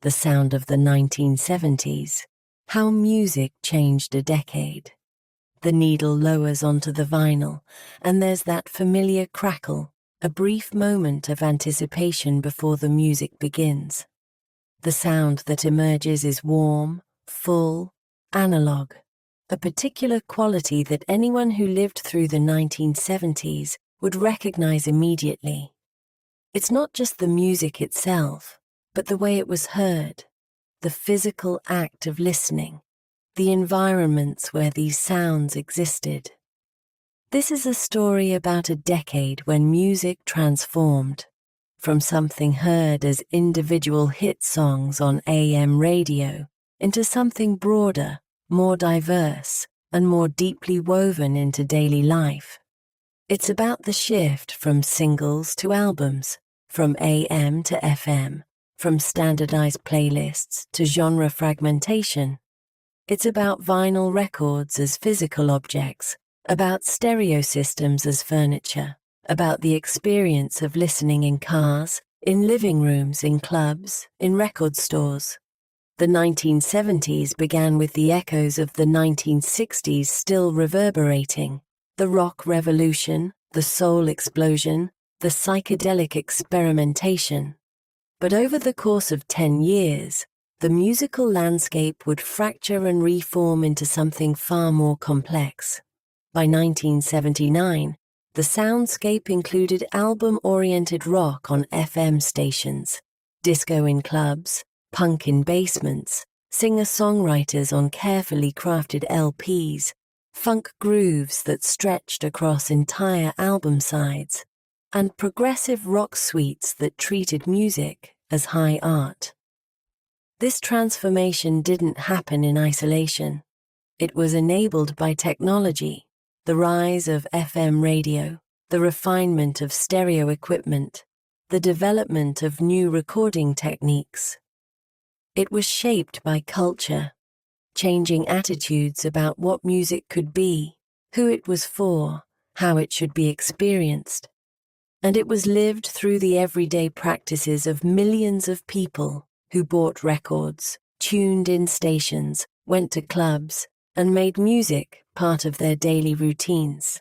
the sound of the 1970s, how music changed a decade. The needle lowers onto the vinyl, and there's that familiar crackle, a brief moment of anticipation before the music begins. The sound that emerges is warm, full, analog, a particular quality that anyone who lived through the 1970s would recognize immediately. It's not just the music itself, but the way it was heard, the physical act of listening, the environments where these sounds existed. This is a story about a decade when music transformed from something heard as individual hit songs on AM radio into something broader, more diverse, and more deeply woven into daily life. It's about the shift from singles to albums, from AM to FM, from standardized playlists to genre fragmentation. It's about vinyl records as physical objects, about stereo systems as furniture, about the experience of listening in cars, in living rooms, in clubs, in record stores. The 1970s began with the echoes of the 1960s still reverberating, the rock revolution, the soul explosion, the psychedelic experimentation. But over the course of 10 years, the musical landscape would fracture and reform into something far more complex. By 1979, the soundscape included album-oriented rock on FM stations, disco in clubs, punk in basements, singer-songwriters on carefully crafted LPs, funk grooves that stretched across entire album sides, and progressive rock suites that treated music as high art. This transformation didn't happen in isolation. It was enabled by technology, the rise of FM radio, the refinement of stereo equipment, the development of new recording techniques. It was shaped by culture, changing attitudes about what music could be, who it was for, how it should be experienced. And it was lived through the everyday practices of millions of people who bought records, tuned in stations, went to clubs, and made music part of their daily routines.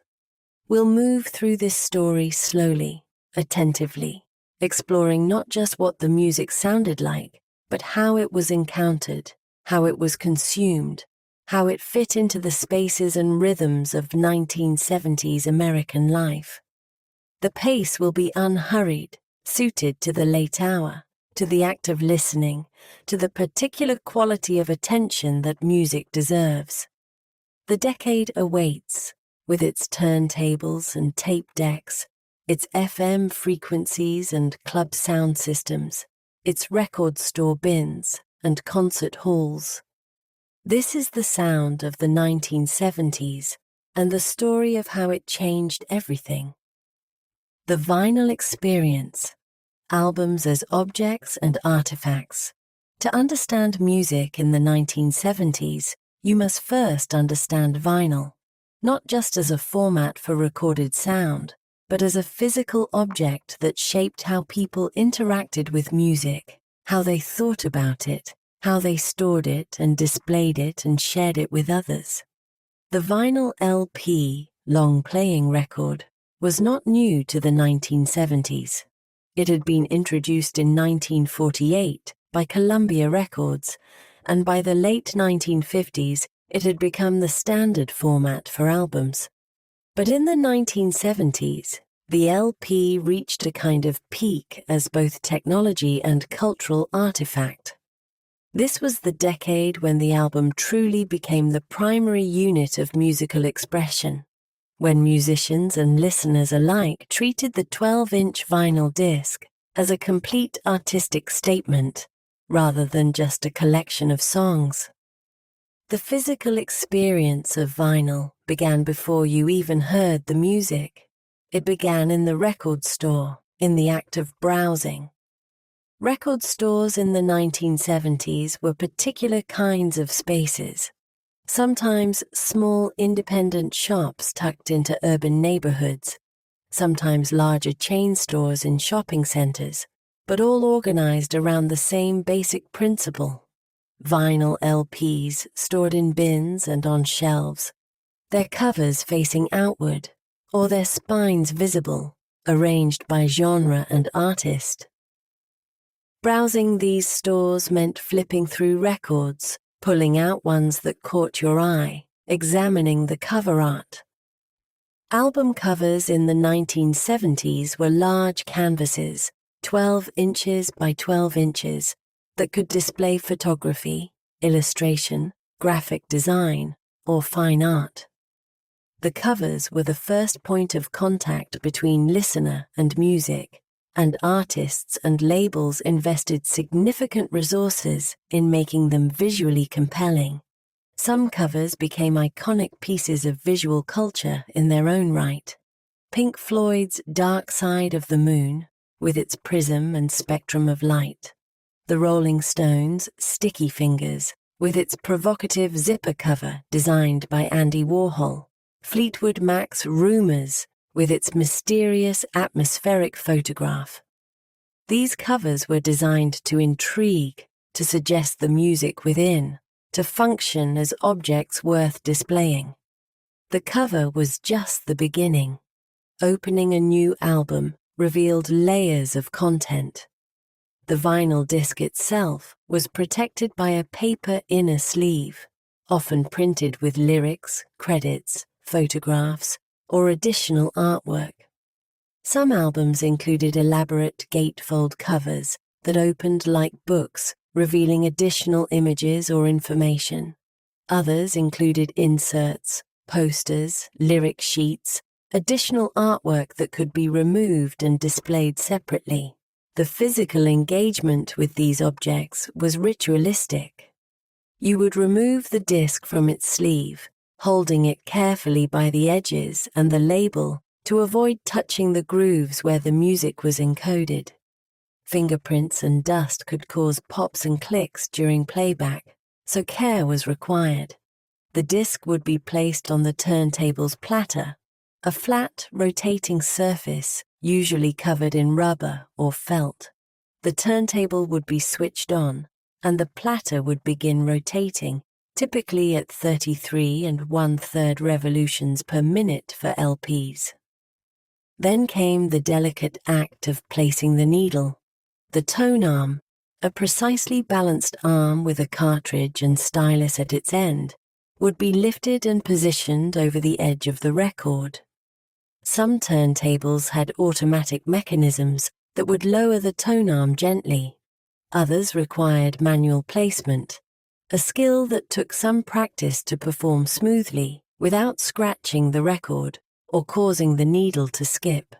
We'll move through this story slowly, attentively, exploring not just what the music sounded like, but how it was encountered, how it was consumed, how it fit into the spaces and rhythms of 1970s American life. The pace will be unhurried, suited to the late hour, to the act of listening, to the particular quality of attention that music deserves. The decade awaits, with its turntables and tape decks, its FM frequencies and club sound systems, its record store bins and concert halls. This is the sound of the 1970s and the story of how it changed everything. The vinyl experience, albums as objects and artifacts. To understand music in the 1970s, you must first understand vinyl, not just as a format for recorded sound, but as a physical object that shaped how people interacted with music, how they thought about it, how they stored it and displayed it and shared it with others. The vinyl LP, long playing record, was not new to the 1970s. It had been introduced in 1948 by Columbia Records, and by the late 1950s it had become the standard format for albums. But in the 1970s, the LP reached a kind of peak as both technology and cultural artifact. This was the decade when the album truly became the primary unit of musical expression, when musicians and listeners alike treated the 12-inch vinyl disc as a complete artistic statement, rather than just a collection of songs. The physical experience of vinyl began before you even heard the music. It began in the record store, in the act of browsing. Record stores in the 1970s were particular kinds of spaces, sometimes small independent shops tucked into urban neighborhoods, sometimes larger chain stores in shopping centers, but all organized around the same basic principle. Vinyl LPs stored in bins and on shelves, their covers facing outward, or their spines visible, arranged by genre and artist. Browsing these stores meant flipping through records, pulling out ones that caught your eye, examining the cover art. Album covers in the 1970s were large canvases, 12 inches by 12 inches, that could display photography, illustration, graphic design, or fine art. The covers were the first point of contact between listener and music, and artists and labels invested significant resources in making them visually compelling. Some covers became iconic pieces of visual culture in their own right. Pink Floyd's Dark Side of the Moon, with its prism and spectrum of light. The Rolling Stones' Sticky Fingers, with its provocative zipper cover designed by Andy Warhol. Fleetwood Mac's Rumours, with its mysterious atmospheric photograph. These covers were designed to intrigue, to suggest the music within, to function as objects worth displaying. The cover was just the beginning. Opening a new album revealed layers of content. The vinyl disc itself was protected by a paper inner sleeve, often printed with lyrics, credits, photographs, or additional artwork. Some albums included elaborate gatefold covers that opened like books, revealing additional images or information. Others included inserts, posters, lyric sheets, additional artwork that could be removed and displayed separately. The physical engagement with these objects was ritualistic. You would remove the disc from its sleeve, holding it carefully by the edges and the label to avoid touching the grooves where the music was encoded. Fingerprints and dust could cause pops and clicks during playback, so care was required. The disc would be placed on the turntable's platter, a flat, rotating surface usually covered in rubber or felt. The turntable would be switched on, and the platter would begin rotating, typically at 33 1/3 revolutions per minute for LPs. Then came the delicate act of placing the needle. The tone arm, a precisely balanced arm with a cartridge and stylus at its end, would be lifted and positioned over the edge of the record. Some turntables had automatic mechanisms that would lower the tone arm gently. Others required manual placement, a skill that took some practice to perform smoothly without scratching the record or causing the needle to skip.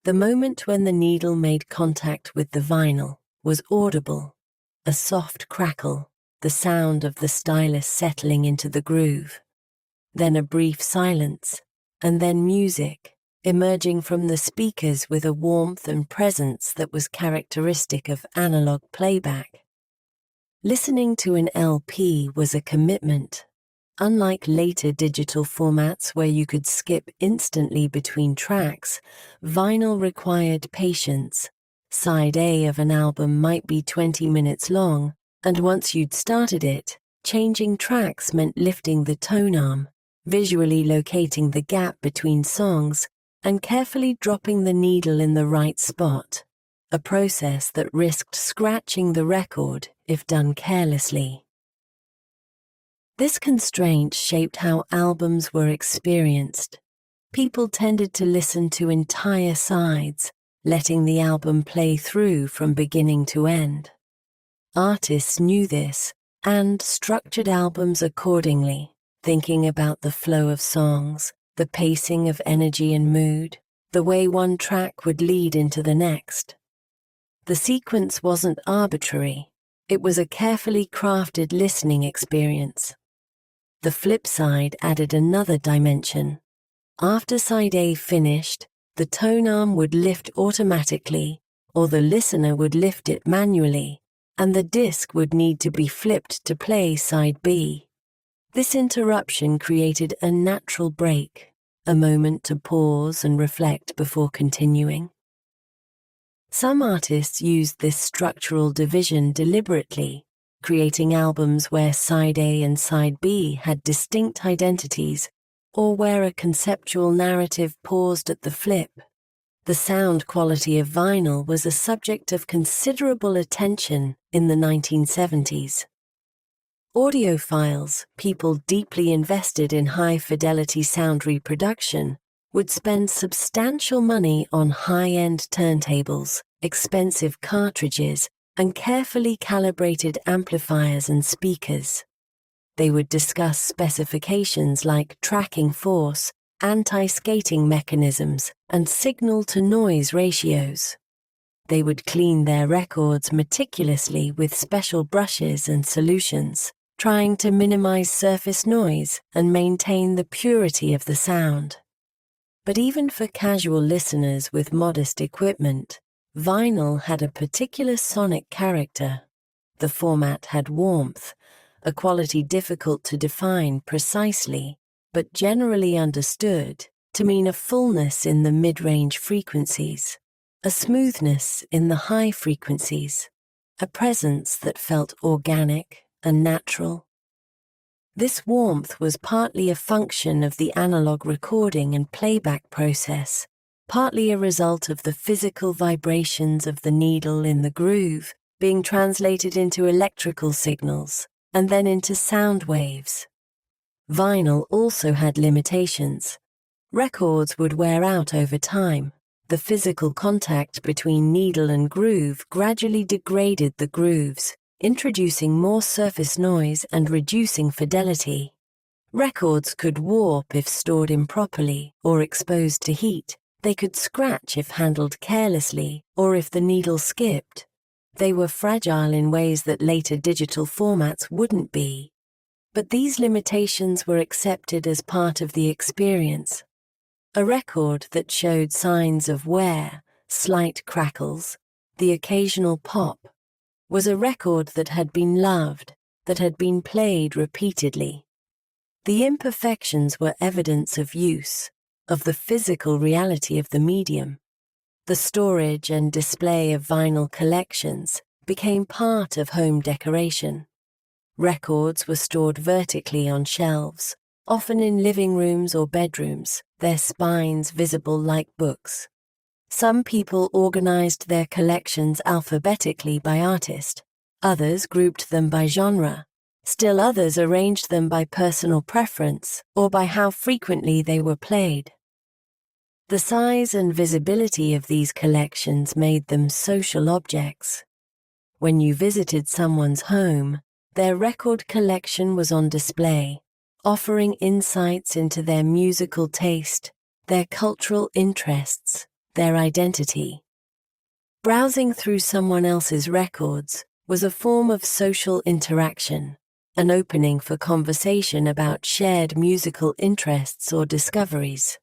The moment when the needle made contact with the vinyl was audible, a soft crackle, the sound of the stylus settling into the groove. Then a brief silence, and then music, emerging from the speakers with a warmth and presence that was characteristic of analog playback. Listening to an LP was a commitment. Unlike later digital formats where you could skip instantly between tracks, vinyl required patience. Side A of an album might be 20 minutes long, and once you'd started it, changing tracks meant lifting the tone arm, visually locating the gap between songs, and carefully dropping the needle in the right spot, a process that risked scratching the record if done carelessly. This constraint shaped how albums were experienced. People tended to listen to entire sides, letting the album play through from beginning to end. Artists knew this and structured albums accordingly, thinking about the flow of songs, the pacing of energy and mood, the way one track would lead into the next. The sequence wasn't arbitrary, it was a carefully crafted listening experience. The flip side added another dimension. After side A finished, the tone arm would lift automatically, or the listener would lift it manually, and the disc would need to be flipped to play side B. This interruption created a natural break, a moment to pause and reflect before continuing. Some artists used this structural division deliberately, creating albums where side A and side B had distinct identities, or where a conceptual narrative paused at the flip. The sound quality of vinyl was a subject of considerable attention in the 1970s. Audiophiles, people deeply invested in high-fidelity sound reproduction, would spend substantial money on high-end turntables, expensive cartridges, and carefully calibrated amplifiers and speakers. They would discuss specifications like tracking force, anti-skating mechanisms, and signal-to-noise ratios. They would clean their records meticulously with special brushes and solutions, trying to minimize surface noise and maintain the purity of the sound. But even for casual listeners with modest equipment, vinyl had a particular sonic character. The format had warmth, a quality difficult to define precisely, but generally understood to mean a fullness in the mid-range frequencies, a smoothness in the high frequencies, a presence that felt organic and natural. This warmth was partly a function of the analog recording and playback process, partly a result of the physical vibrations of the needle in the groove being translated into electrical signals and then into sound waves. Vinyl also had limitations. Records would wear out over time. The physical contact between needle and groove gradually degraded the grooves, introducing more surface noise and reducing fidelity. Records could warp if stored improperly or exposed to heat. They could scratch if handled carelessly or if the needle skipped. They were fragile in ways that later digital formats wouldn't be. But these limitations were accepted as part of the experience. A record that showed signs of wear, slight crackles, the occasional pop, was a record that had been loved, that had been played repeatedly. The imperfections were evidence of use, of the physical reality of the medium. The storage and display of vinyl collections became part of home decoration. Records were stored vertically on shelves, often in living rooms or bedrooms, their spines visible like books. Some people organized their collections alphabetically by artist. Others grouped them by genre. Still others arranged them by personal preference or by how frequently they were played. The size and visibility of these collections made them social objects. When you visited someone's home, their record collection was on display, offering insights into their musical taste, their cultural interests, their identity. Browsing through someone else's records was a form of social interaction, an opening for conversation about shared musical interests or discoveries.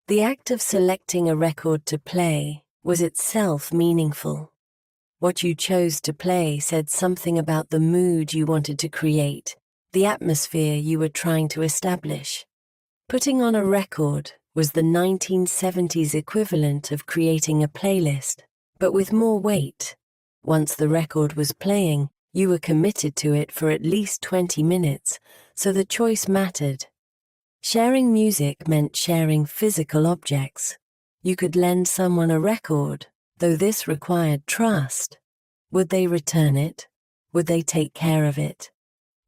The act of selecting a record to play was itself meaningful. What you chose to play said something about the mood you wanted to create, the atmosphere you were trying to establish. Putting on a record was the 1970s equivalent of creating a playlist, but with more weight. Once the record was playing, you were committed to it for at least 20 minutes, so the choice mattered. Sharing music meant sharing physical objects. You could lend someone a record, though this required trust. Would they return it? Would they take care of it?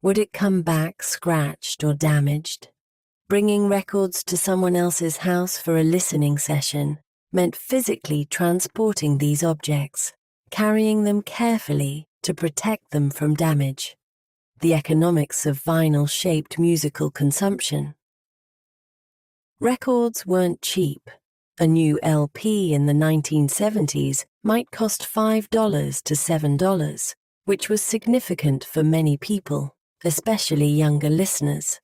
Would it come back scratched or damaged? Bringing records to someone else's house for a listening session meant physically transporting these objects, carrying them carefully to protect them from damage. The economics of vinyl shaped musical consumption. Records weren't cheap. A new LP in the 1970s might cost $5 to $7, which was significant for many people, especially younger listeners.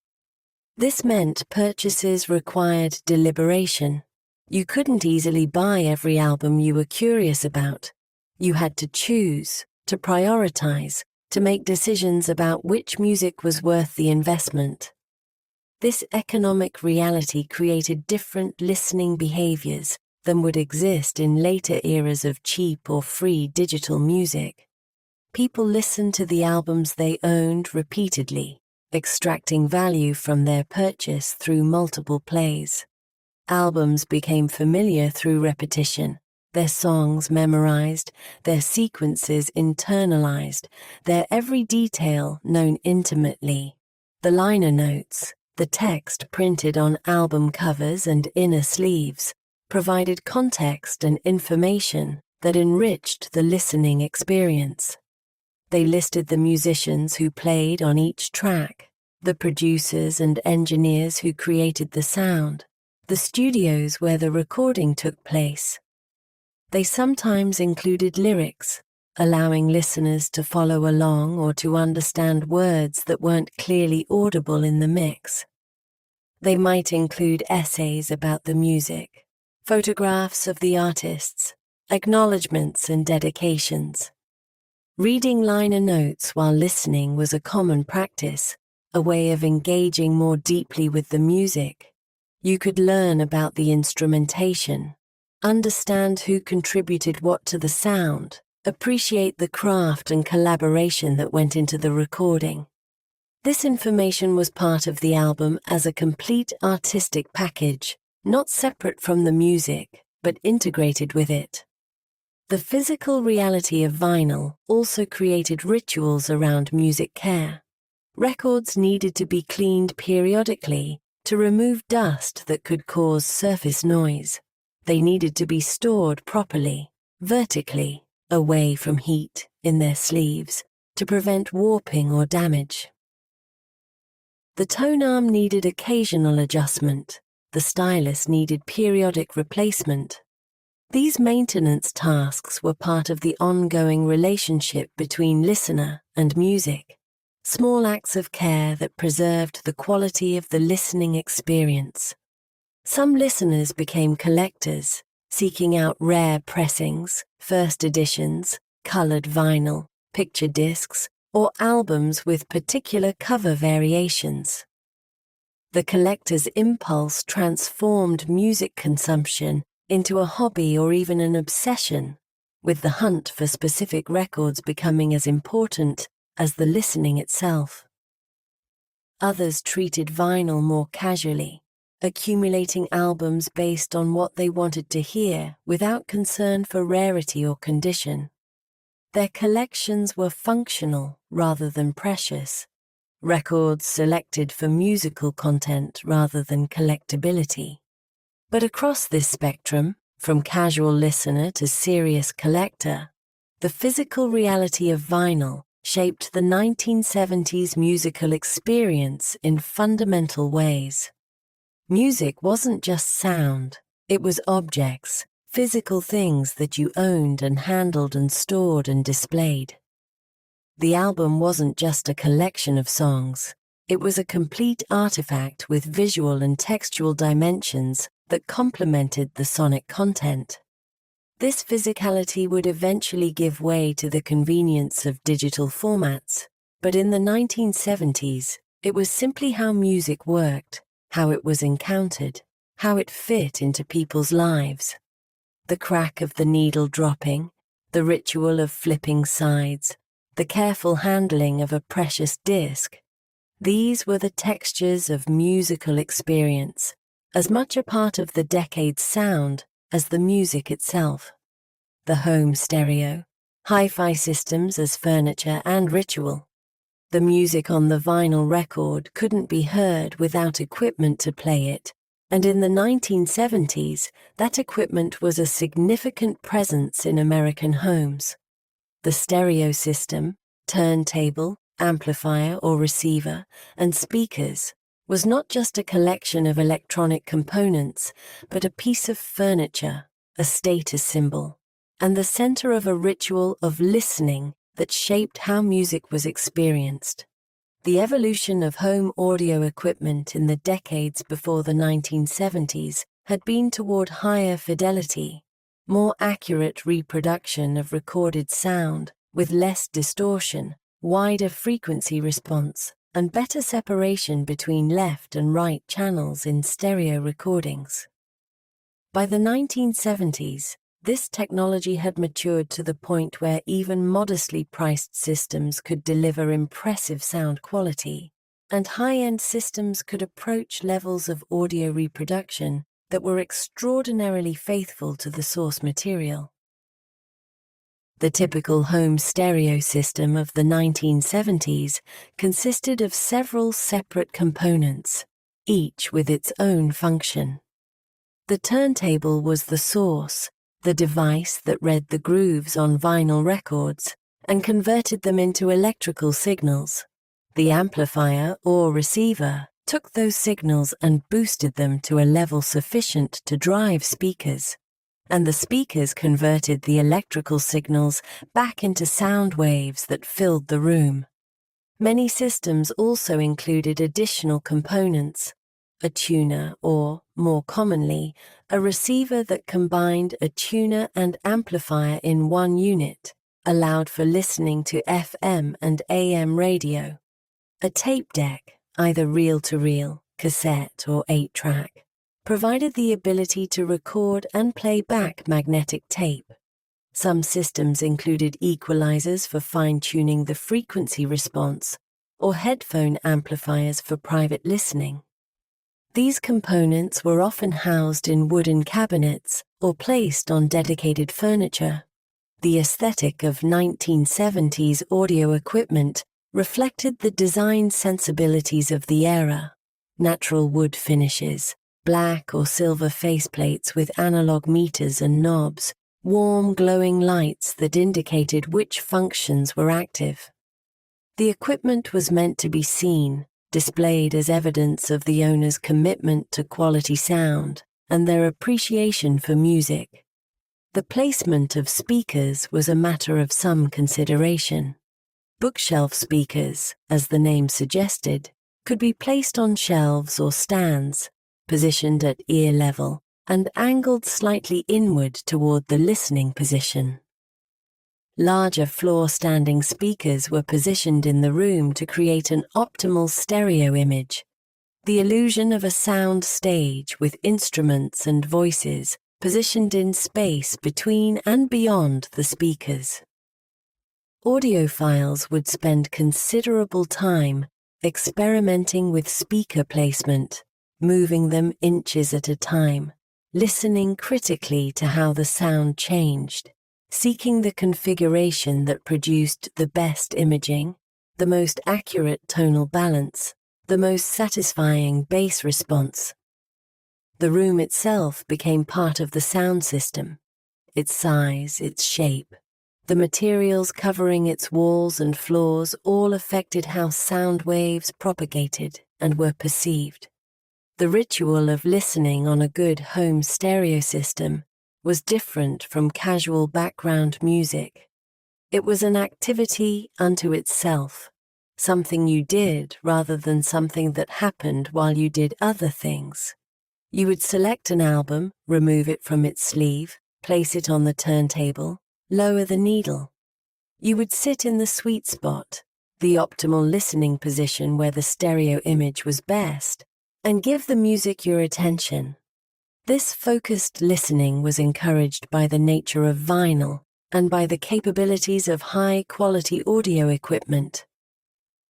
This meant purchases required deliberation. You couldn't easily buy every album you were curious about. You had to choose, to prioritize, to make decisions about which music was worth the investment. This economic reality created different listening behaviors, than would exist in later eras of cheap or free digital music. People listened to the albums they owned repeatedly, extracting value from their purchase through multiple plays. Albums became familiar through repetition, their songs memorized, their sequences internalized, their every detail known intimately. The liner notes, the text printed on album covers and inner sleeves, provided context and information that enriched the listening experience. They listed the musicians who played on each track, the producers and engineers who created the sound, the studios where the recording took place. They sometimes included lyrics, allowing listeners to follow along or to understand words that weren't clearly audible in the mix. They might include essays about the music, photographs of the artists, acknowledgements and dedications. Reading liner notes while listening was a common practice, a way of engaging more deeply with the music. You could learn about the instrumentation, understand who contributed what to the sound, appreciate the craft and collaboration that went into the recording. This information was part of the album as a complete artistic package, not separate from the music, but integrated with it. The physical reality of vinyl also created rituals around music care. Records needed to be cleaned periodically to remove dust that could cause surface noise. They needed to be stored properly, vertically, away from heat, in their sleeves, to prevent warping or damage. The tone arm needed occasional adjustment. The stylus needed periodic replacement. These maintenance tasks were part of the ongoing relationship between listener and music, small acts of care that preserved the quality of the listening experience. Some listeners became collectors, seeking out rare pressings, first editions, colored vinyl, picture discs, or albums with particular cover variations. The collector's impulse transformed music consumption into a hobby or even an obsession, with the hunt for specific records becoming as important as the listening itself. Others treated vinyl more casually, accumulating albums based on what they wanted to hear without concern for rarity or condition. Their collections were functional rather than precious, records selected for musical content rather than collectability. But across this spectrum, from casual listener to serious collector, the physical reality of vinyl shaped the 1970s musical experience in fundamental ways. Music wasn't just sound, it was objects, physical things that you owned and handled and stored and displayed. The album wasn't just a collection of songs, it was a complete artifact with visual and textual dimensions that complemented the sonic content. This physicality would eventually give way to the convenience of digital formats, but in the 1970s, it was simply how music worked, how it was encountered, how it fit into people's lives. The crack of the needle dropping, the ritual of flipping sides, the careful handling of a precious disc. These were the textures of musical experience, as much a part of the decade's sound as the music itself. The home stereo, hi-fi systems as furniture and ritual. The music on the vinyl record couldn't be heard without equipment to play it, and in the 1970s, that equipment was a significant presence in American homes. The stereo system, turntable, amplifier or receiver, and speakers was not just a collection of electronic components, but a piece of furniture, a status symbol, and the center of a ritual of listening that shaped how music was experienced. The evolution of home audio equipment in the decades before the 1970s had been toward higher fidelity, more accurate reproduction of recorded sound with less distortion, wider frequency response, and better separation between left and right channels in stereo recordings. By the 1970s, this technology had matured to the point where even modestly priced systems could deliver impressive sound quality, and high-end systems could approach levels of audio reproduction that were extraordinarily faithful to the source material. The typical home stereo system of the 1970s consisted of several separate components, each with its own function. The turntable was the source, the device that read the grooves on vinyl records and converted them into electrical signals. The amplifier or receiver took those signals and boosted them to a level sufficient to drive speakers, and the speakers converted the electrical signals back into sound waves that filled the room. Many systems also included additional components, a tuner or, more commonly, a receiver that combined a tuner and amplifier in one unit, allowed for listening to FM and AM radio. A tape deck, either reel-to-reel, cassette or 8-track, provided the ability to record and play back magnetic tape. Some systems included equalizers for fine-tuning the frequency response, or headphone amplifiers for private listening. These components were often housed in wooden cabinets or placed on dedicated furniture. The aesthetic of 1970s audio equipment reflected the design sensibilities of the era: natural wood finishes, black or silver faceplates with analog meters and knobs, warm glowing lights that indicated which functions were active. The equipment was meant to be seen, displayed as evidence of the owner's commitment to quality sound and their appreciation for music. The placement of speakers was a matter of some consideration. Bookshelf speakers, as the name suggested, could be placed on shelves or stands, positioned at ear level and angled slightly inward toward the listening position. Larger floor-standing speakers were positioned in the room to create an optimal stereo image, the illusion of a sound stage with instruments and voices positioned in space between and beyond the speakers. Audiophiles would spend considerable time experimenting with speaker placement, moving them inches at a time, listening critically to how the sound changed, seeking the configuration that produced the best imaging, the most accurate tonal balance, the most satisfying bass response. The room itself became part of the sound system. Its size, its shape, the materials covering its walls and floors all affected how sound waves propagated and were perceived. The ritual of listening on a good home stereo system was different from casual background music. It was an activity unto itself, something you did rather than something that happened while you did other things. You would select an album, remove it from its sleeve, place it on the turntable, lower the needle. You would sit in the sweet spot, the optimal listening position where the stereo image was best, and give the music your attention. This focused listening was encouraged by the nature of vinyl and by the capabilities of high-quality audio equipment.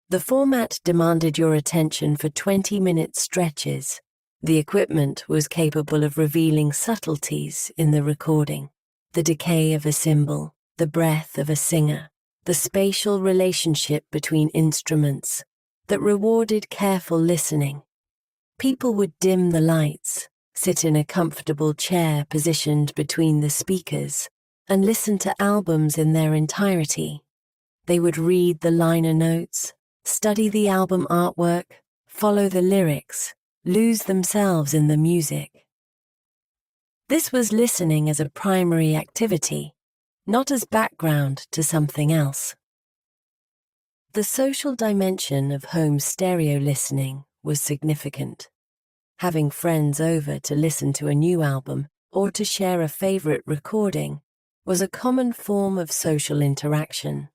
The format demanded your attention for 20-minute stretches. The equipment was capable of revealing subtleties in the recording, the decay of a cymbal, the breath of a singer, the spatial relationship between instruments that rewarded careful listening. People would dim the lights, sit in a comfortable chair positioned between the speakers, and listen to albums in their entirety. They would read the liner notes, study the album artwork, follow the lyrics, lose themselves in the music. This was listening as a primary activity, not as background to something else. The social dimension of home stereo listening was significant. Having friends over to listen to a new album or to share a favorite recording was a common form of social interaction.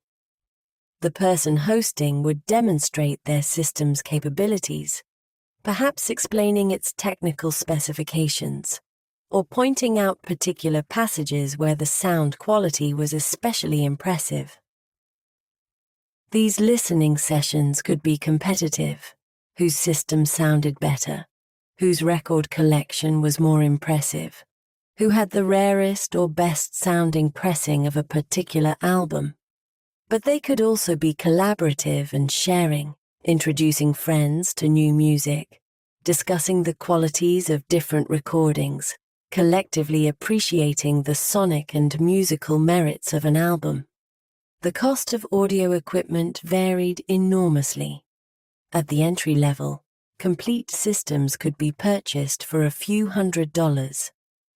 The person hosting would demonstrate their system's capabilities, perhaps explaining its technical specifications, or pointing out particular passages where the sound quality was especially impressive. These listening sessions could be competitive: whose system sounded better, whose record collection was more impressive, who had the rarest or best-sounding pressing of a particular album. But they could also be collaborative and sharing, introducing friends to new music, discussing the qualities of different recordings, collectively appreciating the sonic and musical merits of an album. The cost of audio equipment varied enormously. At the entry level, complete systems could be purchased for a few $100s.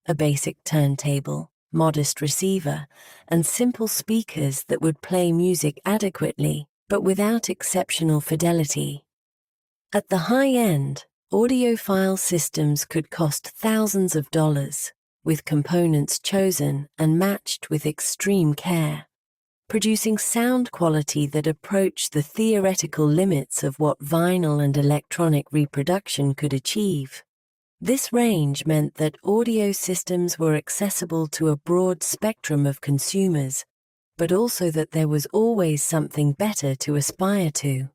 A basic turntable, modest receiver, and simple speakers that would play music adequately, but without exceptional fidelity. At the high end, audiophile systems could cost thousands of dollars, with components chosen and matched with extreme care, producing sound quality that approached the theoretical limits of what vinyl and electronic reproduction could achieve. This range meant that audio systems were accessible to a broad spectrum of consumers, but also that there was always something better to aspire to.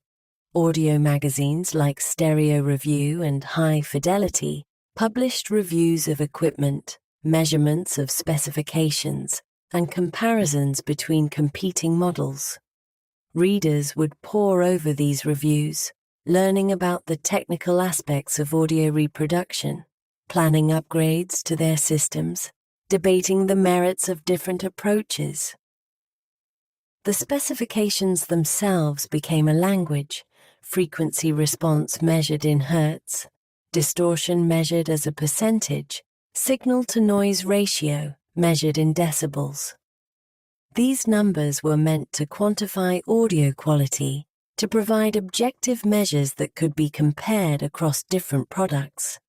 Audio magazines like Stereo Review and High Fidelity published reviews of equipment, measurements of specifications, and comparisons between competing models. Readers would pore over these reviews, learning about the technical aspects of audio reproduction, planning upgrades to their systems, debating the merits of different approaches. The specifications themselves became a language: frequency response measured in hertz, distortion measured as a percentage, signal-to-noise ratio measured in decibels. These numbers were meant to quantify audio quality, to provide objective measures that could be compared across different products.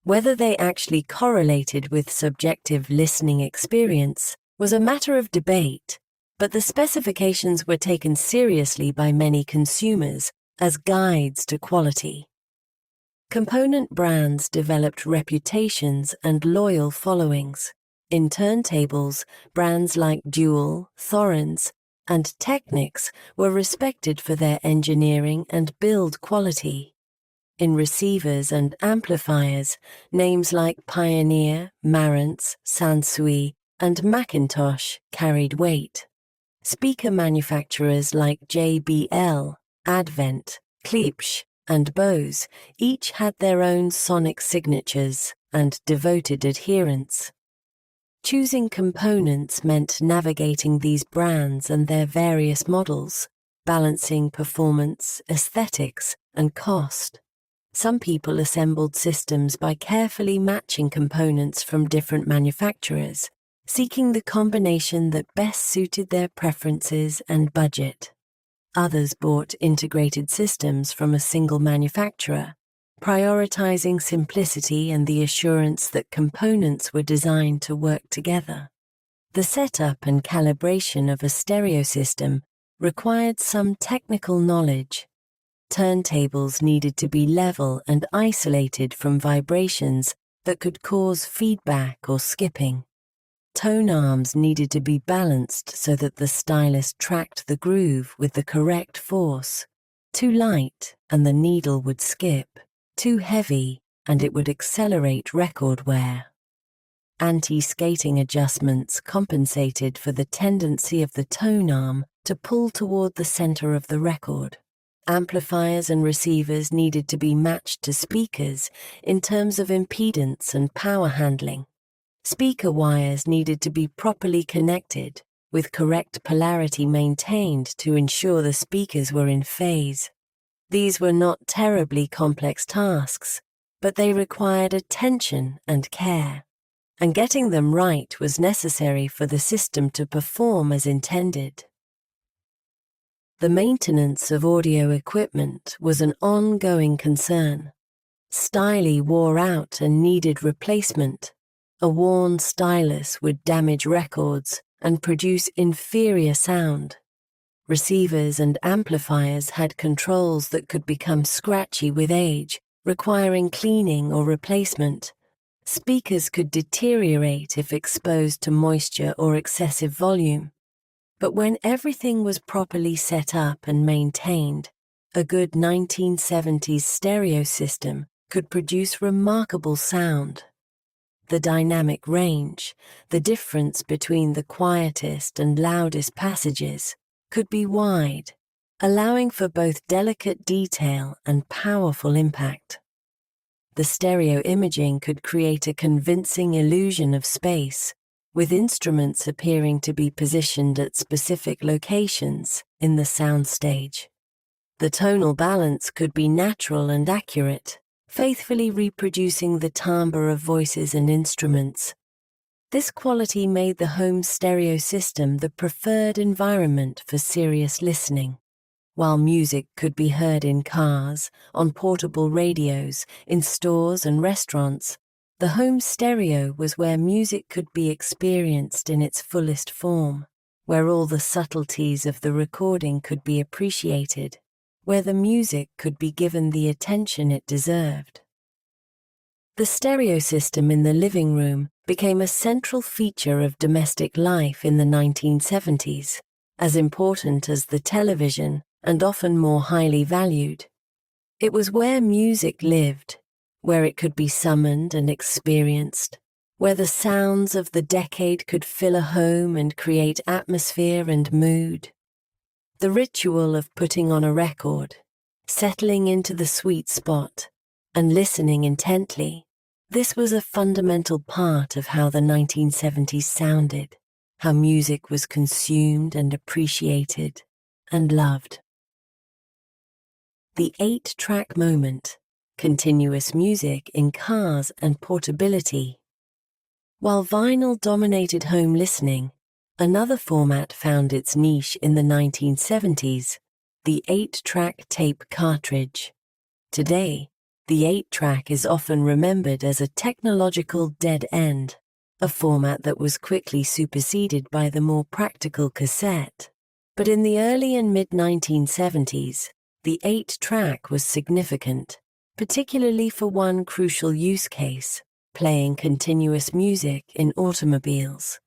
Whether they actually correlated with subjective listening experience was a matter of debate, but the specifications were taken seriously by many consumers as guides to quality. Component brands developed reputations and loyal followings. In turntables, brands like Dual, Thorens, and Technics were respected for their engineering and build quality. In receivers and amplifiers, names like Pioneer, Marantz, Sansui, and Macintosh carried weight. Speaker manufacturers like JBL, Advent, Klipsch, and Bose each had their own sonic signatures and devoted adherents. Choosing components meant navigating these brands and their various models, balancing performance, aesthetics, and cost. Some people assembled systems by carefully matching components from different manufacturers, seeking the combination that best suited their preferences and budget. Others bought integrated systems from a single manufacturer, prioritizing simplicity and the assurance that components were designed to work together. The setup and calibration of a stereo system required some technical knowledge. Turntables needed to be level and isolated from vibrations that could cause feedback or skipping. Tone arms needed to be balanced so that the stylus tracked the groove with the correct force. Too light, and the needle would skip. Too heavy, and it would accelerate record wear. Anti-skating adjustments compensated for the tendency of the tone arm to pull toward the center of the record. Amplifiers and receivers needed to be matched to speakers in terms of impedance and power handling. Speaker wires needed to be properly connected, with correct polarity maintained to ensure the speakers were in phase. These were not terribly complex tasks, but they required attention and care, and getting them right was necessary for the system to perform as intended. The maintenance of audio equipment was an ongoing concern. Styli wore out and needed replacement. A worn stylus would damage records and produce inferior sound. Receivers and amplifiers had controls that could become scratchy with age, requiring cleaning or replacement. Speakers could deteriorate if exposed to moisture or excessive volume. But when everything was properly set up and maintained, a good 1970s stereo system could produce remarkable sound. The dynamic range, the difference between the quietest and loudest passages, could be wide, allowing for both delicate detail and powerful impact. The stereo imaging could create a convincing illusion of space, with instruments appearing to be positioned at specific locations in the soundstage. The tonal balance could be natural and accurate, faithfully reproducing the timbre of voices and instruments. This quality made the home stereo system the preferred environment for serious listening. While music could be heard in cars, on portable radios, in stores and restaurants, the home stereo was where music could be experienced in its fullest form, where all the subtleties of the recording could be appreciated, where the music could be given the attention it deserved. The stereo system in the living room became a central feature of domestic life in the 1970s, as important as the television and often more highly valued. It was where music lived, where it could be summoned and experienced, where the sounds of the decade could fill a home and create atmosphere and mood. The ritual of putting on a record, settling into the sweet spot, and listening intently, this was a fundamental part of how the 1970s sounded, how music was consumed and appreciated and loved. The 8-track moment, continuous music in cars and portability. While vinyl dominated home listening, another format found its niche in the 1970s, the 8-track tape cartridge. Today, the 8-track is often remembered as a technological dead end, a format that was quickly superseded by the more practical cassette. But in the early and mid-1970s, the 8-track was significant, particularly for one crucial use case, playing continuous music in automobiles.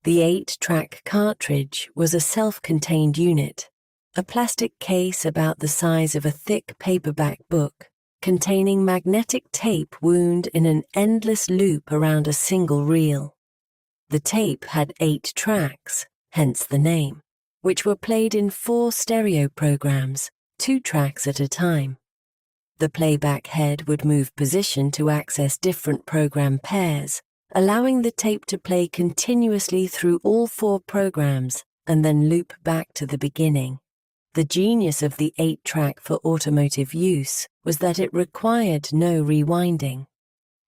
The 8-track cartridge was a self-contained unit, a plastic case about the size of a thick paperback book, containing magnetic tape wound in an endless loop around a single reel. The tape had 8 tracks, hence the name, which were played in 4 stereo programs, 2 tracks at a time. The playback head would move position to access different program pairs, allowing the tape to play continuously through all 4 programs and then loop back to the beginning. The genius of the 8-track for automotive use was that it required no rewinding.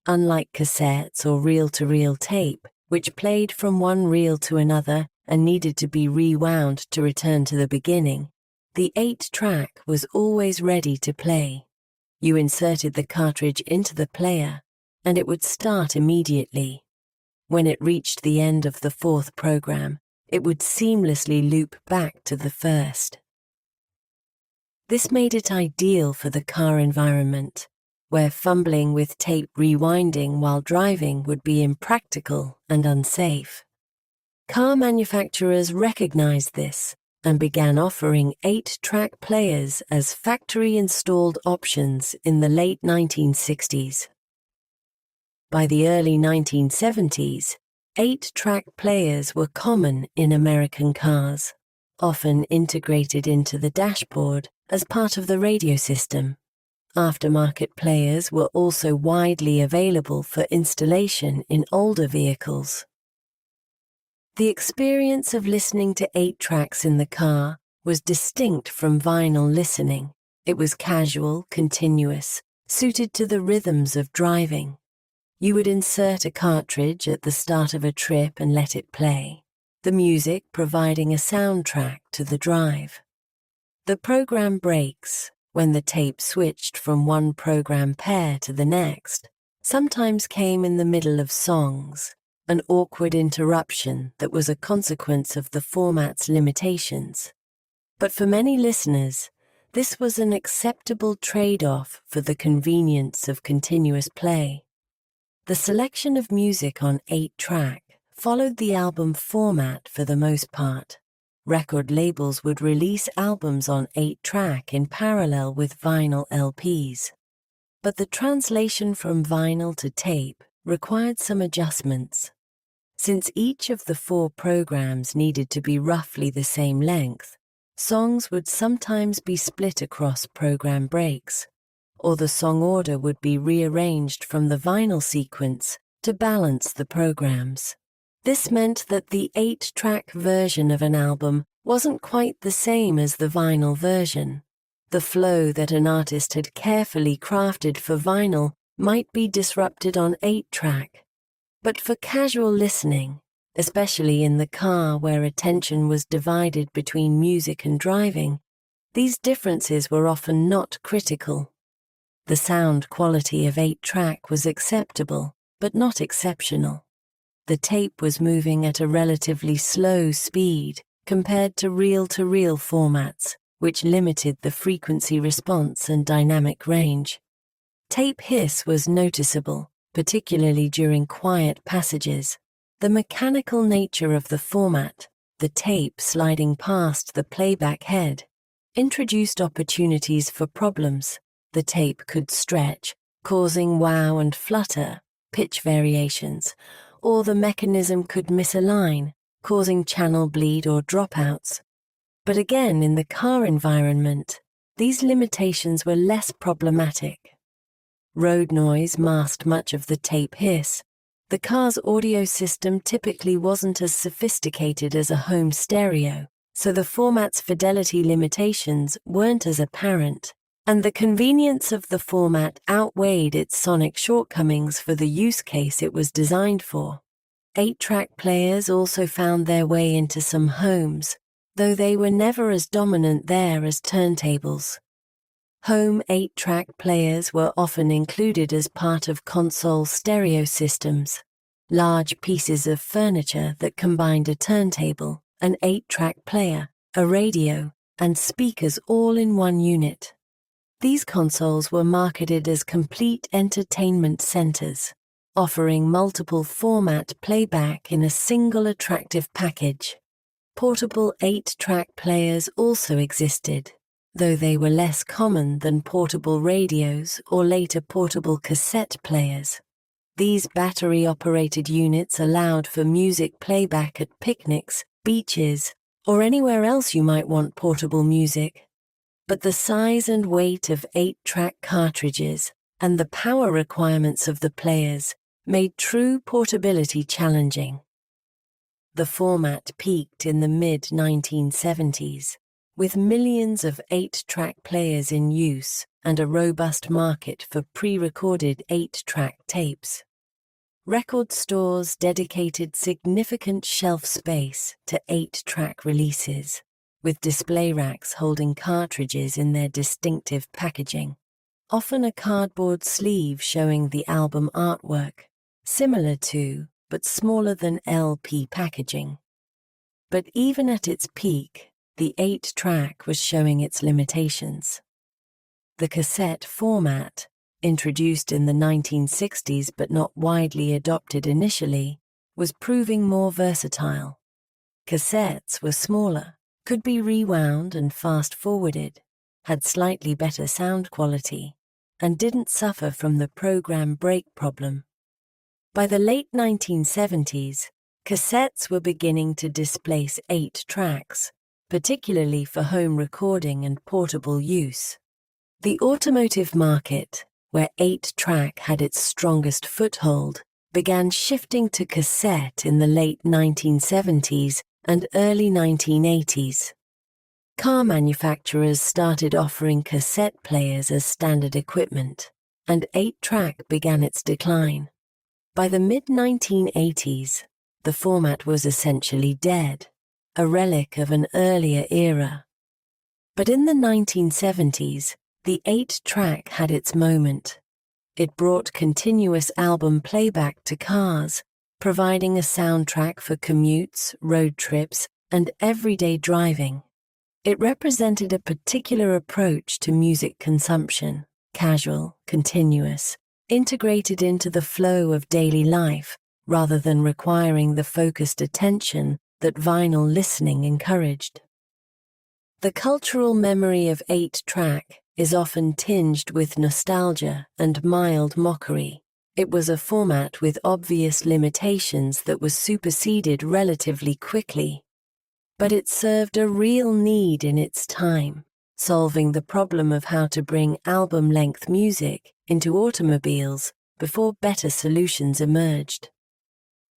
Unlike cassettes or reel-to-reel tape, which played from one reel to another and needed to be rewound to return to the beginning, the 8-track was always ready to play. You inserted the cartridge into the player, and it would start immediately. When it reached the end of the 4th program, it would seamlessly loop back to the first. This made it ideal for the car environment, where fumbling with tape rewinding while driving would be impractical and unsafe. Car manufacturers recognized this and began offering 8-track players as factory-installed options in the late 1960s. By the early 1970s, 8-track players were common in American cars, often integrated into the dashboard as part of the radio system. Aftermarket players were also widely available for installation in older vehicles. The experience of listening to 8 tracks in the car was distinct from vinyl listening. It was casual, continuous, suited to the rhythms of driving. You would insert a cartridge at the start of a trip and let it play, the music providing a soundtrack to the drive. The program breaks, when the tape switched from one program pair to the next, sometimes came in the middle of songs, an awkward interruption that was a consequence of the format's limitations. But for many listeners, this was an acceptable trade-off for the convenience of continuous play. The selection of music on 8-track followed the album format for the most part. Record labels would release albums on 8-track in parallel with vinyl LPs. But the translation from vinyl to tape required some adjustments. Since each of the 4 programs needed to be roughly the same length, songs would sometimes be split across program breaks, or the song order would be rearranged from the vinyl sequence to balance the programs. This meant that the 8-track version of an album wasn't quite the same as the vinyl version. The flow that an artist had carefully crafted for vinyl might be disrupted on 8-track. But for casual listening, especially in the car where attention was divided between music and driving, these differences were often not critical. The sound quality of 8-track was acceptable, but not exceptional. The tape was moving at a relatively slow speed compared to reel-to-reel formats, which limited the frequency response and dynamic range. Tape hiss was noticeable, particularly during quiet passages. The mechanical nature of the format, the tape sliding past the playback head, introduced opportunities for problems. The tape could stretch, causing wow and flutter, pitch variations, or the mechanism could misalign, causing channel bleed or dropouts. But again, in the car environment, these limitations were less problematic. Road noise masked much of the tape hiss. The car's audio system typically wasn't as sophisticated as a home stereo, so the format's fidelity limitations weren't as apparent, and the convenience of the format outweighed its sonic shortcomings for the use case it was designed for. 8-track players also found their way into some homes, though they were never as dominant there as turntables. Home 8-track players were often included as part of console stereo systems, large pieces of furniture that combined a turntable, an 8-track player, a radio, and speakers all in one unit. These consoles were marketed as complete entertainment centers, offering multiple format playback in a single attractive package. Portable 8-track players also existed, though they were less common than portable radios or later portable cassette players. These battery-operated units allowed for music playback at picnics, beaches, or anywhere else you might want portable music. But the size and weight of 8-track cartridges and the power requirements of the players made true portability challenging. The format peaked in the mid-1970s, with millions of 8-track players in use and a robust market for pre-recorded 8-track tapes. Record stores dedicated significant shelf space to 8-track releases, with display racks holding cartridges in their distinctive packaging, often a cardboard sleeve showing the album artwork, similar to, but smaller than LP packaging. But even at its peak, the 8-track was showing its limitations. The cassette format, introduced in the 1960s but not widely adopted initially, was proving more versatile. Cassettes were smaller, could be rewound and fast-forwarded, had slightly better sound quality, and didn't suffer from the program break problem. By the late 1970s, cassettes were beginning to displace 8 tracks, particularly for home recording and portable use. The automotive market, where 8-track had its strongest foothold, began shifting to cassette in the late 1970s and early 1980s. Car manufacturers started offering cassette players as standard equipment, and 8-track began its decline. By the mid-1980s, the format was essentially dead, a relic of an earlier era. But in the 1970s, the 8-track had its moment. It brought continuous album playback to cars, providing a soundtrack for commutes, road trips, and everyday driving. It represented a particular approach to music consumption: casual, continuous, integrated into the flow of daily life rather than requiring the focused attention that vinyl listening encouraged. The cultural memory of 8-track is often tinged with nostalgia and mild mockery. It was a format with obvious limitations that was superseded relatively quickly. But it served a real need in its time, solving the problem of how to bring album-length music into automobiles before better solutions emerged.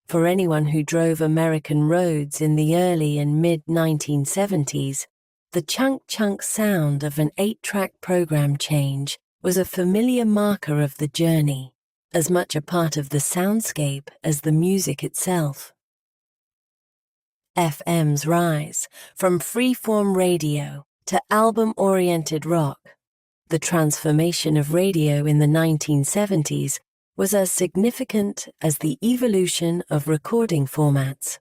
For anyone who drove American roads in the early and mid-1970s, the chunk-chunk sound of an 8-track program change was a familiar marker of the journey, as much a part of the soundscape as the music itself. FM's rise, from free-form radio to album-oriented rock. The transformation of radio in the 1970s was as significant as the evolution of recording formats.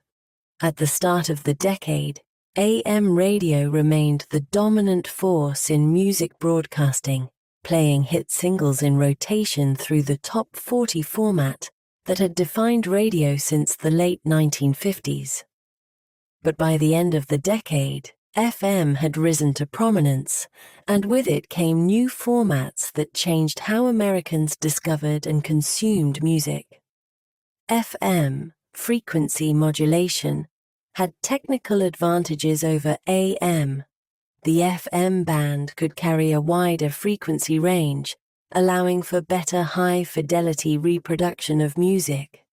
At the start of the decade, AM radio remained the dominant force in music broadcasting, playing hit singles in rotation through the top 40 format that had defined radio since the late 1950s. But by the end of the decade, FM had risen to prominence, and with it came new formats that changed how Americans discovered and consumed music. FM, frequency modulation, had technical advantages over AM. The FM band could carry a wider frequency range, allowing for better high-fidelity reproduction of music.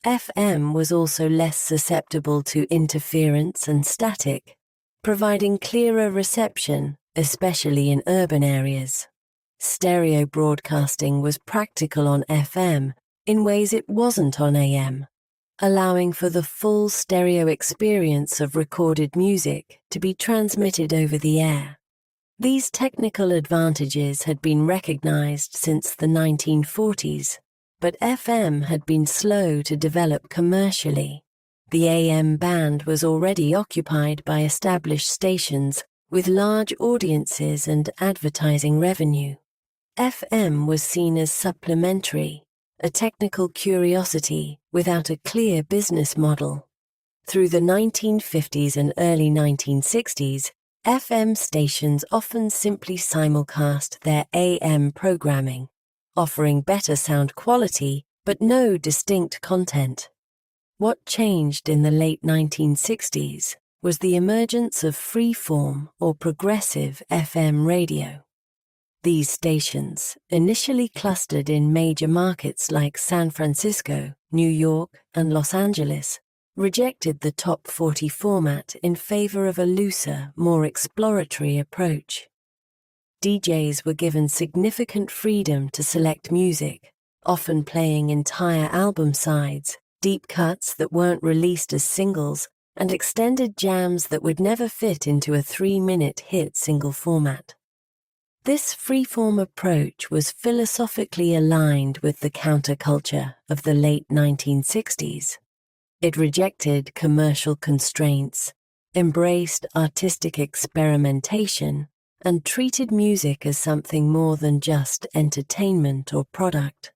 FM was also less susceptible to interference and static, providing clearer reception, especially in urban areas. Stereo broadcasting was practical on FM in ways it wasn't on AM, allowing for the full stereo experience of recorded music to be transmitted over the air. These technical advantages had been recognized since the 1940s, but FM had been slow to develop commercially. The AM band was already occupied by established stations with large audiences and advertising revenue. FM was seen as supplementary, a technical curiosity without a clear business model. Through the 1950s and early 1960s, FM stations often simply simulcast their AM programming, offering better sound quality but no distinct content. What changed in the late 1960s was the emergence of free-form or progressive FM radio. These stations, initially clustered in major markets like San Francisco, New York, and Los Angeles, rejected the top 40 format in favor of a looser, more exploratory approach. DJs were given significant freedom to select music, often playing entire album sides, deep cuts that weren't released as singles, and extended jams that would never fit into a 3-minute hit single format. This freeform approach was philosophically aligned with the counterculture of the late 1960s. It rejected commercial constraints, embraced artistic experimentation, and treated music as something more than just entertainment or product.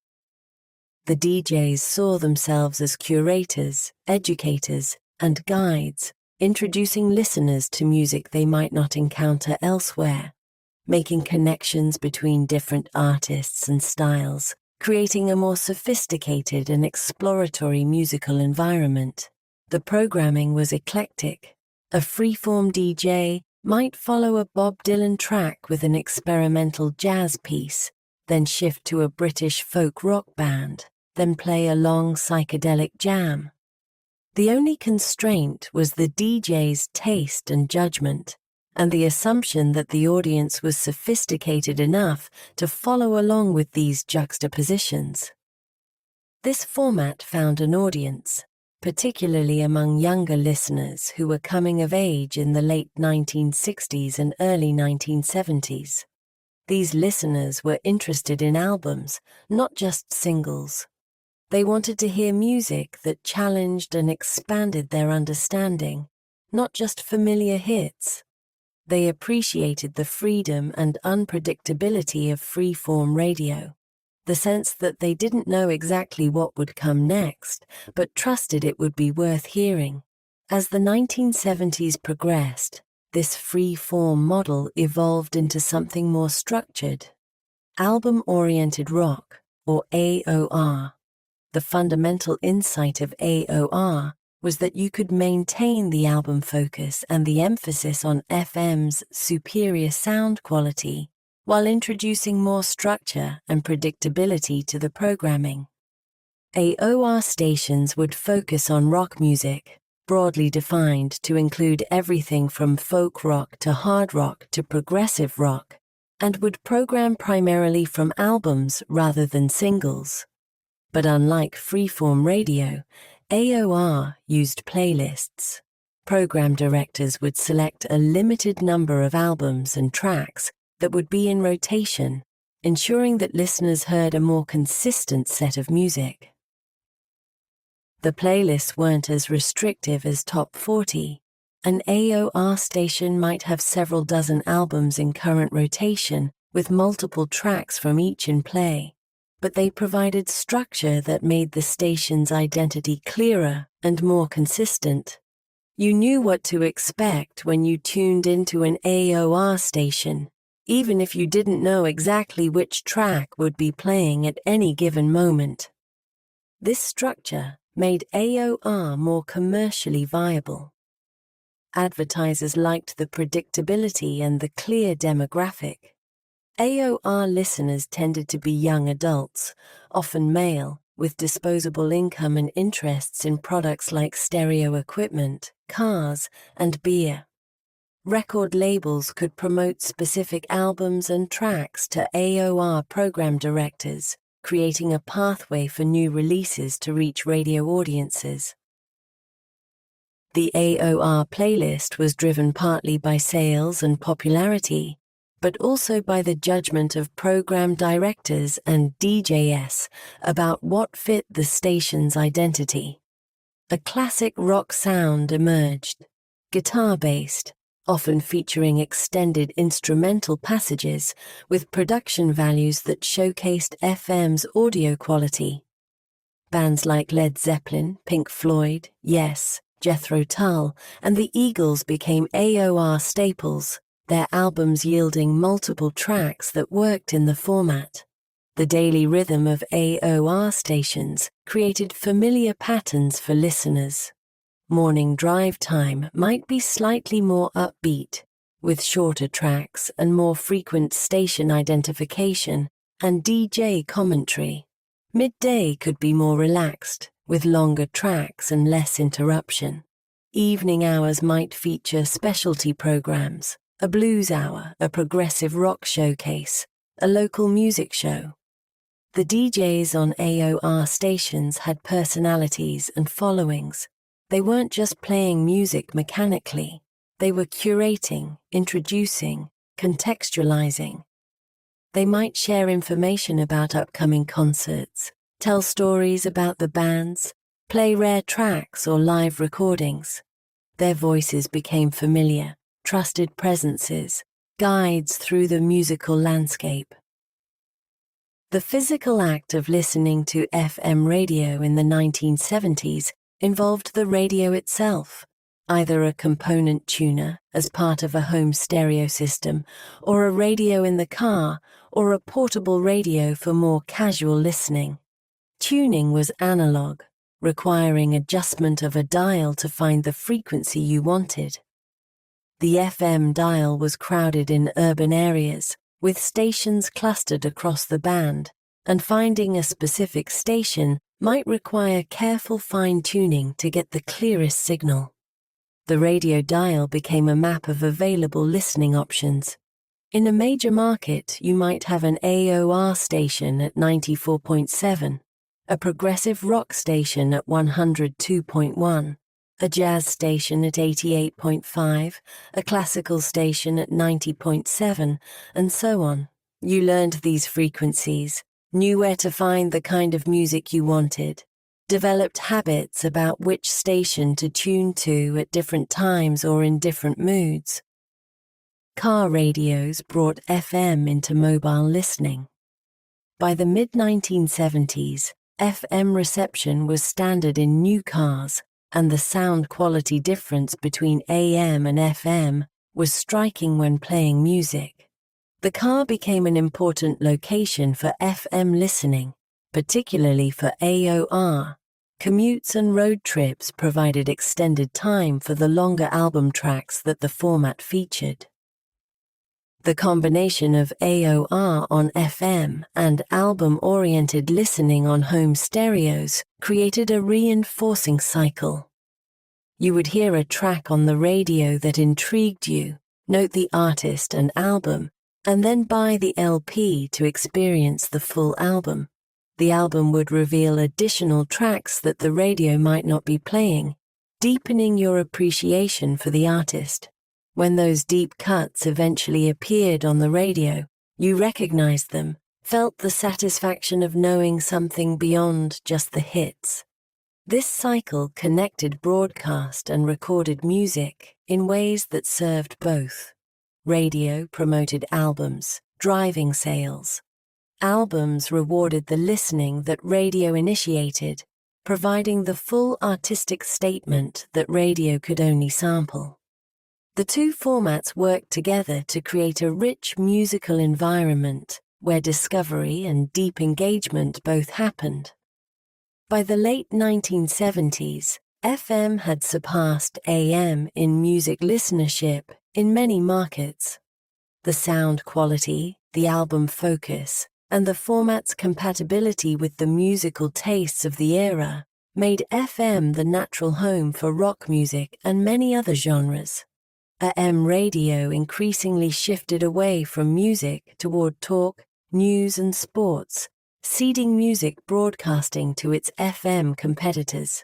The DJs saw themselves as curators, educators, and guides, introducing listeners to music they might not encounter elsewhere, making connections between different artists and styles, creating a more sophisticated and exploratory musical environment. The programming was eclectic. A freeform DJ might follow a Bob Dylan track with an experimental jazz piece, then shift to a British folk rock band, then play a long psychedelic jam. The only constraint was the DJ's taste and judgment, and the assumption that the audience was sophisticated enough to follow along with these juxtapositions. This format found an audience, particularly among younger listeners who were coming of age in the late 1960s and early 1970s. These listeners were interested in albums, not just singles. They wanted to hear music that challenged and expanded their understanding, not just familiar hits. They appreciated the freedom and unpredictability of free-form radio. the sense that they didn't know exactly what would come next, but trusted it would be worth hearing. As the 1970s progressed, this free-form model evolved into something more structured. Album-oriented rock, or AOR. The fundamental insight of AOR was that you could maintain the album focus and the emphasis on FM's superior sound quality while introducing more structure and predictability to the programming. AOR stations would focus on rock music, broadly defined to include everything from folk rock to hard rock to progressive rock, and would program primarily from albums rather than singles. But unlike freeform radio, AOR used playlists. Program directors would select a limited number of albums and tracks that would be in rotation, ensuring that listeners heard a more consistent set of music. The playlists weren't as restrictive as Top 40. An AOR station might have several dozen albums in current rotation, with multiple tracks from each in play, but they provided structure that made the station's identity clearer and more consistent. You knew what to expect when you tuned into an AOR station, even if you didn't know exactly which track would be playing at any given moment. This structure made AOR more commercially viable. Advertisers liked the predictability and the clear demographic. AOR listeners tended to be young adults, often male, with disposable income and interests in products like stereo equipment, cars, and beer. Record labels could promote specific albums and tracks to AOR program directors, creating a pathway for new releases to reach radio audiences. The AOR playlist was driven partly by sales and popularity, but also by the judgment of program directors and DJs about what fit the station's identity. A classic rock sound emerged, guitar-based, often featuring extended instrumental passages with production values that showcased FM's audio quality. Bands like Led Zeppelin, Pink Floyd, Yes, Jethro Tull, and the Eagles became AOR staples, their albums yielding multiple tracks that worked in the format. The daily rhythm of AOR stations created familiar patterns for listeners. Morning drive time might be slightly more upbeat, with shorter tracks and more frequent station identification and DJ commentary. Midday could be more relaxed, with longer tracks and less interruption. Evening hours might feature specialty programs, a blues hour, a progressive rock showcase, a local music show. The DJs on AOR stations had personalities and followings. They weren't just playing music mechanically. They were curating, introducing, contextualizing. They might share information about upcoming concerts, tell stories about the bands, play rare tracks or live recordings. Their voices became familiar, trusted presences, guides through the musical landscape. The physical act of listening to FM radio in the 1970s involved the radio itself, either a component tuner as part of a home stereo system, or a radio in the car, or a portable radio for more casual listening. Tuning was analog, requiring adjustment of a dial to find the frequency you wanted. The FM dial was crowded in urban areas, with stations clustered across the band, and finding a specific station might require careful fine-tuning to get the clearest signal. The radio dial became a map of available listening options. In a major market, you might have an AOR station at 94.7, a progressive rock station at 102.1, a jazz station at 88.5, a classical station at 90.7, and so on. You learned these frequencies, knew where to find the kind of music you wanted, developed habits about which station to tune to at different times or in different moods. Car radios brought FM into mobile listening. By the mid-1970s, FM reception was standard in new cars, and the sound quality difference between AM and FM was striking when playing music. The car became an important location for FM listening, particularly for AOR. Commutes and road trips provided extended time for the longer album tracks that the format featured. The combination of AOR on FM and album-oriented listening on home stereos created a reinforcing cycle. You would hear a track on the radio that intrigued you, note the artist and album, and then buy the LP to experience the full album. The album would reveal additional tracks that the radio might not be playing, deepening your appreciation for the artist. When those deep cuts eventually appeared on the radio, you recognized them, felt the satisfaction of knowing something beyond just the hits. This cycle connected broadcast and recorded music in ways that served both. Radio promoted albums, driving sales. Albums rewarded the listening that radio initiated, providing the full artistic statement that radio could only sample. The two formats worked together to create a rich musical environment where discovery and deep engagement both happened. By the late 1970s, FM had surpassed AM in music listenership in many markets. The sound quality, the album focus, and the format's compatibility with the musical tastes of the era made FM the natural home for rock music and many other genres. AM radio increasingly shifted away from music toward talk, news, and sports, ceding music broadcasting to its FM competitors.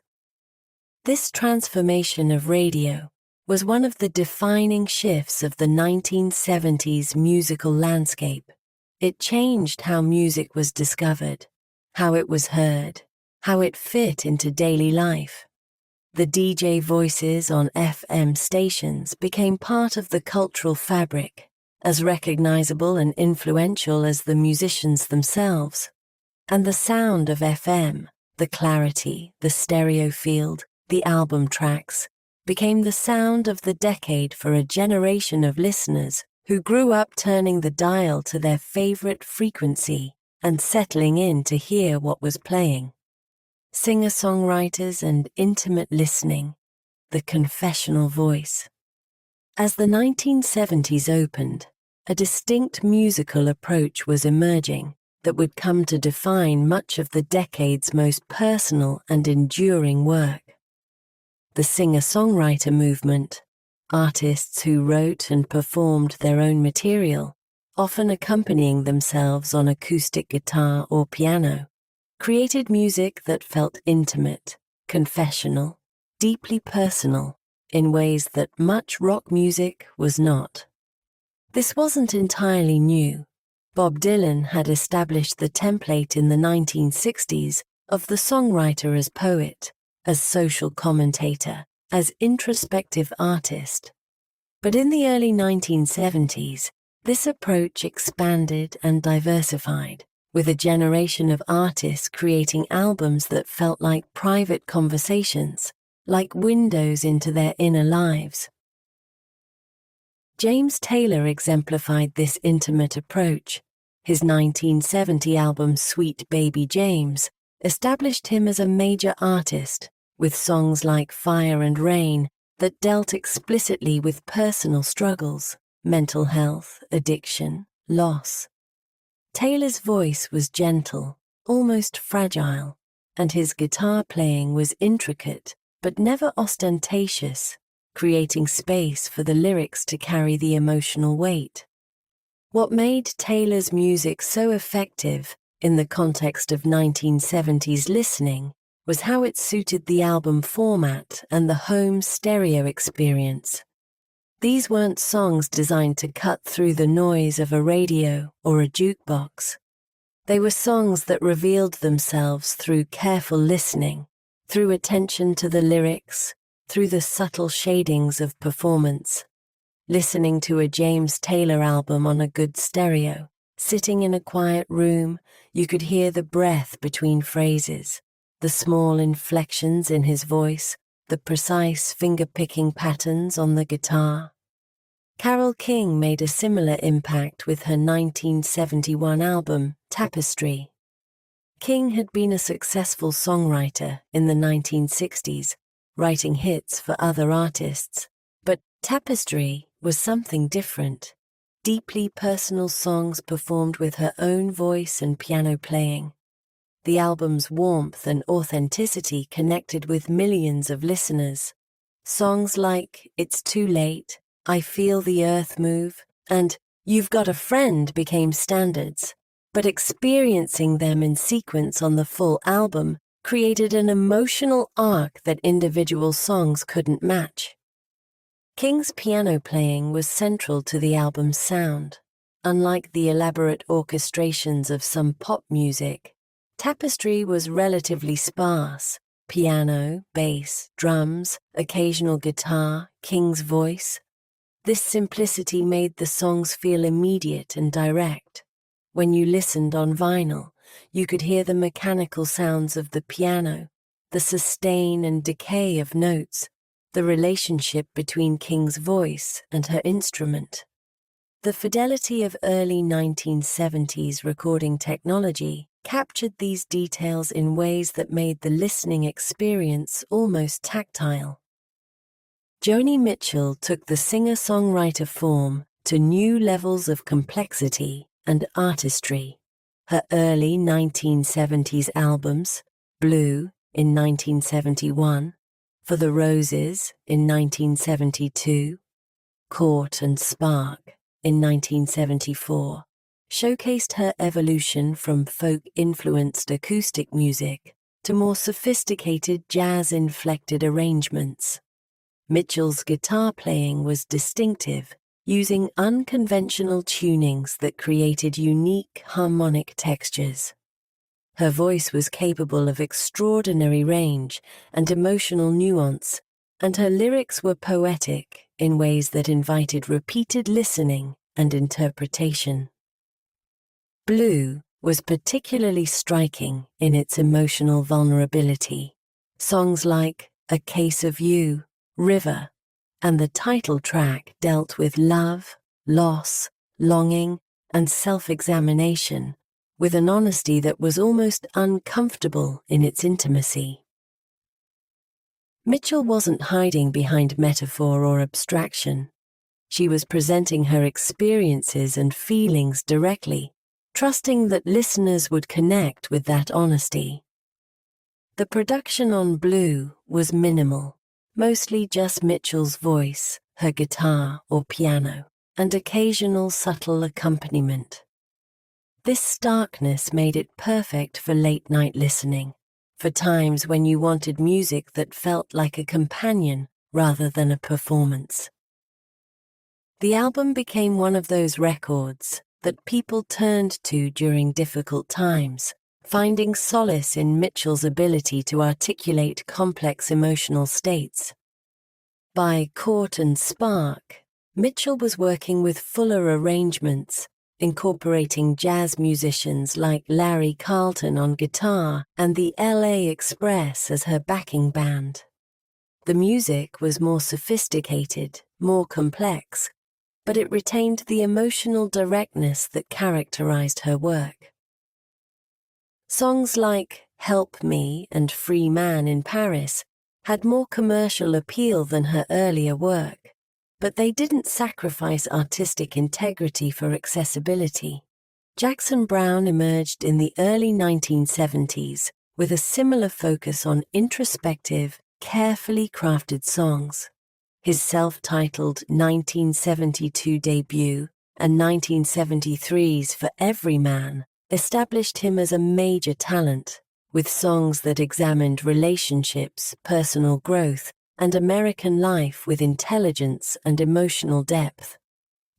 This transformation of radio was one of the defining shifts of the 1970s musical landscape. It changed how music was discovered, how it was heard, how it fit into daily life. The DJ voices on FM stations became part of the cultural fabric, as recognizable and influential as the musicians themselves. And the sound of FM, the clarity, the stereo field, the album tracks, became the sound of the decade for a generation of listeners who grew up turning the dial to their favorite frequency and settling in to hear what was playing. Singer-songwriters and intimate listening, the confessional voice. As the 1970s opened, a distinct musical approach was emerging that would come to define much of the decade's most personal and enduring work. The singer-songwriter movement, artists who wrote and performed their own material, often accompanying themselves on acoustic guitar or piano, created music that felt intimate, confessional, deeply personal, in ways that much rock music was not. This wasn't entirely new. Bob Dylan had established the template in the 1960s of the songwriter as poet, as social commentator, as introspective artist. But in the early 1970s, this approach expanded and diversified, with a generation of artists creating albums that felt like private conversations, like windows into their inner lives. James Taylor exemplified this intimate approach. His 1970 album Sweet Baby James established him as a major artist, with songs like Fire and Rain that dealt explicitly with personal struggles, mental health, addiction, loss. Taylor's voice was gentle, almost fragile, and his guitar playing was intricate but never ostentatious, creating space for the lyrics to carry the emotional weight. What made Taylor's music so effective in the context of 1970s listening was how it suited the album format and the home stereo experience. These weren't songs designed to cut through the noise of a radio or a jukebox. They were songs that revealed themselves through careful listening, through attention to the lyrics, through the subtle shadings of performance. Listening to a James Taylor album on a good stereo Sitting in a quiet room, you could hear the breath between phrases, the small inflections in his voice, the precise finger-picking patterns on the guitar. Carole King made a similar impact with her 1971 album, Tapestry. King had been a successful songwriter in the 1960s, writing hits for other artists, but Tapestry was something different. Deeply personal songs performed with her own voice and piano playing. The album's warmth and authenticity connected with millions of listeners. Songs like It's Too Late, I Feel the Earth Move, and You've Got a Friend became standards, but experiencing them in sequence on the full album created an emotional arc that individual songs couldn't match. King's piano playing was central to the album's sound. Unlike the elaborate orchestrations of some pop music, Tapestry was relatively sparse. Piano, bass, drums, occasional guitar, King's voice. This simplicity made the songs feel immediate and direct. When you listened on vinyl, you could hear the mechanical sounds of the piano, the sustain and decay of notes, the relationship between King's voice and her instrument. The fidelity of early 1970s recording technology captured these details in ways that made the listening experience almost tactile. Joni Mitchell took the singer-songwriter form to new levels of complexity and artistry. Her early 1970s albums, Blue in 1971, For the Roses in 1972, Court and Spark in 1974, showcased her evolution from folk-influenced acoustic music to more sophisticated jazz-inflected arrangements. Mitchell's guitar playing was distinctive, using unconventional tunings that created unique harmonic textures. Her voice was capable of extraordinary range and emotional nuance, and her lyrics were poetic in ways that invited repeated listening and interpretation. Blue was particularly striking in its emotional vulnerability. Songs like A Case of You, River, and the title track dealt with love, loss, longing, and self-examination, with an honesty that was almost uncomfortable in its intimacy. Mitchell wasn't hiding behind metaphor or abstraction. She was presenting her experiences and feelings directly, trusting that listeners would connect with that honesty. The production on Blue was minimal, mostly just Mitchell's voice, her guitar or piano, and occasional subtle accompaniment. This starkness made it perfect for late-night listening, for times when you wanted music that felt like a companion rather than a performance. The album became one of those records that people turned to during difficult times, finding solace in Mitchell's ability to articulate complex emotional states. By Court and Spark, Mitchell was working with fuller arrangements, incorporating jazz musicians like Larry Carlton on guitar and the LA Express as her backing band. The music was more sophisticated, more complex, but it retained the emotional directness that characterized her work. Songs like Help Me and Free Man in Paris had more commercial appeal than her earlier work, but they didn't sacrifice artistic integrity for accessibility. Jackson Browne emerged in the early 1970s with a similar focus on introspective, carefully crafted songs. His self-titled 1972 debut and 1973's For Every Man established him as a major talent, with songs that examined relationships, personal growth, and American life with intelligence and emotional depth.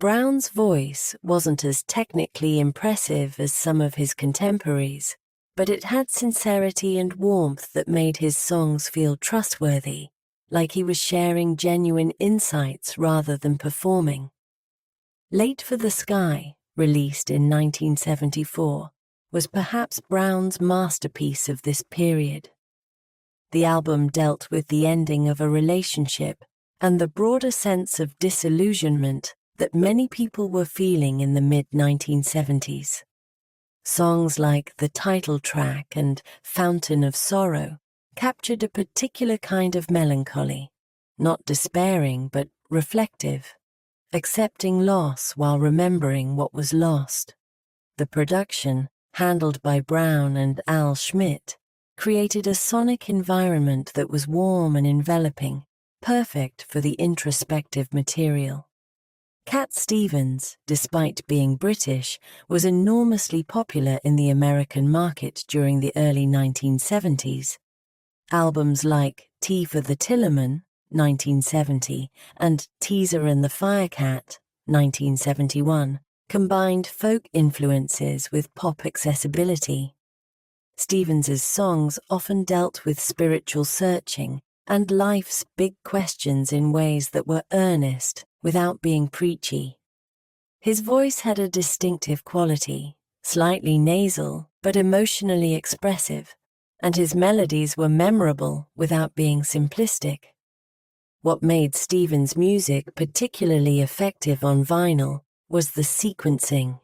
Browne's voice wasn't as technically impressive as some of his contemporaries, but it had sincerity and warmth that made his songs feel trustworthy, like he was sharing genuine insights rather than performing. Late for the Sky released in 1974, was perhaps Brown's masterpiece of this period. The album dealt with the ending of a relationship and the broader sense of disillusionment that many people were feeling in the mid-1970s. Songs like the title track and Fountain of Sorrow captured a particular kind of melancholy, not despairing but reflective, accepting loss while remembering what was lost. The production, handled by Brown and Al Schmitt, created a sonic environment that was warm and enveloping, perfect for the introspective material. Cat Stevens, despite being British, was enormously popular in the American market during the early 1970s. Albums like Tea for the Tillerman, 1970, and Teaser and the Firecat, 1971, combined folk influences with pop accessibility. Stevens's songs often dealt with spiritual searching and life's big questions in ways that were earnest without being preachy. His voice had a distinctive quality, slightly nasal but emotionally expressive, and his melodies were memorable without being simplistic. What made Stevens' music particularly effective on vinyl was the sequencing.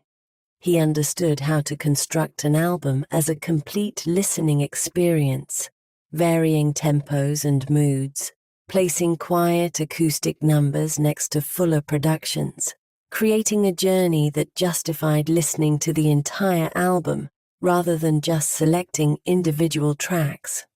He understood how to construct an album as a complete listening experience, varying tempos and moods, placing quiet acoustic numbers next to fuller productions, creating a journey that justified listening to the entire album rather than just selecting individual tracks.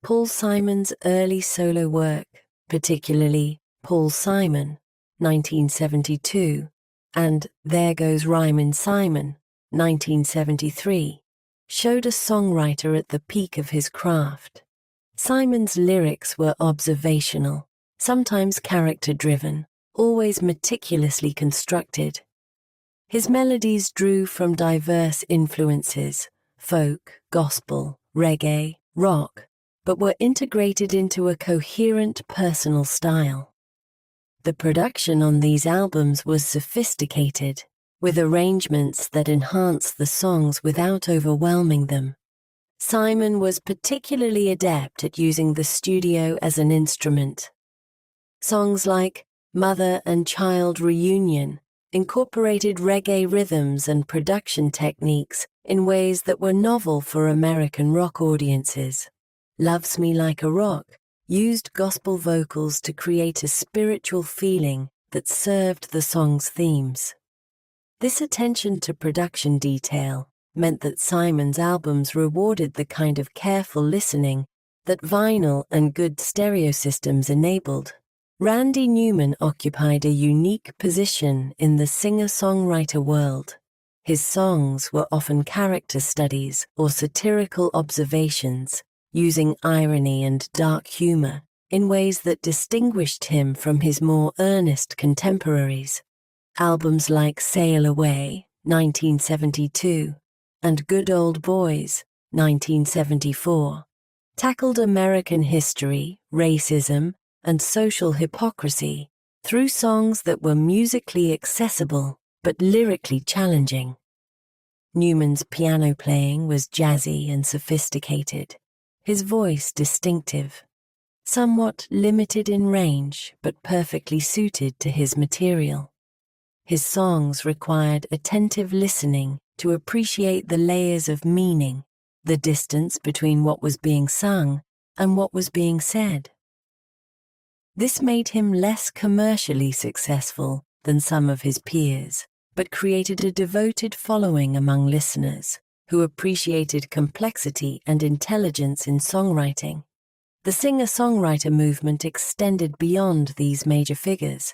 Paul Simon's early solo work, particularly Paul Simon, 1972, and There Goes Rhymin' Simon, 1973, showed a songwriter at the peak of his craft. Simon's lyrics were observational, sometimes character-driven, always meticulously constructed. His melodies drew from diverse influences, folk, gospel, reggae, rock, but were integrated into a coherent personal style. The production on these albums was sophisticated, with arrangements that enhanced the songs without overwhelming them. Simon was particularly adept at using the studio as an instrument. Songs like Mother and Child Reunion incorporated reggae rhythms and production techniques in ways that were novel for American rock audiences. Loves Me Like a Rock used gospel vocals to create a spiritual feeling that served the song's themes. This attention to production detail meant that Simon's albums rewarded the kind of careful listening that vinyl and good stereo systems enabled. Randy Newman occupied a unique position in the singer-songwriter world. His songs were often character studies or satirical observations, using irony and dark humor in ways that distinguished him from his more earnest contemporaries. Albums like Sail Away, 1972, and Good Old Boys, 1974, tackled American history, racism, and social hypocrisy through songs that were musically accessible but lyrically challenging. Newman's piano playing was jazzy and sophisticated, his voice distinctive, somewhat limited in range but perfectly suited to his material. His songs required attentive listening to appreciate the layers of meaning, the distance between what was being sung and what was being said. This made him less commercially successful than some of his peers, but created a devoted following among listeners who appreciated complexity and intelligence in songwriting. The singer-songwriter movement extended beyond these major figures.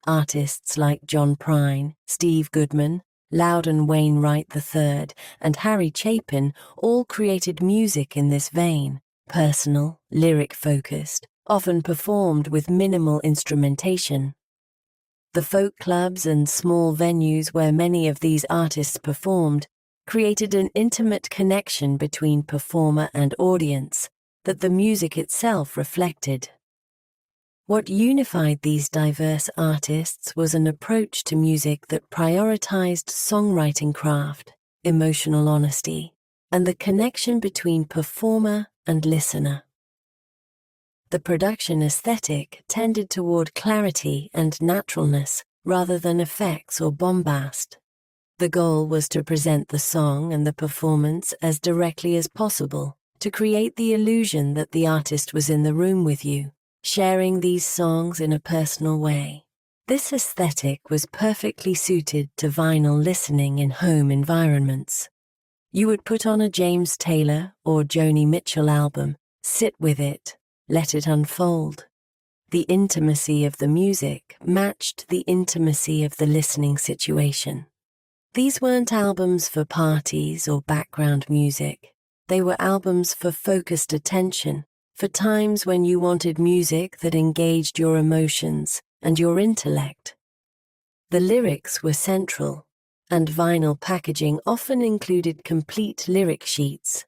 Artists like John Prine, Steve Goodman, Loudon Wainwright III, and Harry Chapin all created music in this vein, personal, lyric-focused, often performed with minimal instrumentation. The folk clubs and small venues where many of these artists performed created an intimate connection between performer and audience that the music itself reflected. What unified these diverse artists was an approach to music that prioritized songwriting craft, emotional honesty, and the connection between performer and listener. The production aesthetic tended toward clarity and naturalness rather than effects or bombast. The goal was to present the song and the performance as directly as possible, to create the illusion that the artist was in the room with you, sharing these songs in a personal way. This aesthetic was perfectly suited to vinyl listening in home environments. You would put on a James Taylor or Joni Mitchell album, sit with it, let it unfold. The intimacy of the music matched the intimacy of the listening situation. These weren't albums for parties or background music. They were albums for focused attention, for times when you wanted music that engaged your emotions and your intellect. The lyrics were central, and vinyl packaging often included complete lyric sheets.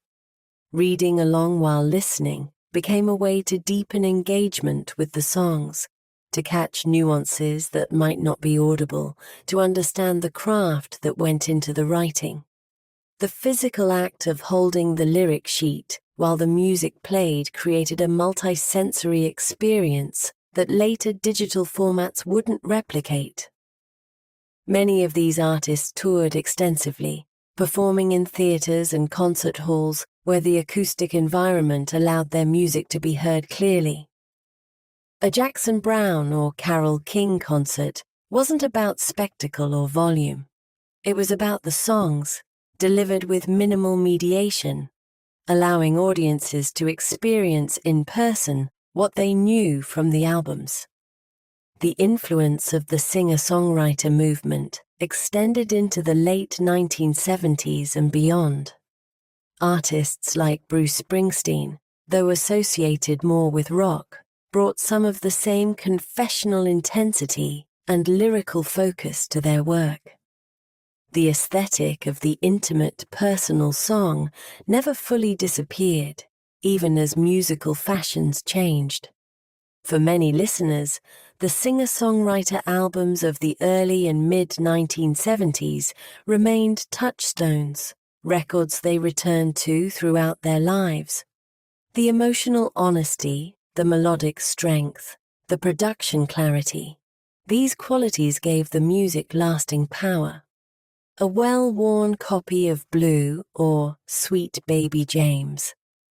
Reading along while listening became a way to deepen engagement with the songs, to catch nuances that might not be audible, to understand the craft that went into the writing. The physical act of holding the lyric sheet while the music played created a multi-sensory experience that later digital formats wouldn't replicate. Many of these artists toured extensively, performing in theaters and concert halls where the acoustic environment allowed their music to be heard clearly. A Jackson Browne or Carole King concert wasn't about spectacle or volume. It was about the songs, delivered with minimal mediation, allowing audiences to experience in person what they knew from the albums. The influence of the singer-songwriter movement extended into the late 1970s and beyond. Artists like Bruce Springsteen, though associated more with rock, brought some of the same confessional intensity and lyrical focus to their work. The aesthetic of the intimate, personal song never fully disappeared, even as musical fashions changed. For many listeners, the singer-songwriter albums of the early and mid-1970s remained touchstones, records they returned to throughout their lives. The emotional honesty, the melodic strength, the production clarity, these qualities gave the music lasting power. A well-worn copy of Blue or Sweet Baby James,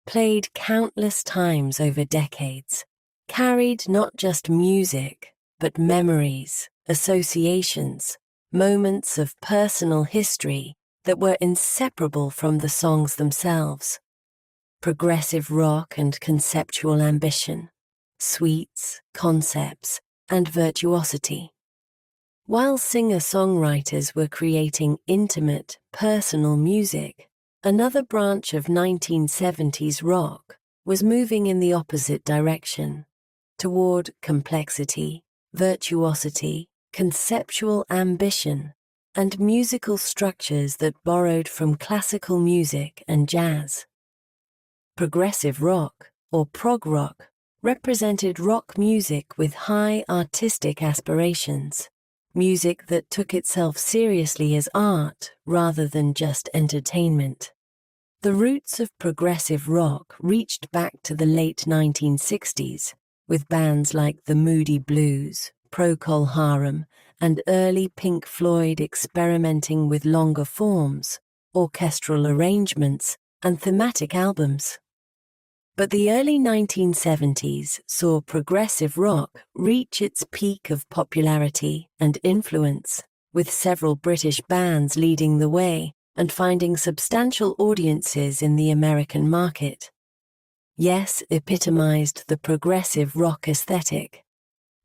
played countless times over decades, carried not just music, but memories, associations, moments of personal history that were inseparable from the songs themselves. Progressive rock and conceptual ambition, suites, concepts, and virtuosity. While singer-songwriters were creating intimate, personal music, another branch of 1970s rock was moving in the opposite direction, toward complexity, virtuosity, conceptual ambition, and musical structures that borrowed from classical music and jazz. Progressive rock, or prog rock, represented rock music with high artistic aspirations, music that took itself seriously as art rather than just entertainment. The roots of progressive rock reached back to the late 1960s, with bands like the Moody Blues, Procol Harum, and early Pink Floyd experimenting with longer forms, orchestral arrangements, and thematic albums. But the early 1970s saw progressive rock reach its peak of popularity and influence, with several British bands leading the way and finding substantial audiences in the American market. Yes epitomized the progressive rock aesthetic.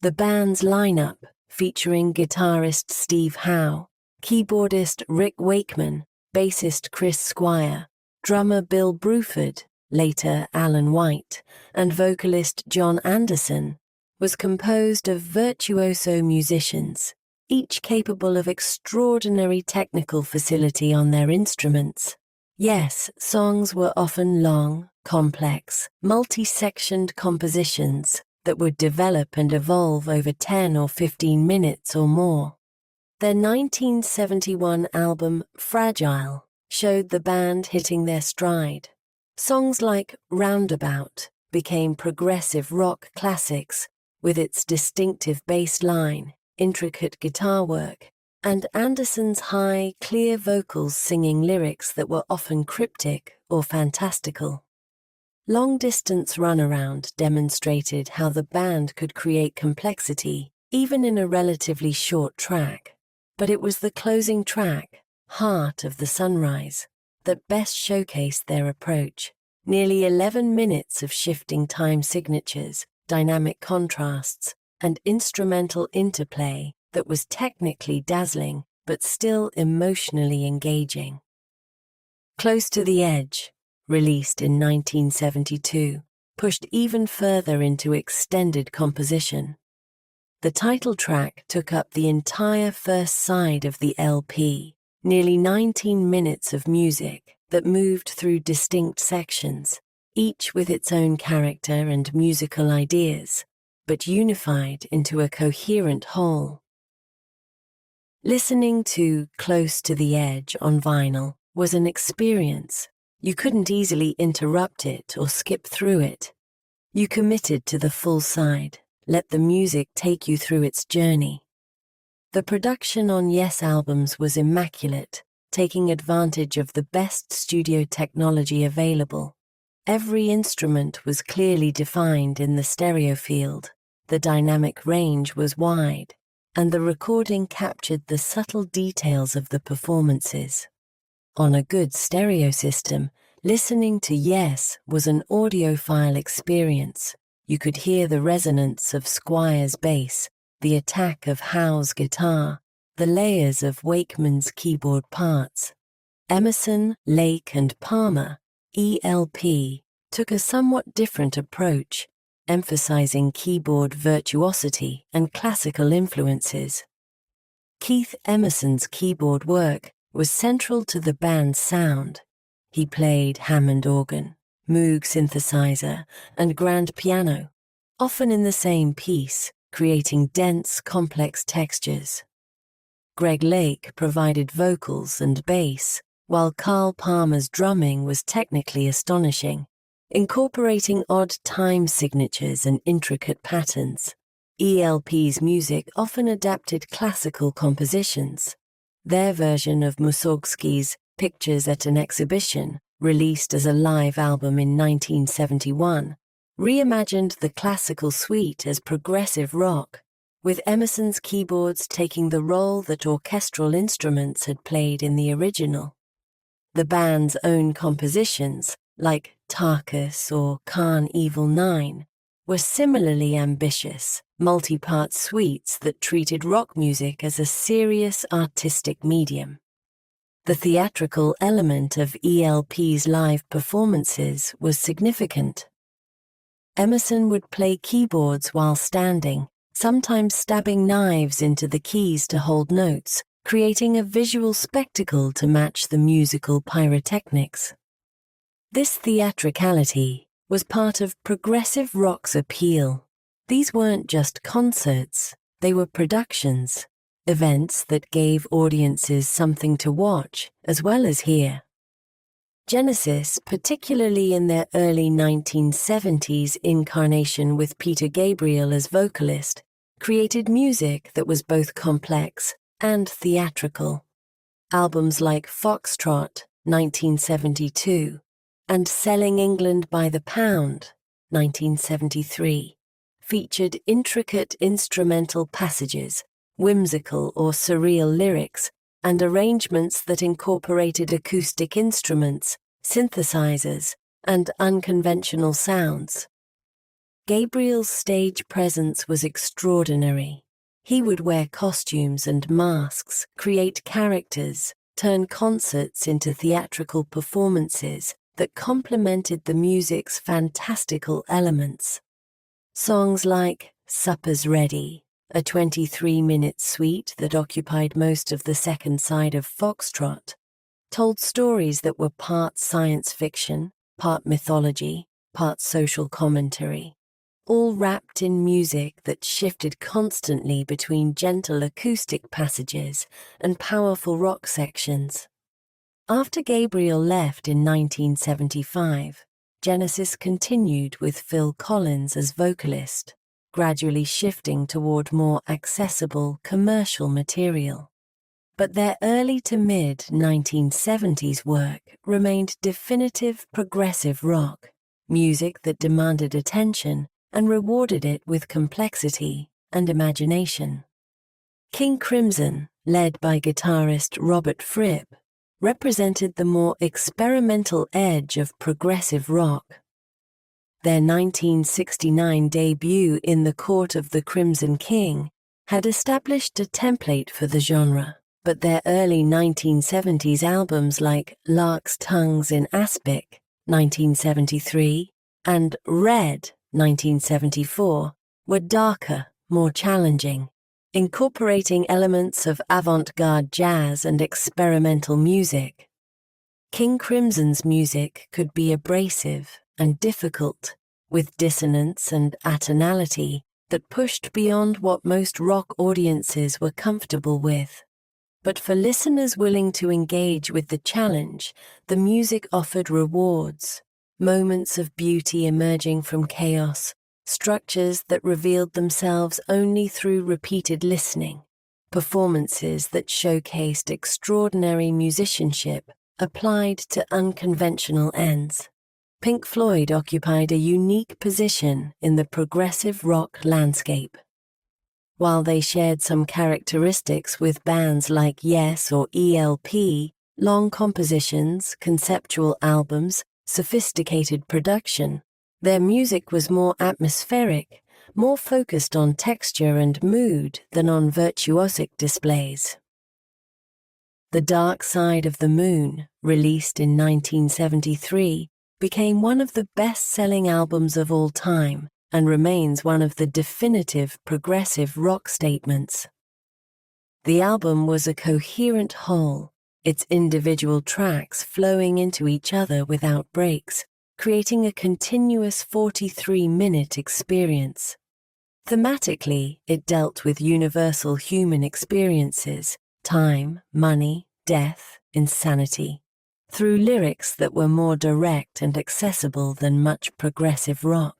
The band's lineup, featuring guitarist Steve Howe, keyboardist Rick Wakeman, bassist Chris Squire, drummer Bill Bruford, later Alan White, and vocalist John Anderson, was composed of virtuoso musicians, each capable of extraordinary technical facility on their instruments. Yes, songs were often long, complex, multi-sectioned compositions, that would develop and evolve over 10 or 15 minutes or more. Their 1971 album, Fragile, showed the band hitting their stride. Songs like Roundabout became progressive rock classics with its distinctive bass line, intricate guitar work, and Anderson's high, clear vocals singing lyrics that were often cryptic or fantastical. Long Distance Runaround demonstrated how the band could create complexity even in a relatively short track. But it was the closing track, Heart of the Sunrise, that best showcased their approach. Nearly 11 minutes of shifting time signatures, dynamic contrasts, and instrumental interplay that was technically dazzling but still emotionally engaging. Close to the Edge, released in 1972, pushed even further into extended composition. The title track took up the entire first side of the LP, nearly 19 minutes of music that moved through distinct sections, each with its own character and musical ideas, but unified into a coherent whole. Listening to Close to the Edge on vinyl was an experience. You couldn't easily interrupt it or skip through it. You committed to the full side, let the music take you through its journey. The production on Yes albums was immaculate, taking advantage of the best studio technology available. Every instrument was clearly defined in the stereo field, the dynamic range was wide, and the recording captured the subtle details of the performances. On a good stereo system, listening to Yes was an audiophile experience. You could hear the resonance of Squire's bass, the attack of Howe's guitar, the layers of Wakeman's keyboard parts. Emerson, Lake, and Palmer, ELP, took a somewhat different approach, emphasizing keyboard virtuosity and classical influences. Keith Emerson's keyboard work was central to the band's sound. He played Hammond organ, Moog synthesizer, and grand piano, often in the same piece, creating dense, complex textures. Greg Lake provided vocals and bass, while Carl Palmer's drumming was technically astonishing, incorporating odd time signatures and intricate patterns. ELP's music often adapted classical compositions. Their version of Mussorgsky's Pictures at an Exhibition, released as a live album in 1971, reimagined the classical suite as progressive rock, with Emerson's keyboards taking the role that orchestral instruments had played in the original. The band's own compositions, like Tarkus or Khan Evil 9, were similarly ambitious, multi-part suites that treated rock music as a serious artistic medium. The theatrical element of ELP's live performances was significant. Emerson would play keyboards while standing, sometimes stabbing knives into the keys to hold notes, creating a visual spectacle to match the musical pyrotechnics. This theatricality was part of progressive rock's appeal. These weren't just concerts, they were productions, events that gave audiences something to watch as well as hear. Genesis, particularly in their early 1970s incarnation with Peter Gabriel as vocalist, created music that was both complex and theatrical. Albums like Foxtrot, 1972, and Selling England by the Pound, 1973, featured intricate instrumental passages, whimsical or surreal lyrics, and arrangements that incorporated acoustic instruments, synthesizers, and unconventional sounds. Gabriel's stage presence was extraordinary. He would wear costumes and masks, create characters, turn concerts into theatrical performances that complemented the music's fantastical elements. Songs like Supper's Ready, a 23-minute suite that occupied most of the second side of Foxtrot, told stories that were part science fiction, part mythology, part social commentary. all wrapped in music that shifted constantly between gentle acoustic passages and powerful rock sections. After Gabriel left in 1975, Genesis continued with Phil Collins as vocalist, gradually shifting toward more accessible commercial material. But their early to mid-1970s work remained definitive progressive rock, music that demanded attention and rewarded it with complexity and imagination. King Crimson, led by guitarist Robert Fripp, represented the more experimental edge of progressive rock. Their 1969 debut in the Court of the Crimson King had established a template for the genre, but their early 1970s albums like Lark's Tongues in Aspic, 1973, and Red, 1974, were darker, more challenging, incorporating elements of avant-garde jazz and experimental music. King Crimson's music could be abrasive and difficult, with dissonance and atonality that pushed beyond what most rock audiences were comfortable with. But for listeners willing to engage with the challenge, the music offered rewards, moments of beauty emerging from chaos, structures that revealed themselves only through repeated listening, performances that showcased extraordinary musicianship applied to unconventional ends. Pink Floyd occupied a unique position in the progressive rock landscape. While they shared some characteristics with bands like Yes or ELP, long compositions, conceptual albums, sophisticated production, their music was more atmospheric, more focused on texture and mood than on virtuosic displays. The Dark Side of the Moon, released in 1973, became one of the best-selling albums of all time and remains one of the definitive progressive rock statements. The album was a coherent whole, its individual tracks flowing into each other without breaks, creating a continuous 43-minute experience. Thematically, it dealt with universal human experiences, time, money, death, insanity, through lyrics that were more direct and accessible than much progressive rock.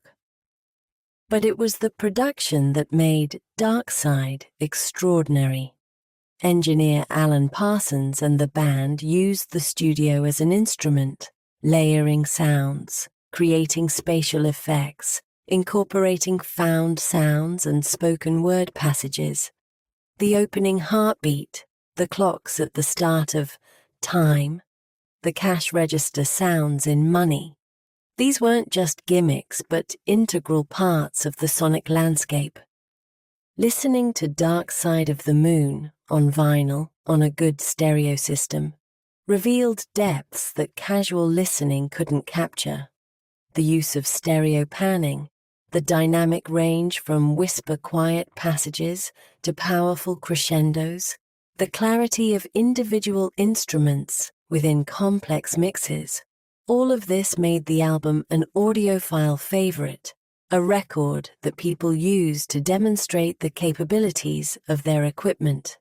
But it was the production that made Dark Side extraordinary. Engineer Alan Parsons and the band used the studio as an instrument, layering sounds, creating spatial effects, incorporating found sounds and spoken word passages. The opening heartbeat, the clocks at the start of Time, the cash register sounds in Money. These weren't just gimmicks, but integral parts of the sonic landscape. Listening to Dark Side of the Moon on vinyl on a good stereo system revealed depths that casual listening couldn't capture. The use of stereo panning, the dynamic range from whisper-quiet passages to powerful crescendos, the clarity of individual instruments within complex mixes. All of this made the album an audiophile favorite, a record that people use to demonstrate the capabilities of their equipment.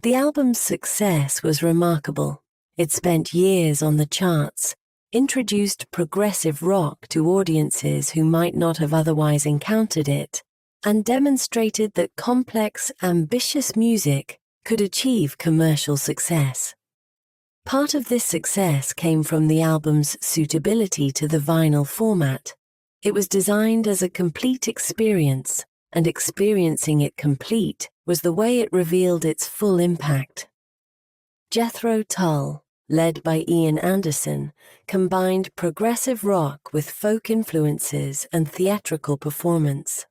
The album's success was remarkable. It spent years on the charts, introduced progressive rock to audiences who might not have otherwise encountered it, and demonstrated that complex, ambitious music could achieve commercial success. Part of this success came from the album's suitability to the vinyl format. It was designed as a complete experience, and experiencing it complete was the way it revealed its full impact. Jethro Tull, led by Ian Anderson, combined progressive rock with folk influences and theatrical performance.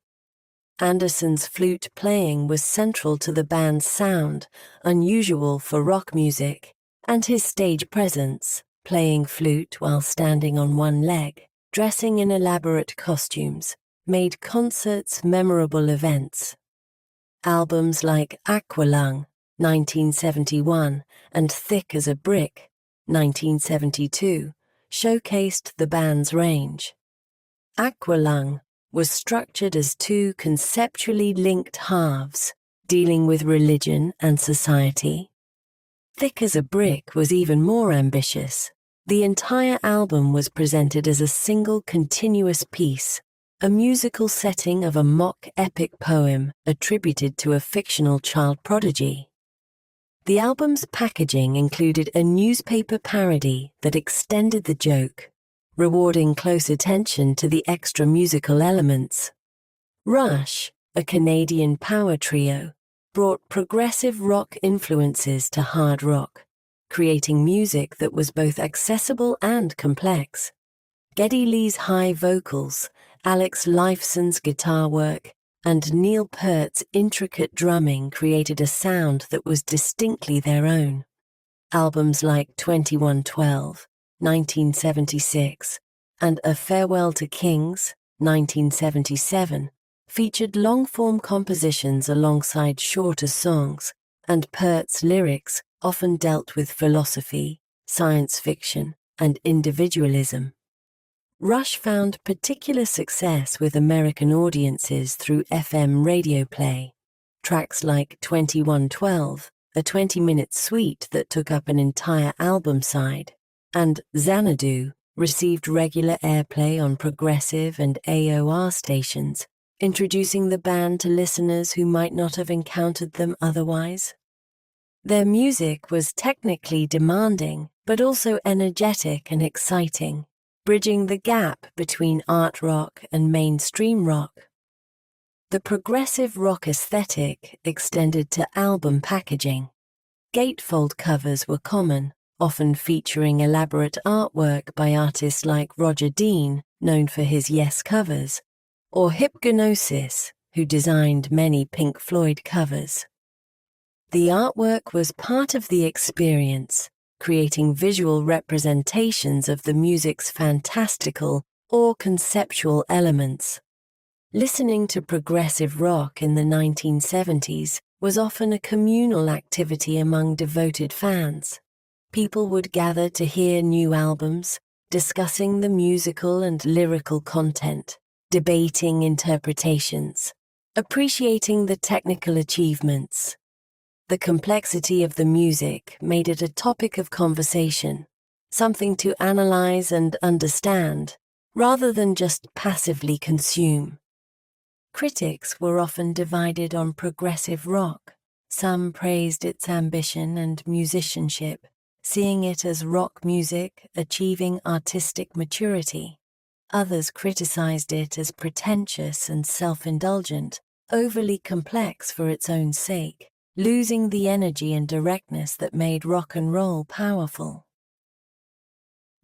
Anderson's flute playing was central to the band's sound, unusual for rock music, and his stage presence, playing flute while standing on one leg, dressing in elaborate costumes, made concerts memorable events. Albums like Aqualung, 1971, and Thick as a Brick, 1972, showcased the band's range. Aqualung, was structured as two conceptually linked halves, dealing with religion and society. Thick as a Brick was even more ambitious. The entire album was presented as a single continuous piece, a musical setting of a mock epic poem attributed to a fictional child prodigy. The album's packaging included a newspaper parody that extended the joke, rewarding close attention to the extra musical elements. Rush, a Canadian power trio, brought progressive rock influences to hard rock, creating music that was both accessible and complex. Geddy Lee's high vocals, Alex Lifeson's guitar work, and Neil Peart's intricate drumming created a sound that was distinctly their own. Albums like 2112, 1976, and A Farewell to Kings, 1977, featured long-form compositions alongside shorter songs, and Peart's lyrics often dealt with philosophy, science fiction, and individualism. Rush found particular success with American audiences through FM radio play. Tracks like 2112, a 20-minute suite that took up an entire album side, and Xanadu received regular airplay on progressive and AOR stations, introducing the band to listeners who might not have encountered them otherwise. Their music was technically demanding, but also energetic and exciting, bridging the gap between art rock and mainstream rock. The progressive rock aesthetic extended to album packaging. Gatefold covers were common, often featuring elaborate artwork by artists like Roger Dean, known for his Yes covers, or Hypgnosis, who designed many Pink Floyd covers. The artwork was part of the experience, creating visual representations of the music's fantastical or conceptual elements. Listening to progressive rock in the 1970s was often a communal activity among devoted fans. People would gather to hear new albums, discussing the musical and lyrical content, debating interpretations, appreciating the technical achievements. The complexity of the music made it a topic of conversation, something to analyze and understand, rather than just passively consume. Critics were often divided on progressive rock. Some praised its ambition and musicianship, seeing it as rock music achieving artistic maturity. Others criticized it as pretentious and self-indulgent, overly complex for its own sake, losing the energy and directness that made rock and roll powerful.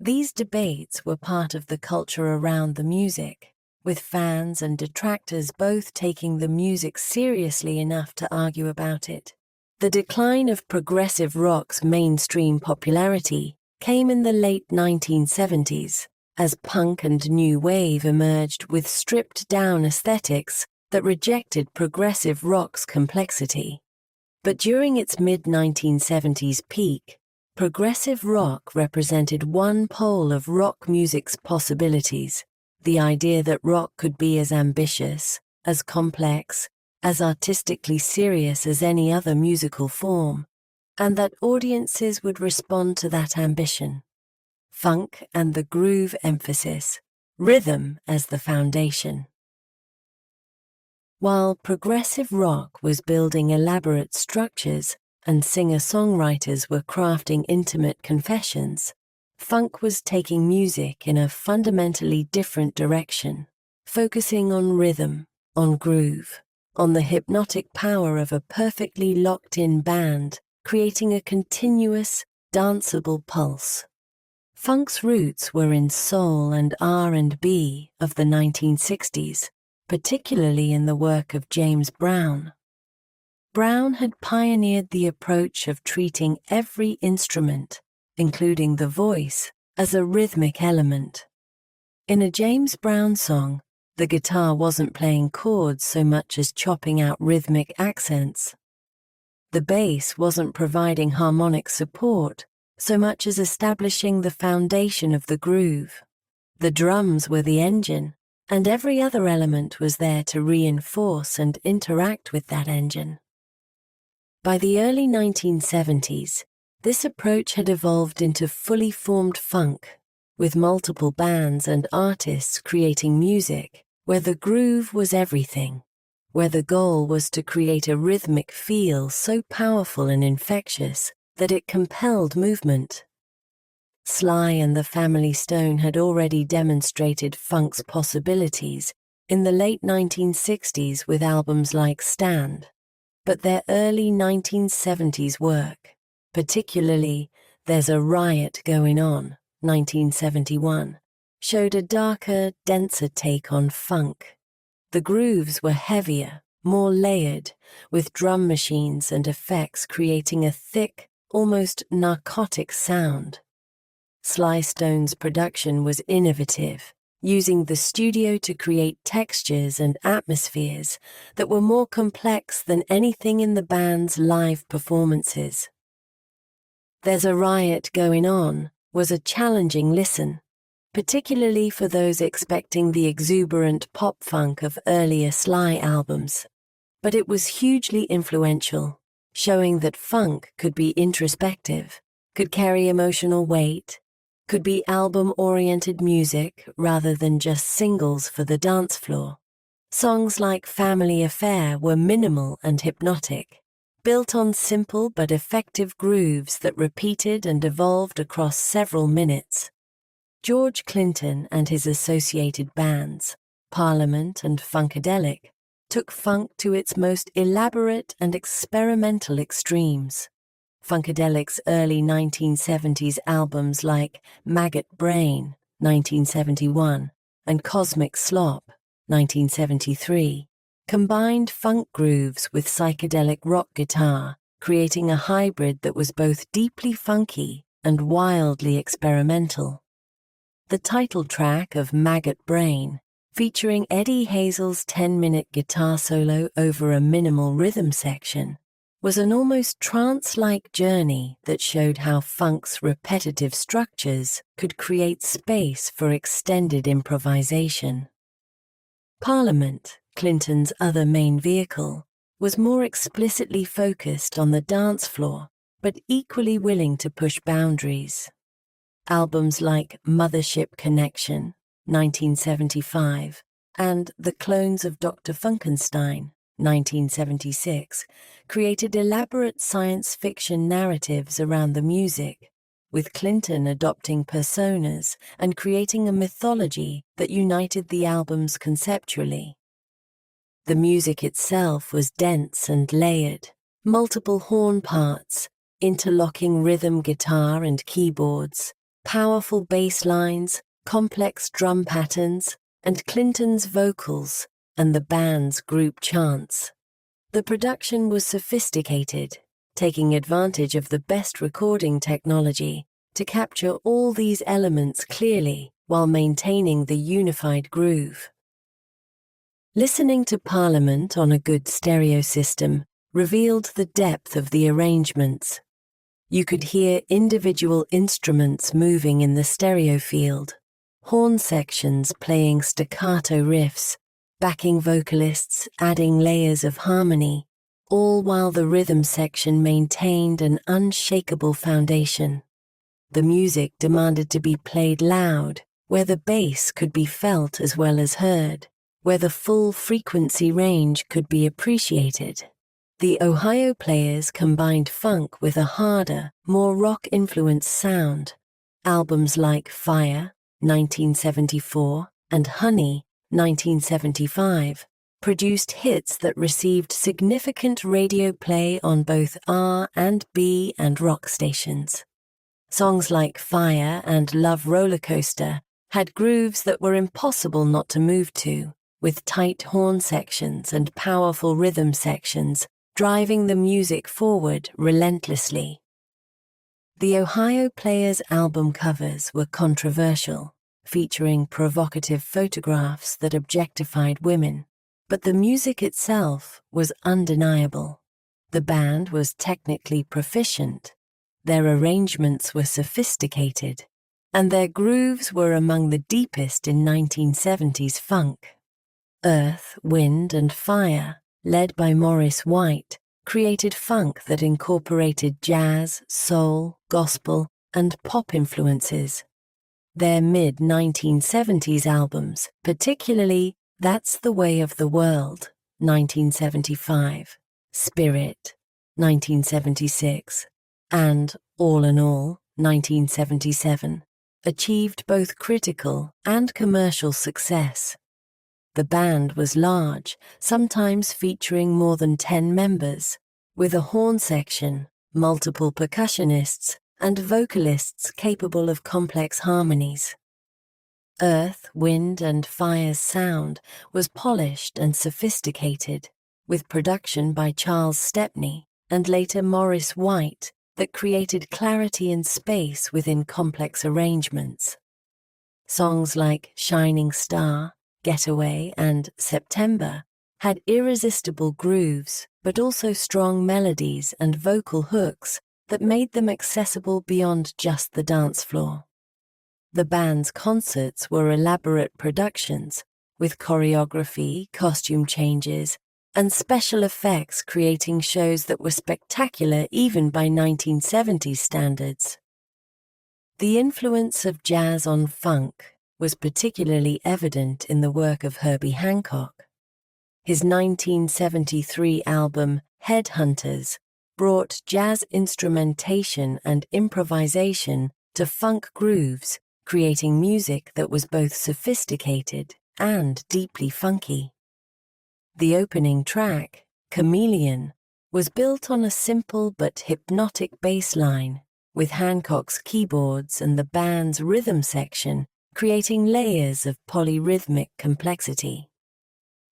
These debates were part of the culture around the music, with fans and detractors both taking the music seriously enough to argue about it. The decline of progressive rock's mainstream popularity came in the late 1970s, as punk and new wave emerged with stripped-down aesthetics that rejected progressive rock's complexity. But during its mid-1970s peak, progressive rock represented one pole of rock music's possibilities, the idea that rock could be as ambitious, as complex, as artistically serious as any other musical form, and that audiences would respond to that ambition. Funk and the groove emphasis, rhythm as the foundation. While progressive rock was building elaborate structures and singer-songwriters were crafting intimate confessions, funk was taking music in a fundamentally different direction, focusing on rhythm, on groove, on the hypnotic power of a perfectly locked-in band, creating a continuous, danceable pulse. Funk's roots were in soul and R&B of the 1960s, particularly in the work of James Brown. Brown had pioneered the approach of treating every instrument, including the voice, as a rhythmic element. In a James Brown song, the guitar wasn't playing chords so much as chopping out rhythmic accents. The bass wasn't providing harmonic support so much as establishing the foundation of the groove. The drums were the engine, and every other element was there to reinforce and interact with that engine. By the early 1970s, this approach had evolved into fully formed funk, with multiple bands and artists creating music where the groove was everything, where the goal was to create a rhythmic feel so powerful and infectious that it compelled movement. Sly and the Family Stone had already demonstrated funk's possibilities in the late 1960s with albums like Stand, but their early 1970s work, particularly There's a Riot Going On, 1971, showed a darker, denser take on funk. The grooves were heavier, more layered, with drum machines and effects creating a thick, almost narcotic sound. Sly Stone's production was innovative, using the studio to create textures and atmospheres that were more complex than anything in the band's live performances. There's a Riot Going On was a challenging listen, particularly for those expecting the exuberant pop-funk of earlier Sly albums. But it was hugely influential, showing that funk could be introspective, could carry emotional weight, could be album-oriented music rather than just singles for the dance floor. Songs like Family Affair were minimal and hypnotic, built on simple but effective grooves that repeated and evolved across several minutes. George Clinton and his associated bands, Parliament and Funkadelic, took funk to its most elaborate and experimental extremes. Funkadelic's early 1970s albums like Maggot Brain, 1971, and Cosmic Slop, 1973, combined funk grooves with psychedelic rock guitar, creating a hybrid that was both deeply funky and wildly experimental. The title track of Maggot Brain, featuring Eddie Hazel's 10-minute guitar solo over a minimal rhythm section, was an almost trance-like journey that showed how funk's repetitive structures could create space for extended improvisation. Parliament, Clinton's other main vehicle, was more explicitly focused on the dance floor, but equally willing to push boundaries. Albums like Mothership Connection, 1975, and The Clones of Dr. Funkenstein, 1976, created elaborate science fiction narratives around the music, with Clinton adopting personas and creating a mythology that united the albums conceptually. The music itself was dense and layered, multiple horn parts, interlocking rhythm guitar and keyboards, powerful bass lines, complex drum patterns, and Clinton's vocals and the band's group chants. The production was sophisticated, taking advantage of the best recording technology to capture all these elements clearly while maintaining the unified groove. Listening to Parliament on a good stereo system revealed the depth of the arrangements. You could hear individual instruments moving in the stereo field, horn sections playing staccato riffs, backing vocalists adding layers of harmony, all while the rhythm section maintained an unshakable foundation. The music demanded to be played loud, where the bass could be felt as well as heard, where the full frequency range could be appreciated. The Ohio Players combined funk with a harder, more rock-influenced sound. Albums like Fire, 1974, and Honey, 1975, produced hits that received significant radio play on both R&B and rock stations. Songs like Fire and Love Roller Coaster had grooves that were impossible not to move to, with tight horn sections and powerful rhythm sections driving the music forward relentlessly. The Ohio Players' album covers were controversial, featuring provocative photographs that objectified women, but the music itself was undeniable. The band was technically proficient. Their arrangements were sophisticated, and their grooves were among the deepest in 1970s funk. Earth, Wind and Fire, led by Maurice White, created funk that incorporated jazz, soul, gospel, and pop influences. Their mid-1970s albums, particularly That's the Way of the World, 1975, Spirit, 1976, and All in All, 1977, achieved both critical and commercial success. The band was large, sometimes featuring more than 10 members, with a horn section, multiple percussionists, and vocalists capable of complex harmonies. Earth, Wind and Fire's sound was polished and sophisticated, with production by Charles Stepney and later Maurice White that created clarity and space within complex arrangements. Songs like Shining Star, Getaway and September had irresistible grooves, but also strong melodies and vocal hooks that made them accessible beyond just the dance floor. The band's concerts were elaborate productions, with choreography, costume changes, and special effects creating shows that were spectacular even by 1970s standards. The influence of jazz on funk was particularly evident in the work of Herbie Hancock. His 1973 album, Headhunters, brought jazz instrumentation and improvisation to funk grooves, creating music that was both sophisticated and deeply funky. The opening track, Chameleon, was built on a simple but hypnotic bass line, with Hancock's keyboards and the band's rhythm section creating layers of polyrhythmic complexity.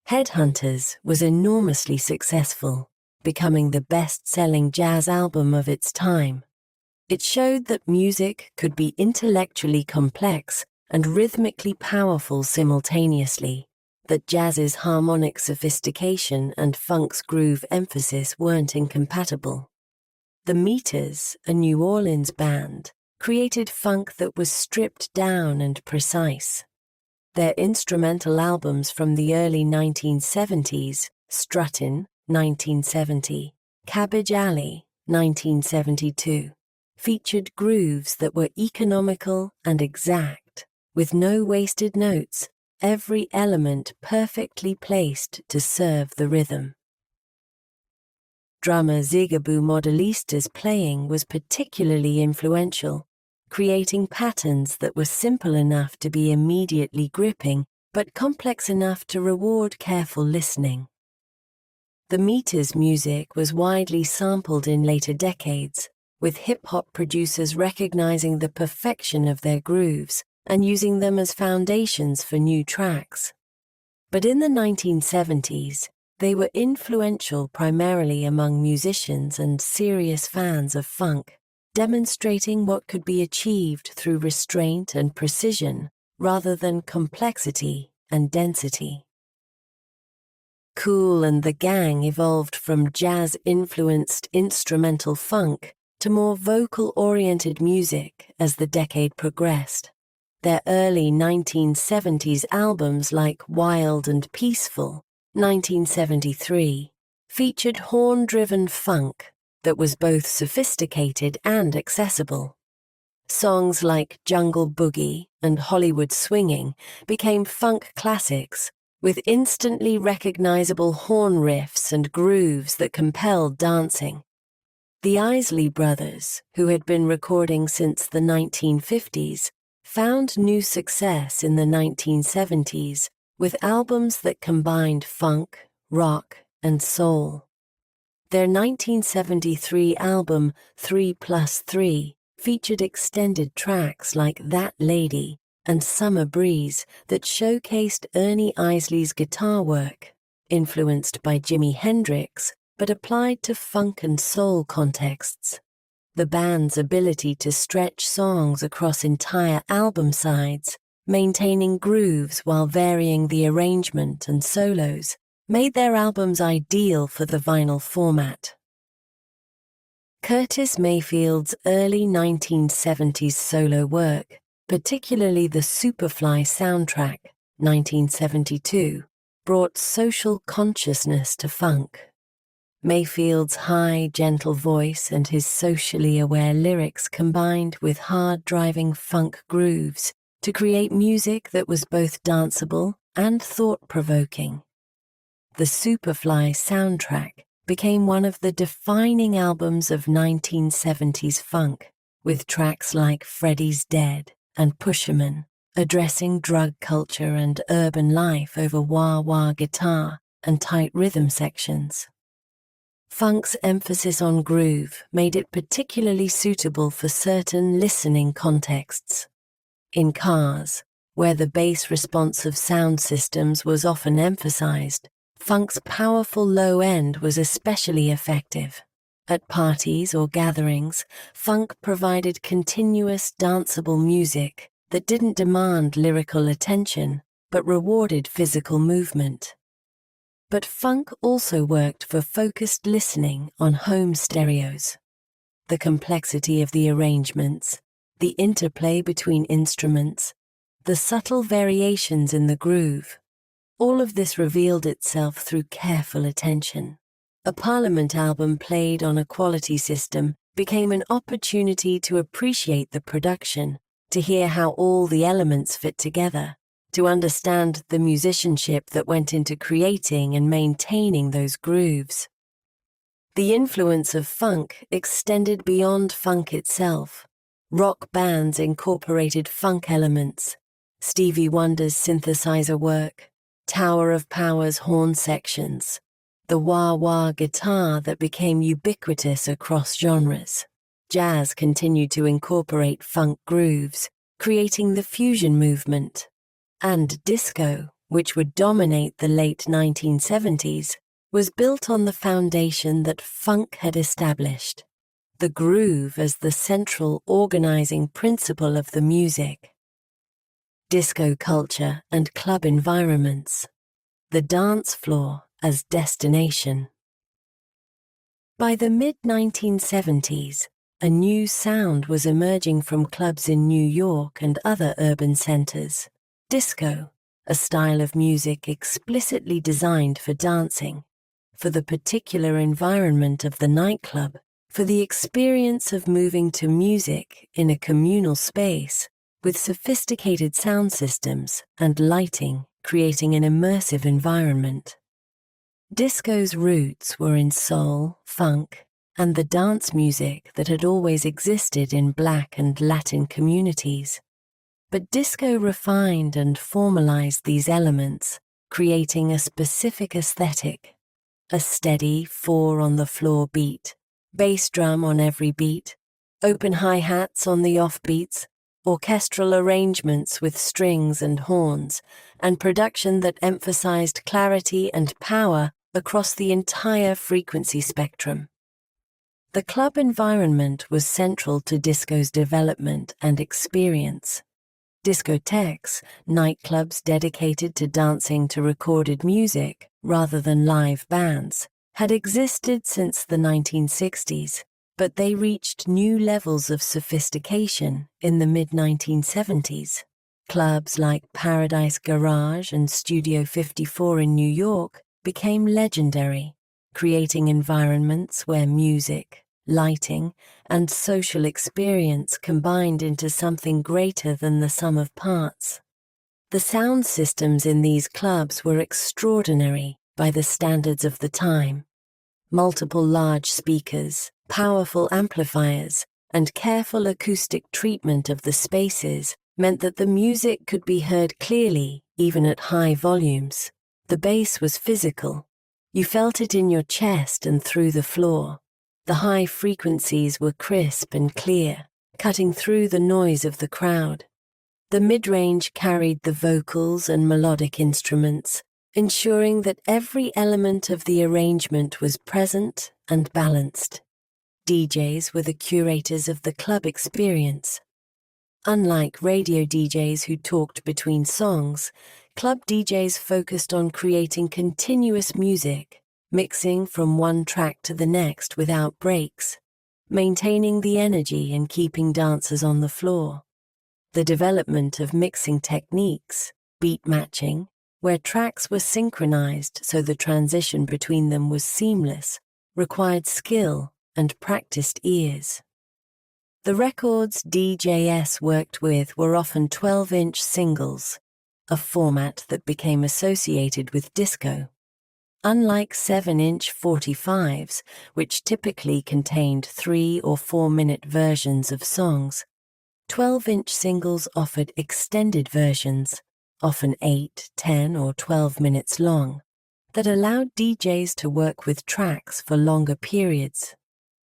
Headhunters was enormously successful, becoming the best-selling jazz album of its time. It showed that music could be intellectually complex and rhythmically powerful simultaneously, that jazz's harmonic sophistication and funk's groove emphasis weren't incompatible. The Meters, a New Orleans band, created funk that was stripped down and precise. Their instrumental albums from the early 1970s, Struttin', 1970, Cabbage Alley, 1972, featured grooves that were economical and exact, with no wasted notes, every element perfectly placed to serve the rhythm. Drummer Zigaboo Modelista's playing was particularly influential, creating patterns that were simple enough to be immediately gripping, but complex enough to reward careful listening. The Meters' music was widely sampled in later decades, with hip-hop producers recognizing the perfection of their grooves and using them as foundations for new tracks. But in the 1970s, they were influential primarily among musicians and serious fans of funk, demonstrating what could be achieved through restraint and precision rather than complexity and density. Kool and the Gang evolved from jazz-influenced instrumental funk to more vocal-oriented music as the decade progressed. Their early 1970s albums like Wild and Peaceful, 1973, featured horn-driven funk that was both sophisticated and accessible. Songs like Jungle Boogie and Hollywood Swinging became funk classics, with instantly recognizable horn riffs and grooves that compelled dancing. The Isley Brothers, who had been recording since the 1950s, found new success in the 1970s with albums that combined funk, rock, and soul. Their 1973 album 3+3 featured extended tracks like That Lady and Summer Breeze that showcased Ernie Isley's guitar work, influenced by Jimi Hendrix, but applied to funk and soul contexts. The band's ability to stretch songs across entire album sides, maintaining grooves while varying the arrangement and solos, made their albums ideal for the vinyl format. Curtis Mayfield's early 1970s solo work, Particularly the Superfly soundtrack, 1972, brought social consciousness to funk. Mayfield's high, gentle voice and his socially aware lyrics combined with hard-driving funk grooves to create music that was both danceable and thought-provoking. The Superfly soundtrack became one of the defining albums of 1970s funk, with tracks like Freddie's Dead and Pusherman addressing drug culture and urban life over wah-wah guitar and tight rhythm sections. Funk's emphasis on groove made it particularly suitable for certain listening contexts. In cars, where the bass response of sound systems was often emphasized, funk's powerful low end was especially effective. At parties or gatherings, funk provided continuous danceable music that didn't demand lyrical attention but rewarded physical movement. But funk also worked for focused listening on home stereos. The complexity of the arrangements, the interplay between instruments, the subtle variations in the groove, all of this revealed itself through careful attention. A Parliament album played on a quality system became an opportunity to appreciate the production, to hear how all the elements fit together, to understand the musicianship that went into creating and maintaining those grooves. The influence of funk extended beyond funk itself. Rock bands incorporated funk elements, Stevie Wonder's synthesizer work, Tower of Power's horn sections, the wah-wah guitar that became ubiquitous across genres. Jazz continued to incorporate funk grooves, creating the fusion movement. And disco, which would dominate the late 1970s, was built on the foundation that funk had established, the groove as the central organizing principle of the music. Disco culture and club environments, the dance floor as destination. By the mid-1970s, a new sound was emerging from clubs in New York and other urban centers. Disco, a style of music explicitly designed for dancing, for the particular environment of the nightclub, for the experience of moving to music in a communal space with sophisticated sound systems and lighting, creating an immersive environment. Disco's roots were in soul, funk, and the dance music that had always existed in Black and Latin communities. But disco refined and formalized these elements, creating a specific aesthetic. A steady four-on-the-floor beat, bass drum on every beat, open hi-hats on the offbeats, orchestral arrangements with strings and horns, and production that emphasized clarity and power across the entire frequency spectrum. The club environment was central to disco's development and experience. Discotheques, nightclubs dedicated to dancing to recorded music rather than live bands, had existed since the 1960s, but they reached new levels of sophistication in the mid-1970s. Clubs like Paradise Garage and Studio 54 in New York became legendary, creating environments where music, lighting, and social experience combined into something greater than the sum of parts. The sound systems in these clubs were extraordinary by the standards of the time. Multiple large speakers, powerful amplifiers, and careful acoustic treatment of the spaces meant that the music could be heard clearly even at high volumes. The bass was physical. You felt it in your chest and through the floor. The high frequencies were crisp and clear, cutting through the noise of the crowd. The mid-range carried the vocals and melodic instruments, ensuring that every element of the arrangement was present and balanced. DJs were the curators of the club experience. Unlike radio DJs who talked between songs, club DJs focused on creating continuous music, mixing from one track to the next without breaks, maintaining the energy and keeping dancers on the floor. The development of mixing techniques, beat matching, where tracks were synchronized so the transition between them was seamless, required skill and practiced ears. The records DJs worked with were often 12-inch singles, a format that became associated with disco. Unlike 7-inch 45s, which typically contained 3 or 4-minute versions of songs, 12-inch singles offered extended versions, often 8, 10, or 12 minutes long, that allowed DJs to work with tracks for longer periods.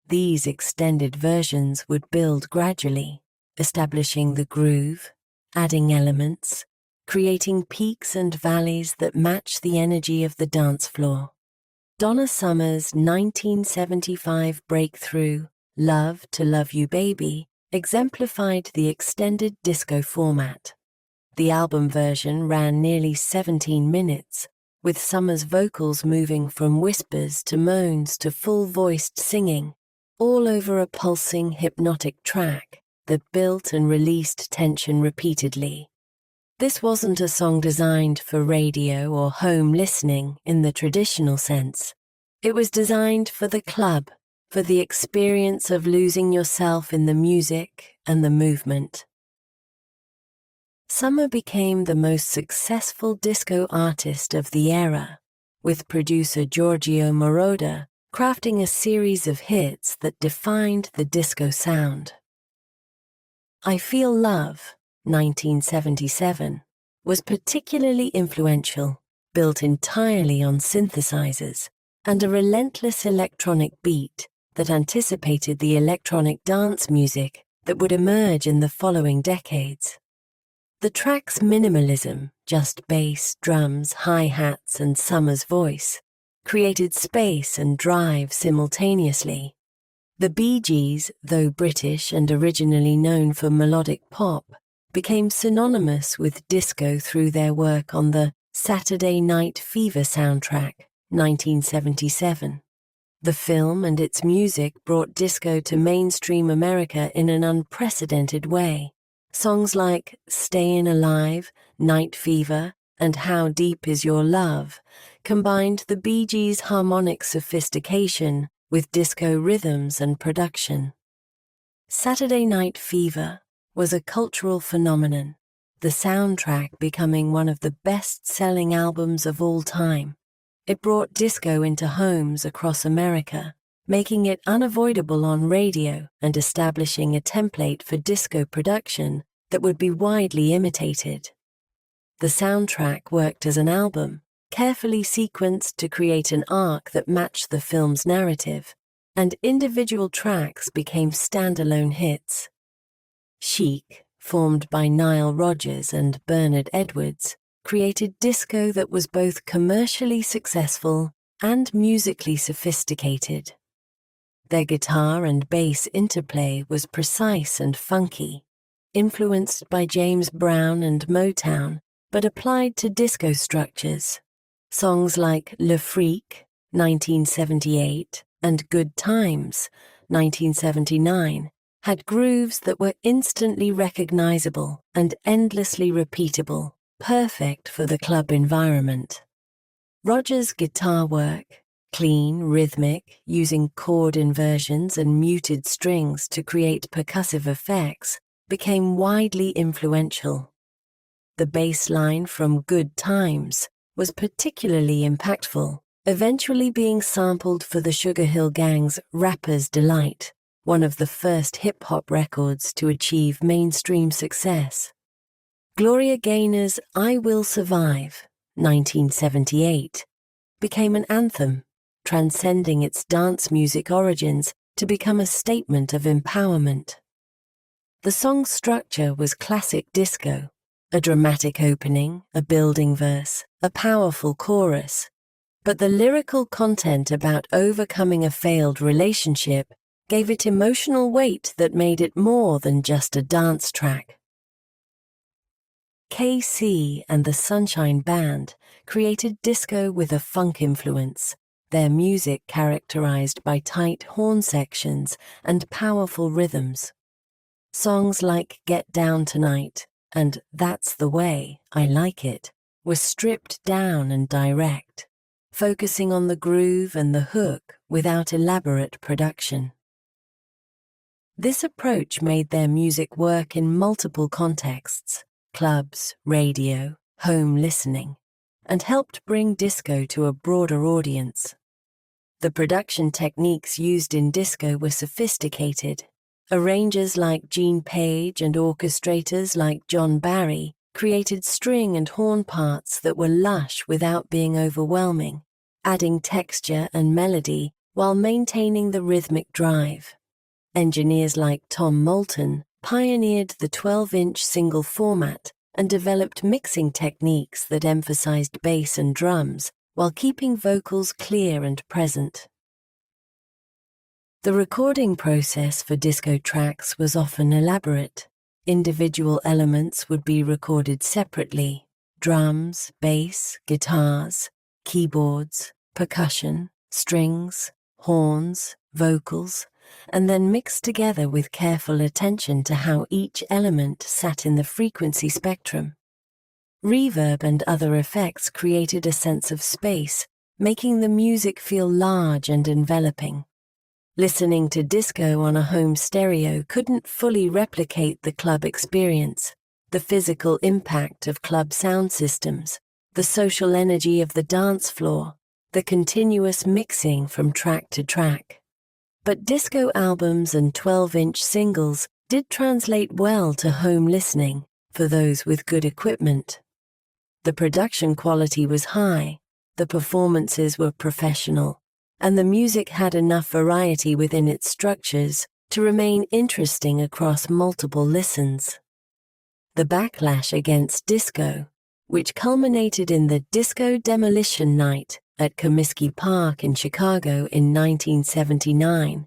These extended versions would build gradually, establishing the groove, adding elements, creating peaks and valleys that match the energy of the dance floor. Donna Summer's 1975 breakthrough, Love to Love You Baby, exemplified the extended disco format. The album version ran nearly 17 minutes, with Summer's vocals moving from whispers to moans to full-voiced singing, all over a pulsing, hypnotic track that built and released tension repeatedly. This wasn't a song designed for radio or home listening in the traditional sense. It was designed for the club, for the experience of losing yourself in the music and the movement. Summer became the most successful disco artist of the era, with producer Giorgio Moroder crafting a series of hits that defined the disco sound. I Feel Love, 1977, was particularly influential, built entirely on synthesizers and a relentless electronic beat that anticipated the electronic dance music that would emerge in the following decades. The track's minimalism, just bass, drums, hi-hats, and Summer's voice, created space and drive simultaneously. The Bee Gees, though British and originally known for melodic pop, became synonymous with disco through their work on the Saturday Night Fever soundtrack, 1977. The film and its music brought disco to mainstream America in an unprecedented way. Songs like Stayin' Alive, Night Fever, and How Deep Is Your Love combined the Bee Gees' harmonic sophistication with disco rhythms and production. Saturday Night Fever was a cultural phenomenon, the soundtrack becoming one of the best-selling albums of all time. It brought disco into homes across America, making it unavoidable on radio and establishing a template for disco production that would be widely imitated. The soundtrack worked as an album, carefully sequenced to create an arc that matched the film's narrative, and individual tracks became standalone hits. Chic, formed by Nile Rodgers and Bernard Edwards, created disco that was both commercially successful and musically sophisticated. Their guitar and bass interplay was precise and funky, influenced by James Brown and Motown, but applied to disco structures. Songs like Le Freak, 1978, and Good Times, 1979, had grooves that were instantly recognizable and endlessly repeatable, perfect for the club environment. Rodgers' guitar work, clean, rhythmic, using chord inversions and muted strings to create percussive effects, became widely influential. The bass line from Good Times was particularly impactful, eventually being sampled for the Sugar Hill Gang's Rapper's Delight, one of the first hip-hop records to achieve mainstream success. Gloria Gaynor's I Will Survive, 1978, became an anthem, transcending its dance music origins to become a statement of empowerment. The song's structure was classic disco, a dramatic opening, a building verse, a powerful chorus, but the lyrical content about overcoming a failed relationship gave it emotional weight that made it more than just a dance track. KC and the Sunshine Band created disco with a funk influence, their music characterized by tight horn sections and powerful rhythms. Songs like Get Down Tonight and That's the Way I Like It were stripped down and direct, focusing on the groove and the hook without elaborate production. This approach made their music work in multiple contexts: clubs, radio, home listening, and helped bring disco to a broader audience. The production techniques used in disco were sophisticated. Arrangers like Gene Page and orchestrators like John Barry created string and horn parts that were lush without being overwhelming, adding texture and melody while maintaining the rhythmic drive. Engineers like Tom Moulton pioneered the 12-inch single format and developed mixing techniques that emphasized bass and drums while keeping vocals clear and present. The recording process for disco tracks was often elaborate. Individual elements would be recorded separately: drums, bass, guitars, keyboards, percussion, strings, horns, vocals, and then mixed together with careful attention to how each element sat in the frequency spectrum. Reverb and other effects created a sense of space, making the music feel large and enveloping. Listening to disco on a home stereo couldn't fully replicate the club experience, the physical impact of club sound systems, the social energy of the dance floor, the continuous mixing from track to track. But disco albums and 12-inch singles did translate well to home listening for those with good equipment. The production quality was high, the performances were professional, and the music had enough variety within its structures to remain interesting across multiple listens. The backlash against disco, which culminated in the Disco Demolition Night at Comiskey Park in Chicago in 1979,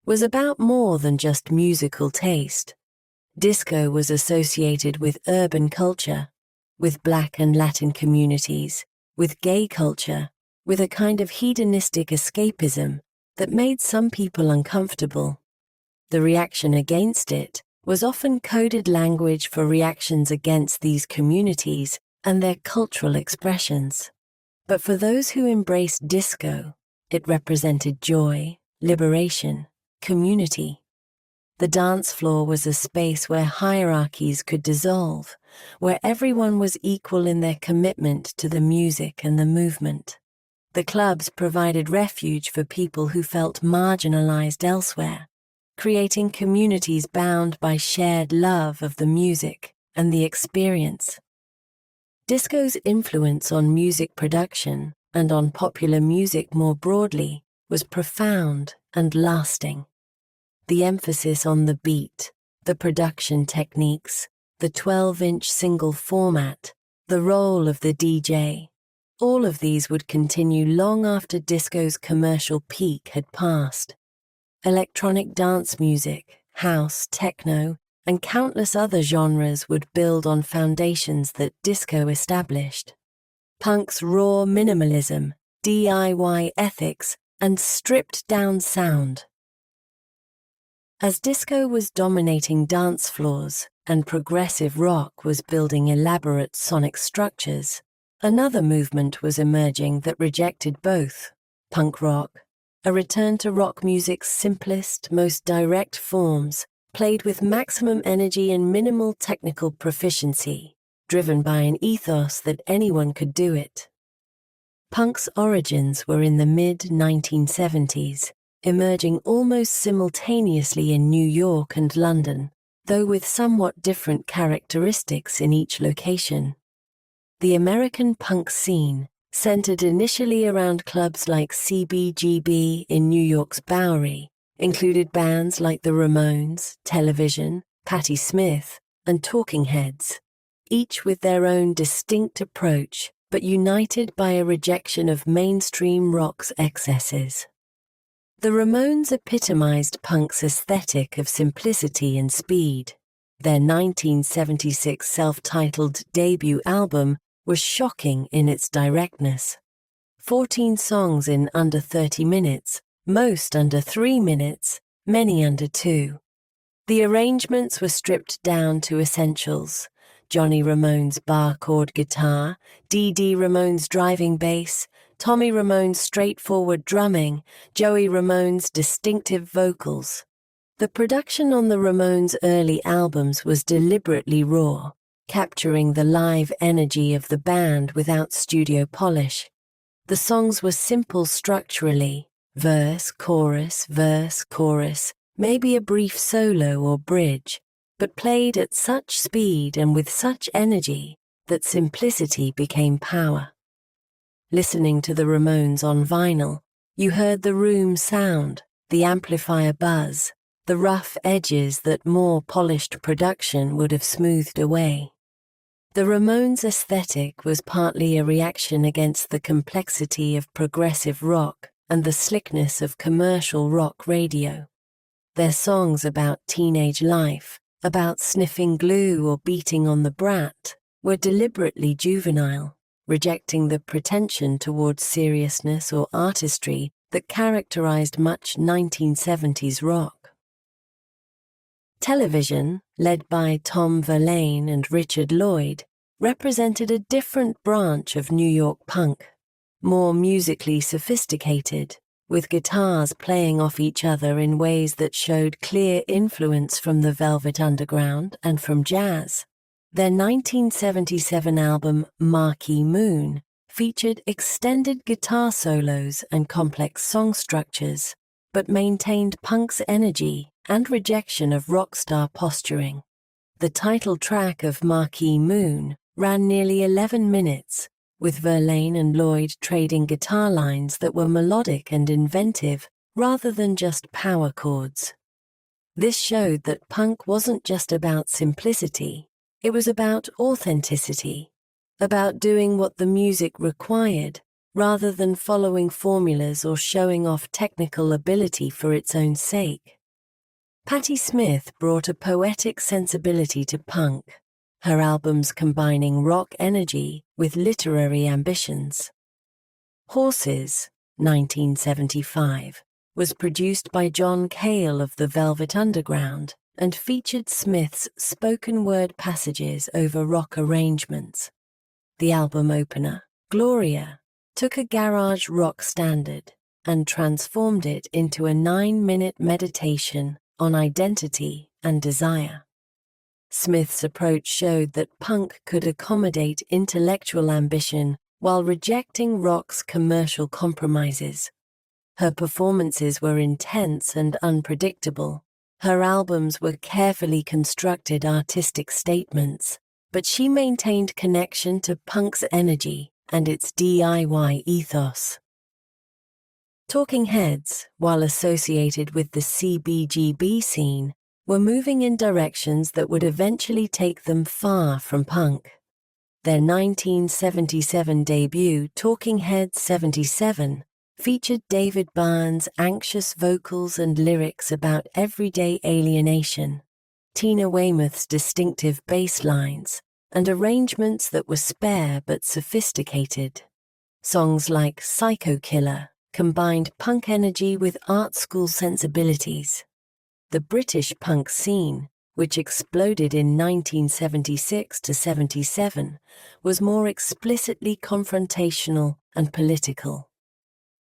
was about more than just musical taste. Disco was associated with urban culture, with Black and Latin communities, with gay culture, with a kind of hedonistic escapism that made some people uncomfortable. The reaction against it was often coded language for reactions against these communities and their cultural expressions. But for those who embraced disco, it represented joy, liberation, community. The dance floor was a space where hierarchies could dissolve, where everyone was equal in their commitment to the music and the movement. The clubs provided refuge for people who felt marginalized elsewhere, creating communities bound by shared love of the music and the experience. Disco's influence on music production and on popular music more broadly was profound and lasting. The emphasis on the beat, the production techniques, the 12-inch single format, the role of the DJ, all of these would continue long after disco's commercial peak had passed. Electronic dance music, house, techno, and countless other genres would build on foundations that disco established. Punk's raw minimalism, DIY ethics, and stripped-down sound. As disco was dominating dance floors and progressive rock was building elaborate sonic structures, another movement was emerging that rejected both: punk rock, a return to rock music's simplest, most direct forms, played with maximum energy and minimal technical proficiency, driven by an ethos that anyone could do it. Punk's origins were in the mid-1970s, emerging almost simultaneously in New York and London, though with somewhat different characteristics in each location. The American punk scene, centered initially around clubs like CBGB in New York's Bowery, included bands like the Ramones, Television, Patti Smith, and Talking Heads, each with their own distinct approach, but united by a rejection of mainstream rock's excesses. The Ramones epitomized punk's aesthetic of simplicity and speed. Their 1976 self-titled debut album was shocking in its directness. 14 songs in under 30 minutes, most under 3 minutes, many under 2. The arrangements were stripped down to essentials: Johnny Ramone's bar chord guitar, Dee Dee Ramone's driving bass, Tommy Ramone's straightforward drumming, Joey Ramone's distinctive vocals. The production on the Ramones' early albums was deliberately raw, capturing the live energy of the band without studio polish. The songs were simple structurally: verse, chorus, maybe a brief solo or bridge, but played at such speed and with such energy that simplicity became power. Listening to the Ramones on vinyl, you heard the room sound, the amplifier buzz, the rough edges that more polished production would have smoothed away. The Ramones' aesthetic was partly a reaction against the complexity of progressive rock and the slickness of commercial rock radio. Their songs about teenage life, about sniffing glue or beating on the brat, were deliberately juvenile, rejecting the pretension towards seriousness or artistry that characterized much 1970s rock. Television, led by Tom Verlaine and Richard Lloyd, represented a different branch of New York punk, more musically sophisticated, with guitars playing off each other in ways that showed clear influence from the Velvet Underground and from jazz. Their 1977 album Marquee Moon featured extended guitar solos and complex song structures, but maintained punk's energy and rejection of rock star posturing. The title track of Marquee Moon ran nearly 11 minutes, with Verlaine and Lloyd trading guitar lines that were melodic and inventive rather than just power chords. This showed that punk wasn't just about simplicity, it was about authenticity, about doing what the music required rather than following formulas or showing off technical ability for its own sake. Patti Smith brought a poetic sensibility to punk, her albums combining rock energy with literary ambitions. Horses, 1975, was produced by John Cale of the Velvet Underground and featured Smith's spoken-word passages over rock arrangements. The album opener, Gloria, took a garage rock standard and transformed it into a 9-minute meditation on identity and desire. Smith's approach showed that punk could accommodate intellectual ambition while rejecting rock's commercial compromises. Her performances were intense and unpredictable. Her albums were carefully constructed artistic statements, but she maintained connection to punk's energy and its DIY ethos. Talking Heads, while associated with the CBGB scene, were moving in directions that would eventually take them far from punk. Their 1977 debut, Talking Heads 77, featured David Byrne's anxious vocals and lyrics about everyday alienation, Tina Weymouth's distinctive bass lines, and arrangements that were spare but sophisticated. Songs like Psycho Killer combined punk energy with art school sensibilities. The British punk scene, which exploded in 1976 to 77, was more explicitly confrontational and political.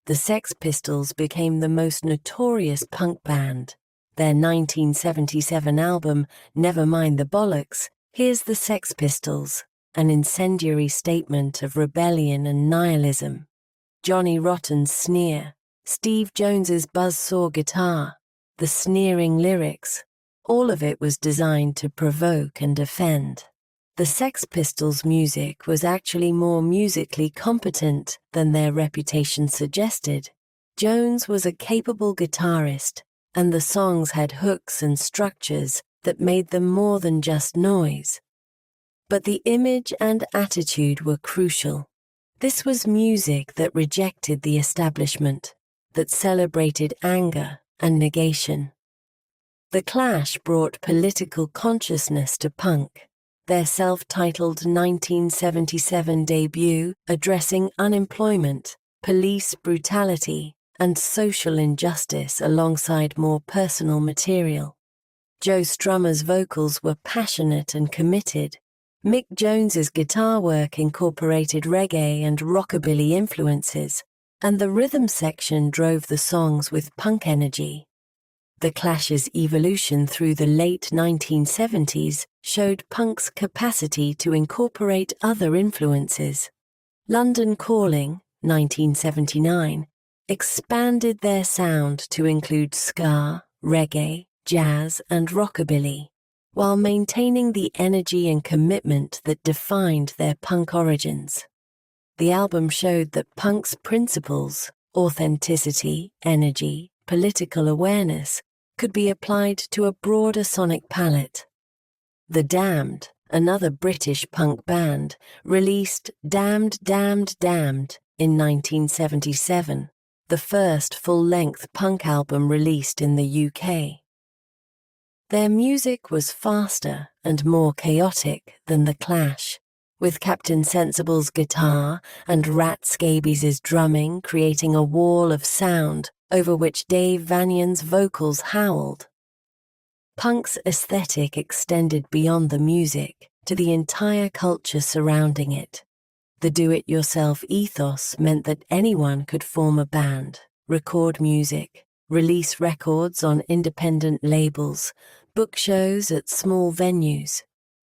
The Sex Pistols became the most notorious punk band. Their 1977 album, Never Mind the Bollocks, Here's the Sex Pistols, an incendiary statement of rebellion and nihilism. Johnny Rotten's sneer, Steve Jones's buzzsaw guitar, the sneering lyrics, all of it was designed to provoke and offend. The Sex Pistols' music was actually more musically competent than their reputation suggested. Jones was a capable guitarist, and the songs had hooks and structures that made them more than just noise. But the image and attitude were crucial. This was music that rejected the establishment, that celebrated anger and negation. The Clash brought political consciousness to punk. Their self-titled 1977 debut, addressing unemployment, police brutality, and social injustice alongside more personal material. Joe Strummer's vocals were passionate and committed. Mick Jones's guitar work incorporated reggae and rockabilly influences, and the rhythm section drove the songs with punk energy. The Clash's evolution through the late 1970s showed punk's capacity to incorporate other influences. London Calling, 1979, expanded their sound to include ska, reggae, jazz, and rockabilly, while maintaining the energy and commitment that defined their punk origins. The album showed that punk's principles, authenticity, energy, political awareness, could be applied to a broader sonic palette. The Damned, another British punk band, released Damned, Damned, Damned in 1977, the first full-length punk album released in the UK. Their music was faster and more chaotic than The Clash, with Captain Sensible's guitar and Rat Scabies's drumming creating a wall of sound over which Dave Vanion's vocals howled. Punk's aesthetic extended beyond the music to the entire culture surrounding it. The do-it-yourself ethos meant that anyone could form a band, record music, release records on independent labels, book shows at small venues.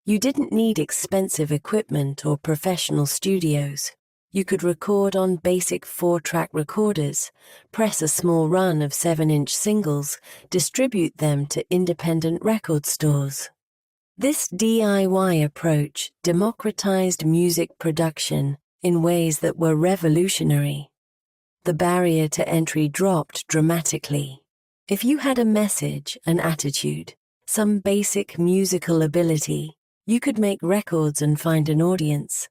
You didn't need expensive equipment or professional studios. You could record on basic 4-track recorders, press a small run of 7-inch singles, distribute them to independent record stores. This DIY approach democratized music production in ways that were revolutionary. The barrier to entry dropped dramatically. If you had a message, an attitude, some basic musical ability, you could make records and find an audience.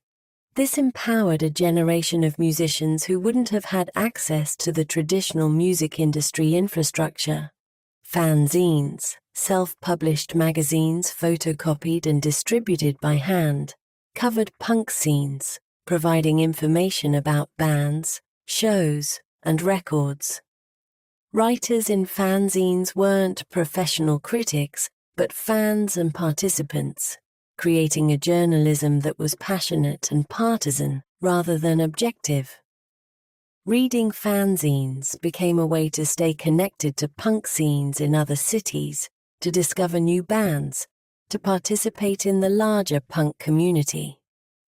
This empowered a generation of musicians who wouldn't have had access to the traditional music industry infrastructure. Fanzines, self-published magazines photocopied and distributed by hand, covered punk scenes, providing information about bands, shows, and records. Writers in fanzines weren't professional critics, but fans and participants, creating a journalism that was passionate and partisan rather than objective. Reading fanzines became a way to stay connected to punk scenes in other cities, to discover new bands, to participate in the larger punk community.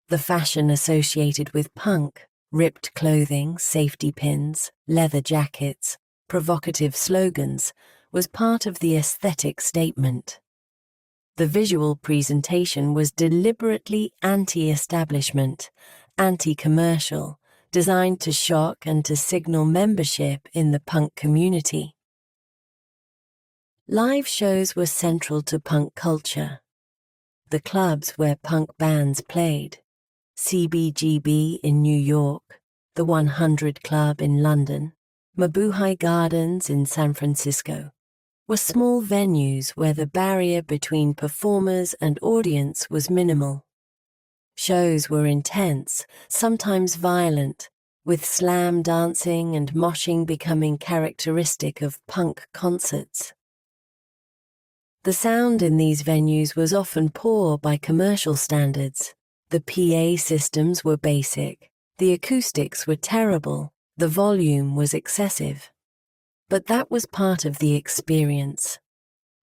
The fashion associated with punk, ripped clothing, safety pins, leather jackets, provocative slogans, was part of the aesthetic statement. The visual presentation was deliberately anti-establishment, anti-commercial, designed to shock and to signal membership in the punk community. Live shows were central to punk culture. The clubs where punk bands played, CBGB in New York, the 100 Club in London, Mabuhay Gardens in San Francisco, were small venues where the barrier between performers and audience was minimal. Shows were intense, sometimes violent, with slam dancing and moshing becoming characteristic of punk concerts. The sound in these venues was often poor by commercial standards. The PA systems were basic, the acoustics were terrible, the volume was excessive. But that was part of the experience.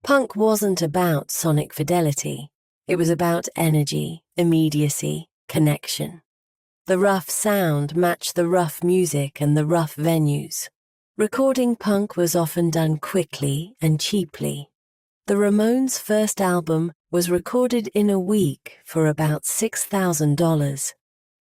Punk wasn't about sonic fidelity. It was about energy, immediacy, connection. The rough sound matched the rough music and the rough venues. Recording punk was often done quickly and cheaply. The Ramones' first album was recorded in a week for about $6,000,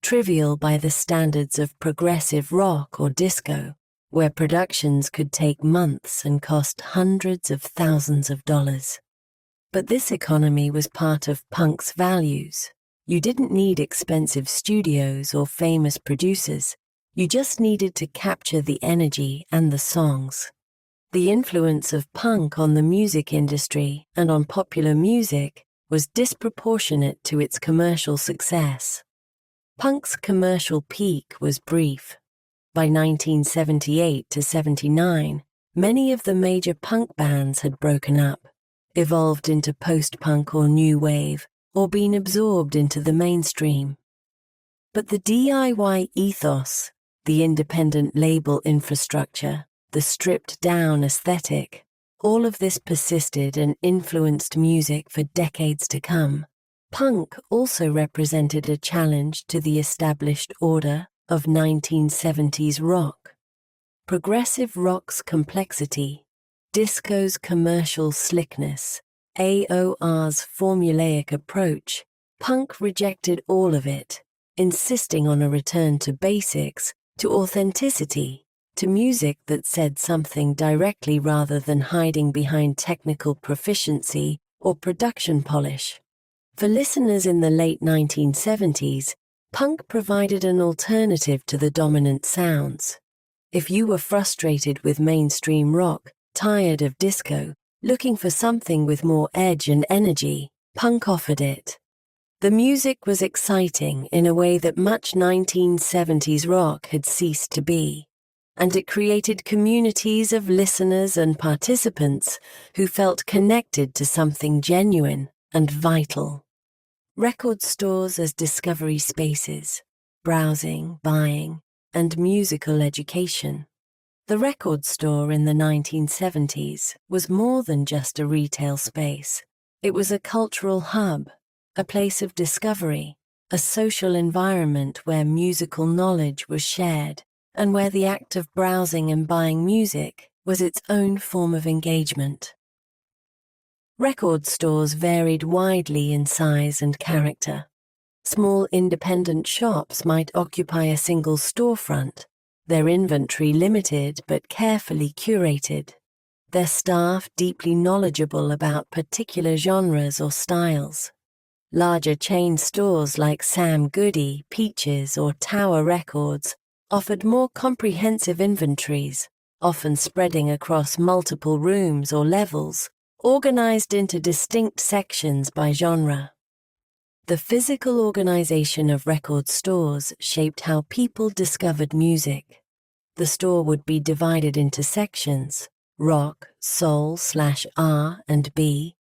trivial by the standards of progressive rock or disco, where productions could take months and cost hundreds of thousands of dollars. But this economy was part of punk's values. You didn't need expensive studios or famous producers. You just needed to capture the energy and the songs. The influence of punk on the music industry and on popular music was disproportionate to its commercial success. Punk's commercial peak was brief. By 1978 to 79, many of the major punk bands had broken up. evolved into post-punk or new wave, or been absorbed into the mainstream. But the DIY ethos, the independent label infrastructure, the stripped-down aesthetic, all of this persisted and influenced music for decades to come. Punk also represented a challenge to the established order of 1970s rock. Progressive rock's complexity, disco's commercial slickness, AOR's formulaic approach, punk rejected all of it, insisting on a return to basics, to authenticity, to music that said something directly rather than hiding behind technical proficiency or production polish. For listeners in the late 1970s, punk provided an alternative to the dominant sounds. If you were frustrated with mainstream rock, tired of disco, looking for something with more edge and energy, punk offered it. The music was exciting in a way that much 1970s rock had ceased to be, and it created communities of listeners and participants who felt connected to something genuine and vital. Record stores as discovery spaces, browsing, buying, and musical education. The record store in the 1970s was more than just a retail space. It was a cultural hub, a place of discovery, a social environment where musical knowledge was shared, and where the act of browsing and buying music was its own form of engagement. Record stores varied widely in size and character. Small independent shops might occupy a single storefront, their inventory limited but carefully curated, their staff deeply knowledgeable about particular genres or styles. Larger chain stores like Sam Goody, Peaches, or Tower Records offered more comprehensive inventories, often spreading across multiple rooms or levels, organized into distinct sections by genre. The physical organization of record stores shaped how people discovered music. The store would be divided into sections: rock, soul/R&B,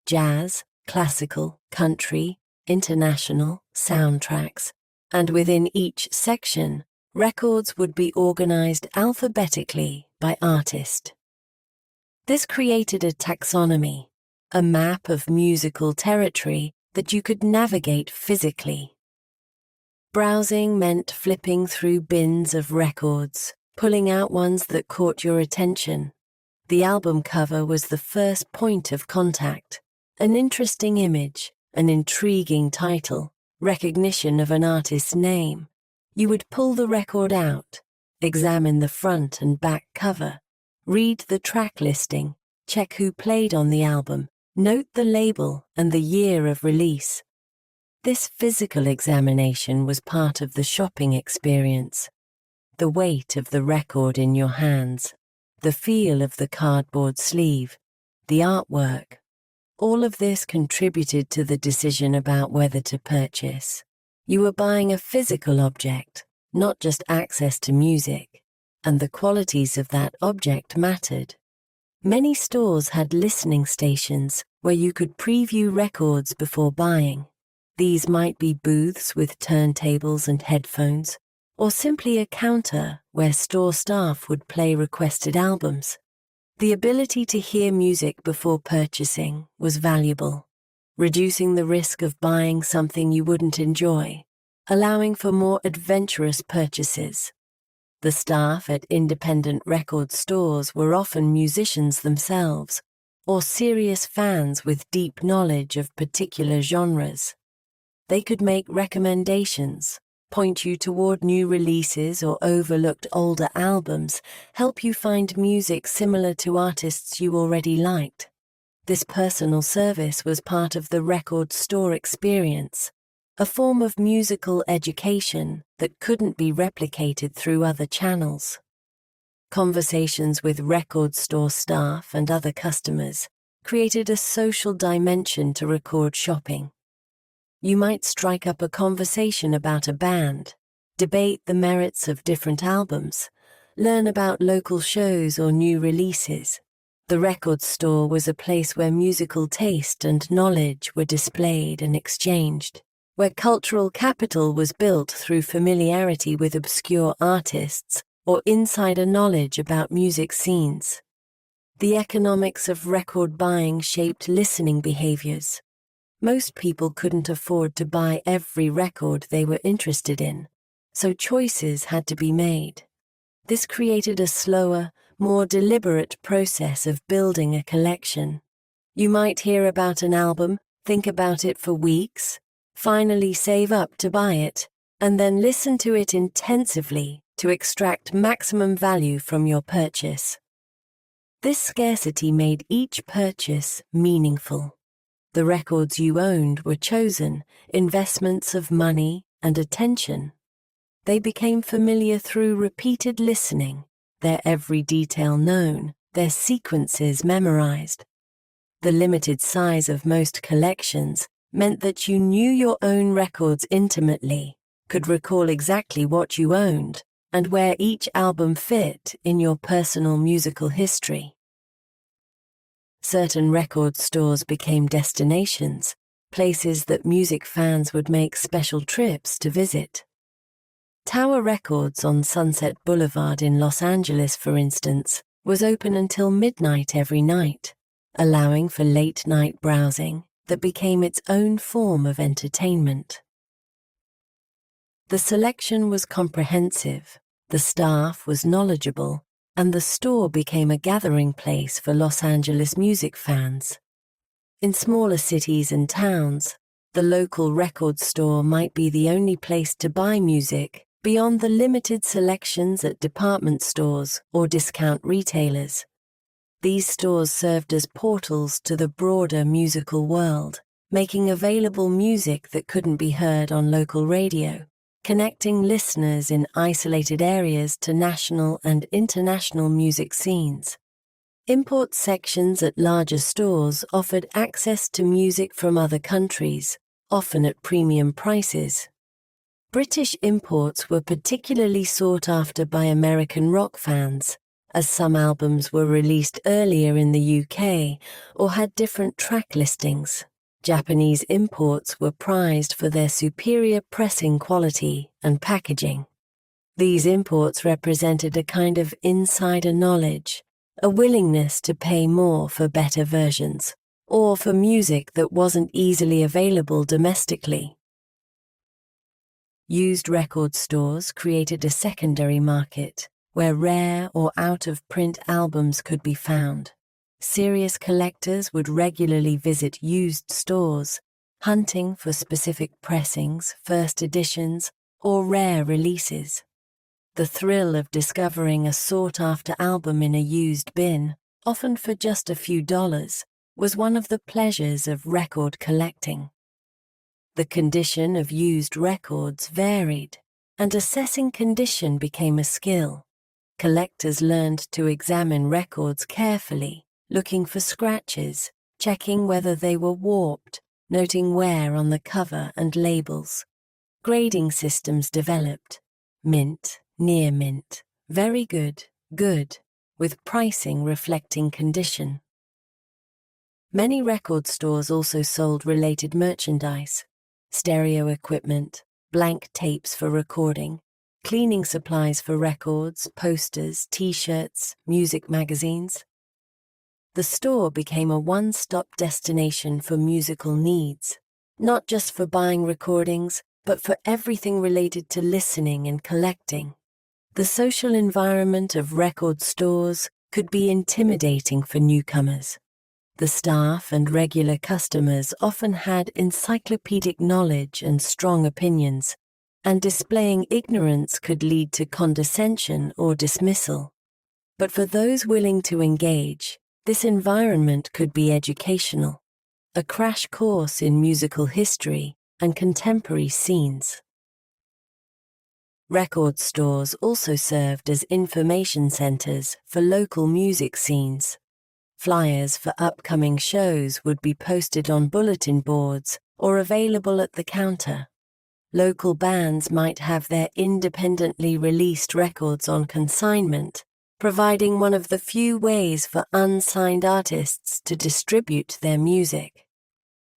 jazz, classical, country, international, soundtracks, and within each section, records would be organized alphabetically by artist. This created a taxonomy, a map of musical territory that you could navigate physically. Browsing meant flipping through bins of records, pulling out ones that caught your attention. The album cover was the first point of contact, an interesting image, an intriguing title, recognition of an artist's name. You would pull the record out, examine the front and back cover, read the track listing, check who played on the album, note the label and the year of release. This physical examination was part of the shopping experience. The weight of the record in your hands, the feel of the cardboard sleeve, the artwork. All of this contributed to the decision about whether to purchase. You were buying a physical object, not just access to music, and the qualities of that object mattered. Many stores had listening stations where you could preview records before buying. These might be booths with turntables and headphones, or simply a counter where store staff would play requested albums. The ability to hear music before purchasing was valuable, reducing the risk of buying something you wouldn't enjoy, allowing for more adventurous purchases. The staff at independent record stores were often musicians themselves, or serious fans with deep knowledge of particular genres. They could make recommendations, point you toward new releases or overlooked older albums, help you find music similar to artists you already liked. This personal service was part of the record store experience, a form of musical education that couldn't be replicated through other channels. Conversations with record store staff and other customers created a social dimension to record shopping. You might strike up a conversation about a band, debate the merits of different albums, learn about local shows or new releases. The record store was a place where musical taste and knowledge were displayed and exchanged, where cultural capital was built through familiarity with obscure artists or insider knowledge about music scenes. The economics of record buying shaped listening behaviors. Most people couldn't afford to buy every record they were interested in, so choices had to be made. This created a slower, more deliberate process of building a collection. You might hear about an album, think about it for weeks, finally save up to buy it, and then listen to it intensively to extract maximum value from your purchase. This scarcity made each purchase meaningful. The records you owned were chosen, investments of money and attention. They became familiar through repeated listening, their every detail known, their sequences memorized. The limited size of most collections meant that you knew your own records intimately, could recall exactly what you owned, and where each album fit in your personal musical history. Certain record stores became destinations, places that music fans would make special trips to visit. Tower Records on Sunset Boulevard in Los Angeles, for instance, was open until midnight every night, allowing for late-night browsing that became its own form of entertainment. The selection was comprehensive, the staff was knowledgeable, and the store became a gathering place for Los Angeles music fans. In smaller cities and towns, the local record store might be the only place to buy music beyond the limited selections at department stores or discount retailers. These stores served as portals to the broader musical world, making available music that couldn't be heard on local radio, connecting listeners in isolated areas to national and international music scenes. Import sections at larger stores offered access to music from other countries, often at premium prices. British imports were particularly sought after by American rock fans, as some albums were released earlier in the UK or had different track listings. Japanese imports were prized for their superior pressing quality and packaging. These imports represented a kind of insider knowledge, a willingness to pay more for better versions, or for music that wasn't easily available domestically. Used record stores created a secondary market where rare or out-of-print albums could be found. Serious collectors would regularly visit used stores, hunting for specific pressings, first editions, or rare releases. The thrill of discovering a sought-after album in a used bin, often for just a few dollars, was one of the pleasures of record collecting. The condition of used records varied, and assessing condition became a skill. Collectors learned to examine records carefully, looking for scratches, checking whether they were warped, noting wear on the cover and labels. Grading systems developed: mint, near mint, very good, good, with pricing reflecting condition. Many record stores also sold related merchandise: stereo equipment, blank tapes for recording, cleaning supplies for records, posters, t-shirts, music magazines. The store became a one-stop destination for musical needs, not just for buying recordings, but for everything related to listening and collecting. The social environment of record stores could be intimidating for newcomers. The staff and regular customers often had encyclopedic knowledge and strong opinions, and displaying ignorance could lead to condescension or dismissal. But for those willing to engage, this environment could be educational, a crash course in musical history and contemporary scenes. Record stores also served as information centers for local music scenes. Flyers for upcoming shows would be posted on bulletin boards or available at the counter. Local bands might have their independently released records on consignment, providing one of the few ways for unsigned artists to distribute their music.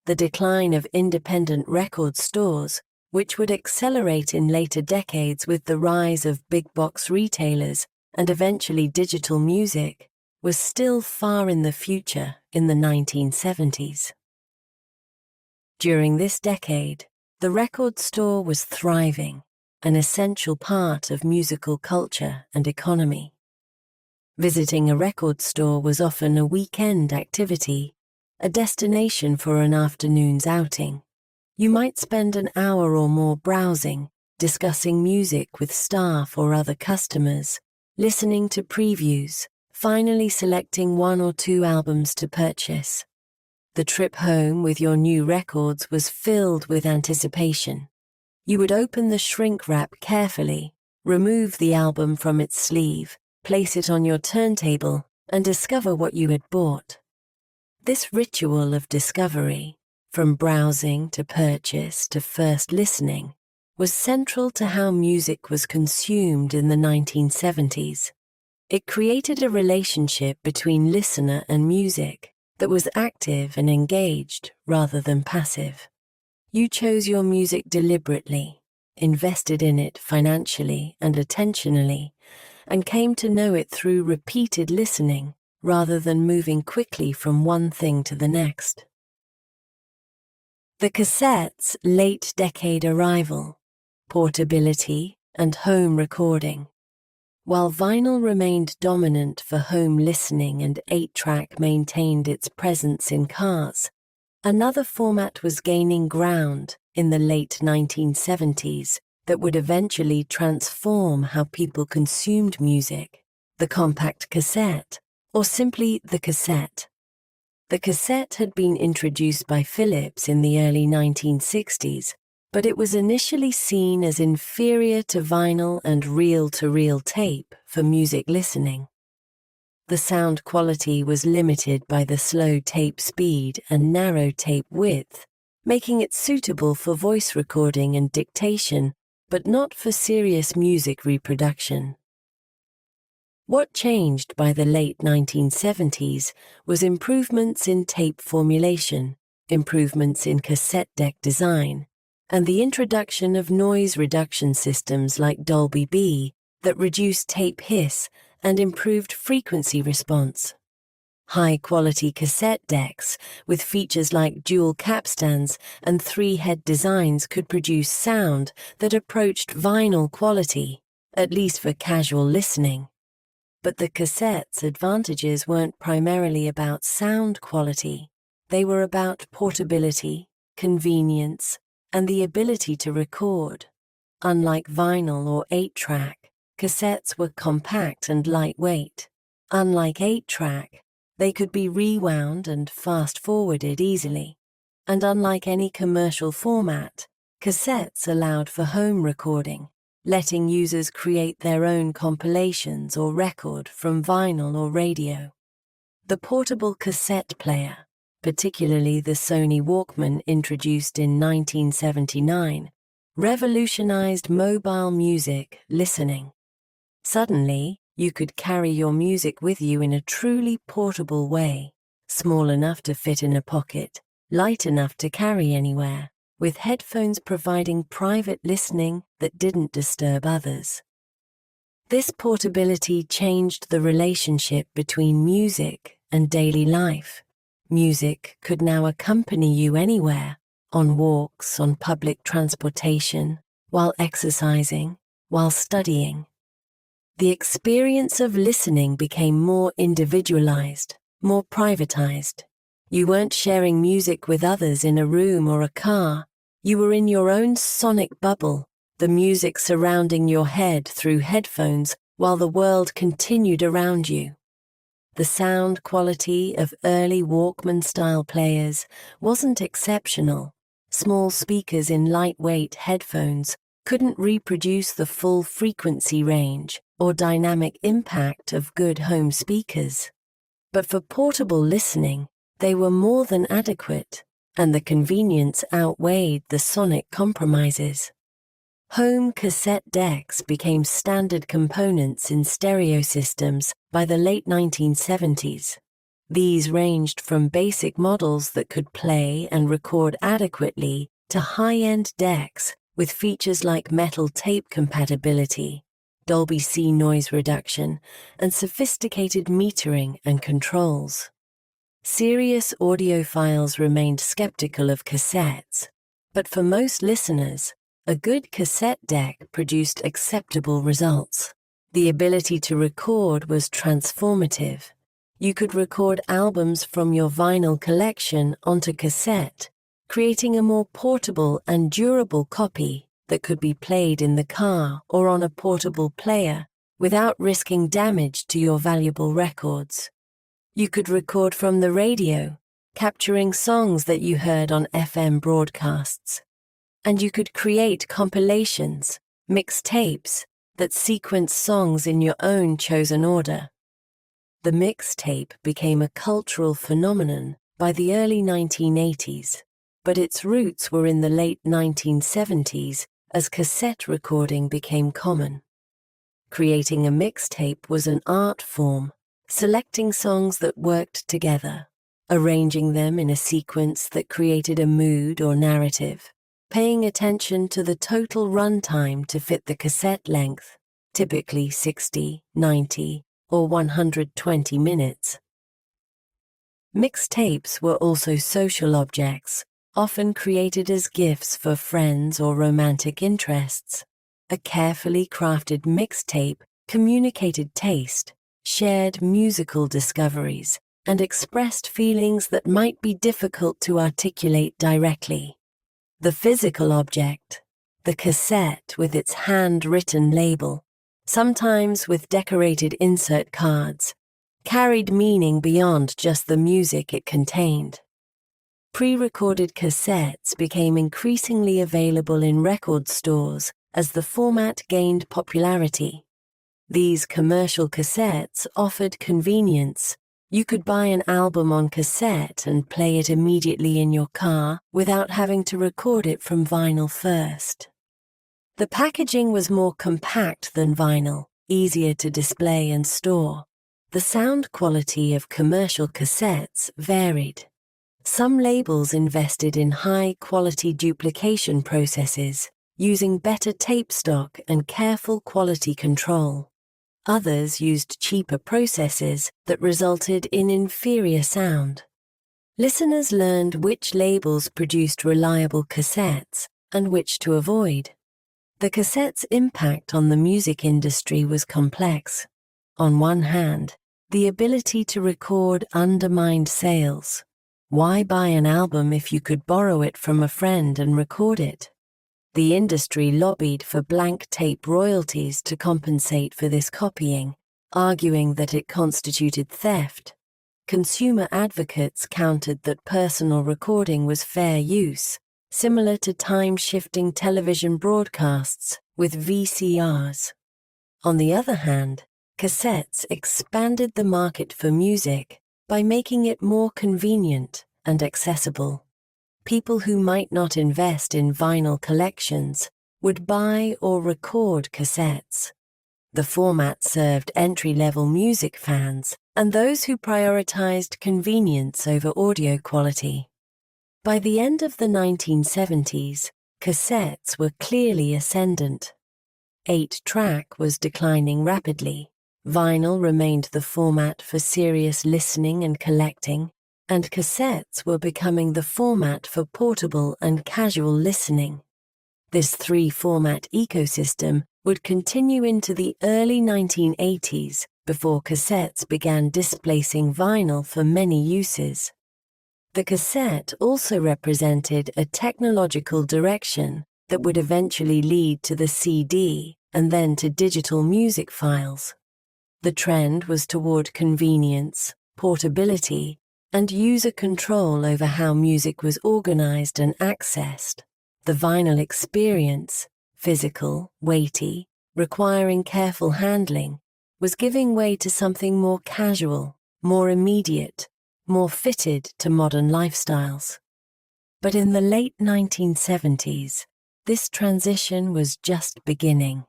The decline of independent record stores, which would accelerate in later decades with the rise of big-box retailers and eventually digital music, was still far in the future in the 1970s. During this decade, the record store was thriving, an essential part of musical culture and economy. Visiting a record store was often a weekend activity, a destination for an afternoon's outing. You might spend an hour or more browsing, discussing music with staff or other customers, listening to previews, finally selecting one or two albums to purchase. The trip home with your new records was filled with anticipation. You would open the shrink wrap carefully, remove the album from its sleeve, place it on your turntable, and discover what you had bought. This ritual of discovery, from browsing to purchase to first listening, was central to how music was consumed in the 1970s. It created a relationship between listener and music that was active and engaged rather than passive. You chose your music deliberately, invested in it financially and attentionally, and came to know it through repeated listening rather than moving quickly from one thing to the next. The cassette's late-decade arrival, portability, and home recording. While vinyl remained dominant for home listening and 8-track maintained its presence in cars, another format was gaining ground in the late 1970s that would eventually transform how people consumed music: the compact cassette, or simply the cassette. The cassette had been introduced by Philips in the early 1960s, but it was initially seen as inferior to vinyl and reel-to-reel tape for music listening. The sound quality was limited by the slow tape speed and narrow tape width, making it suitable for voice recording and dictation, but not for serious music reproduction. What changed by the late 1970s was improvements in tape formulation, improvements in cassette deck design, and the introduction of noise reduction systems like Dolby B that reduced tape hiss and improved frequency response. High-quality cassette decks with features like dual capstans and 3-head designs could produce sound that approached vinyl quality, at least for casual listening. But the cassette's advantages weren't primarily about sound quality. They were about portability, convenience, and the ability to record. Unlike vinyl or 8-track, cassettes were compact and lightweight. Unlike 8-track, they could be rewound and fast-forwarded easily. And unlike any commercial format, cassettes allowed for home recording, letting users create their own compilations or record from vinyl or radio. The portable cassette player, particularly the Sony Walkman introduced in 1979, revolutionized mobile music listening. Suddenly, you could carry your music with you in a truly portable way, small enough to fit in a pocket, light enough to carry anywhere, with headphones providing private listening that didn't disturb others. This portability changed the relationship between music and daily life. Music could now accompany you anywhere, on walks, on public transportation, while exercising, while studying. The experience of listening became more individualized, more privatized. You weren't sharing music with others in a room or a car. You were in your own sonic bubble, the music surrounding your head through headphones while the world continued around you. The sound quality of early Walkman-style players wasn't exceptional. Small speakers in lightweight headphones couldn't reproduce the full frequency range or dynamic impact of good home speakers. But for portable listening, they were more than adequate, and the convenience outweighed the sonic compromises. Home cassette decks became standard components in stereo systems by the late 1970s. These ranged from basic models that could play and record adequately to high-end decks with features like metal tape compatibility, Dolby C noise reduction, and sophisticated metering and controls. Serious audiophiles remained skeptical of cassettes, but for most listeners, a good cassette deck produced acceptable results. The ability to record was transformative. You could record albums from your vinyl collection onto cassette, creating a more portable and durable copy that could be played in the car or on a portable player without risking damage to your valuable records. You could record from the radio, capturing songs that you heard on FM broadcasts. And you could create compilations, mixtapes, that sequence songs in your own chosen order. The mixtape became a cultural phenomenon by the early 1980s, but its roots were in the late 1970s as cassette recording became common. Creating a mixtape was an art form, selecting songs that worked together, arranging them in a sequence that created a mood or narrative, paying attention to the total runtime to fit the cassette length, typically 60, 90, or 120 minutes. Mixtapes were also social objects, often created as gifts for friends or romantic interests. A carefully crafted mixtape communicated taste, shared musical discoveries, and expressed feelings that might be difficult to articulate directly. The physical object, the cassette with its hand-written label, sometimes with decorated insert cards, carried meaning beyond just the music it contained. Pre-recorded cassettes became increasingly available in record stores as the format gained popularity. These commercial cassettes offered convenience. You could buy an album on cassette and play it immediately in your car without having to record it from vinyl first. The packaging was more compact than vinyl, easier to display and store. The sound quality of commercial cassettes varied. Some labels invested in high-quality duplication processes, using better tape stock and careful quality control. Others used cheaper processes that resulted in inferior sound. Listeners learned which labels produced reliable cassettes and which to avoid. The cassette's impact on the music industry was complex. On one hand, the ability to record undermined sales. Why buy an album if you could borrow it from a friend and record it? The industry lobbied for blank tape royalties to compensate for this copying, arguing that it constituted theft. Consumer advocates countered that personal recording was fair use, similar to time-shifting television broadcasts with VCRs. On the other hand, cassettes expanded the market for music by making it more convenient and accessible. People who might not invest in vinyl collections would buy or record cassettes. The format served entry-level music fans and those who prioritized convenience over audio quality. By the end of the 1970s, cassettes were clearly ascendant. 8-track was declining rapidly. Vinyl remained the format for serious listening and collecting, and cassettes were becoming the format for portable and casual listening. This three-format ecosystem would continue into the early 1980s before cassettes began displacing vinyl for many uses. The cassette also represented a technological direction that would eventually lead to the CD and then to digital music files. The trend was toward convenience, portability, and user control over how music was organized and accessed. The vinyl experience, physical, weighty, requiring careful handling, was giving way to something more casual, more immediate, more fitted to modern lifestyles. But in the late 1970s, this transition was just beginning.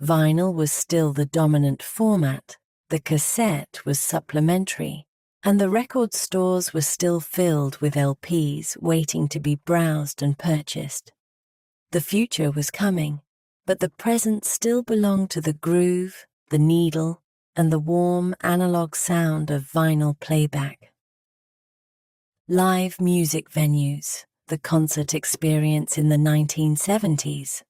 Vinyl was still the dominant format, the cassette was supplementary, and the record stores were still filled with LPs waiting to be browsed and purchased. The future was coming, but the present still belonged to the groove, the needle, and the warm analog sound of vinyl playback. Live music venues, the concert experience in the 1970s.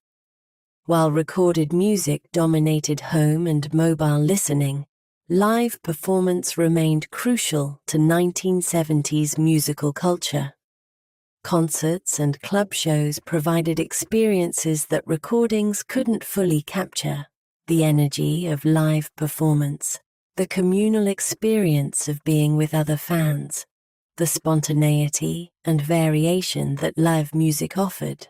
While recorded music dominated home and mobile listening, live performance remained crucial to 1970s musical culture. Concerts and club shows provided experiences that recordings couldn't fully capture: the energy of live performance, the communal experience of being with other fans, the spontaneity and variation that live music offered.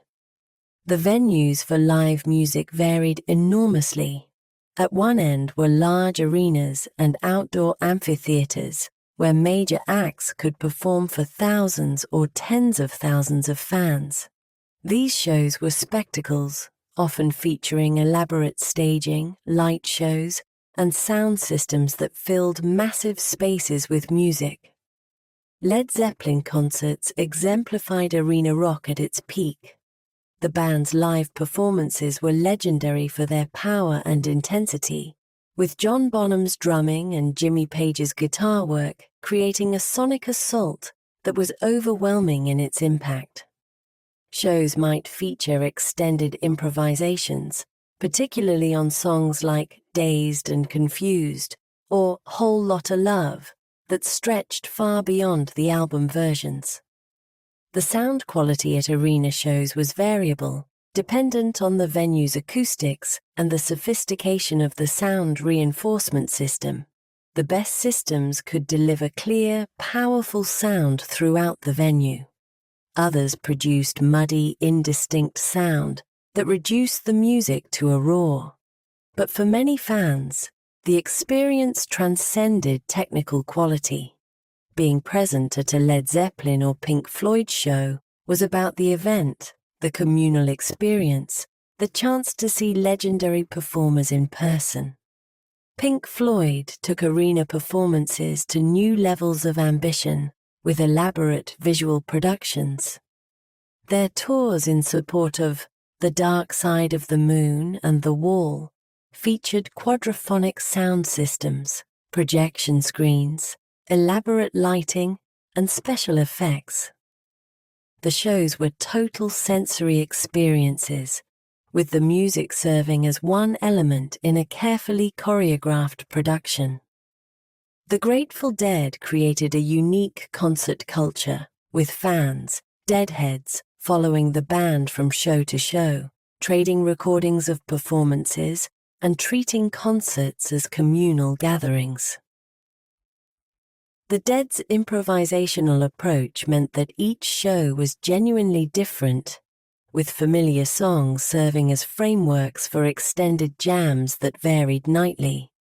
The venues for live music varied enormously. At one end were large arenas and outdoor amphitheaters, where major acts could perform for thousands or tens of thousands of fans. These shows were spectacles, often featuring elaborate staging, light shows, and sound systems that filled massive spaces with music. Led Zeppelin concerts exemplified arena rock at its peak. The band's live performances were legendary for their power and intensity, with John Bonham's drumming and Jimmy Page's guitar work creating a sonic assault that was overwhelming in its impact. Shows might feature extended improvisations, particularly on songs like Dazed and Confused or Whole Lotta Love, that stretched far beyond the album versions. The sound quality at arena shows was variable, dependent on the venue's acoustics and the sophistication of the sound reinforcement system. The best systems could deliver clear, powerful sound throughout the venue. Others produced muddy, indistinct sound that reduced the music to a roar. But for many fans, the experience transcended technical quality. Being present at a Led Zeppelin or Pink Floyd show was about the event, the communal experience, the chance to see legendary performers in person. Pink Floyd took arena performances to new levels of ambition with elaborate visual productions. Their tours in support of The Dark Side of the Moon and The Wall featured quadraphonic sound systems, projection screens, elaborate lighting, and special effects. The shows were total sensory experiences, with the music serving as one element in a carefully choreographed production. The Grateful Dead created a unique concert culture, with fans, deadheads, following the band from show to show, trading recordings of performances, and treating concerts as communal gatherings. The Dead's improvisational approach meant that each show was genuinely different, with familiar songs serving as frameworks for extended jams that varied nightly.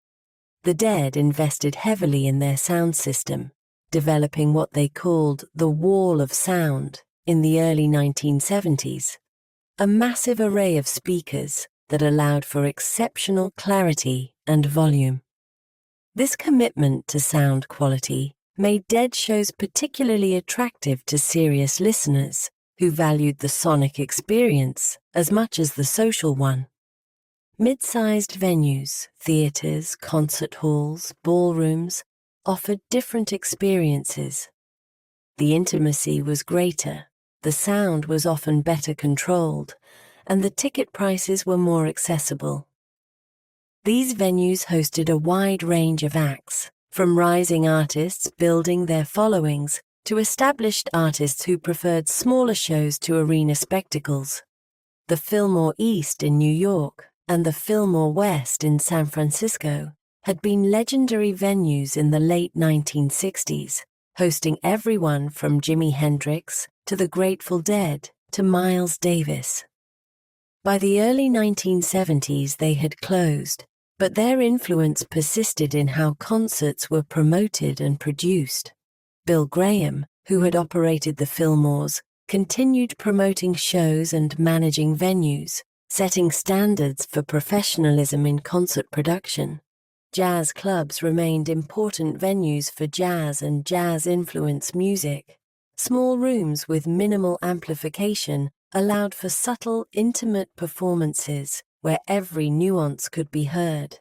The Dead invested heavily in their sound system, developing what they called the Wall of Sound in the early 1970s, a massive array of speakers that allowed for exceptional clarity and volume. This commitment to sound quality made Dead shows particularly attractive to serious listeners who valued the sonic experience as much as the social one. Mid-sized venues, theaters, concert halls, ballrooms offered different experiences. The intimacy was greater, the sound was often better controlled, and the ticket prices were more accessible. These venues hosted a wide range of acts, from rising artists building their followings to established artists who preferred smaller shows to arena spectacles. The Fillmore East in New York and the Fillmore West in San Francisco had been legendary venues in the late 1960s, hosting everyone from Jimi Hendrix to the Grateful Dead to Miles Davis. By the early 1970s, they had closed, but their influence persisted in how concerts were promoted and produced. Bill Graham, who had operated the Fillmores, continued promoting shows and managing venues, setting standards for professionalism in concert production. Jazz clubs remained important venues for jazz and jazz-influenced music. Small rooms with minimal amplification allowed for subtle, intimate performances where every nuance could be heard.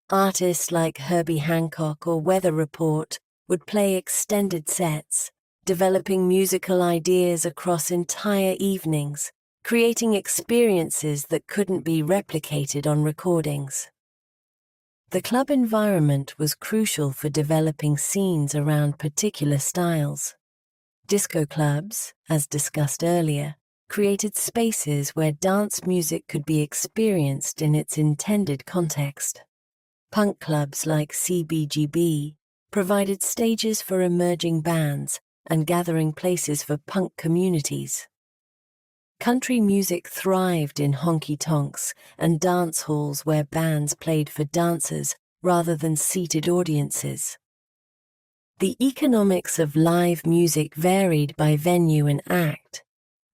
Artists like Herbie Hancock or Weather Report would play extended sets, developing musical ideas across entire evenings, creating experiences that couldn't be replicated on recordings. The club environment was crucial for developing scenes around particular styles. Disco clubs, as discussed earlier, created spaces where dance music could be experienced in its intended context. Punk clubs like CBGB provided stages for emerging bands and gathering places for punk communities. Country music thrived in honky-tonks and dance halls where bands played for dancers rather than seated audiences. The economics of live music varied by venue and act.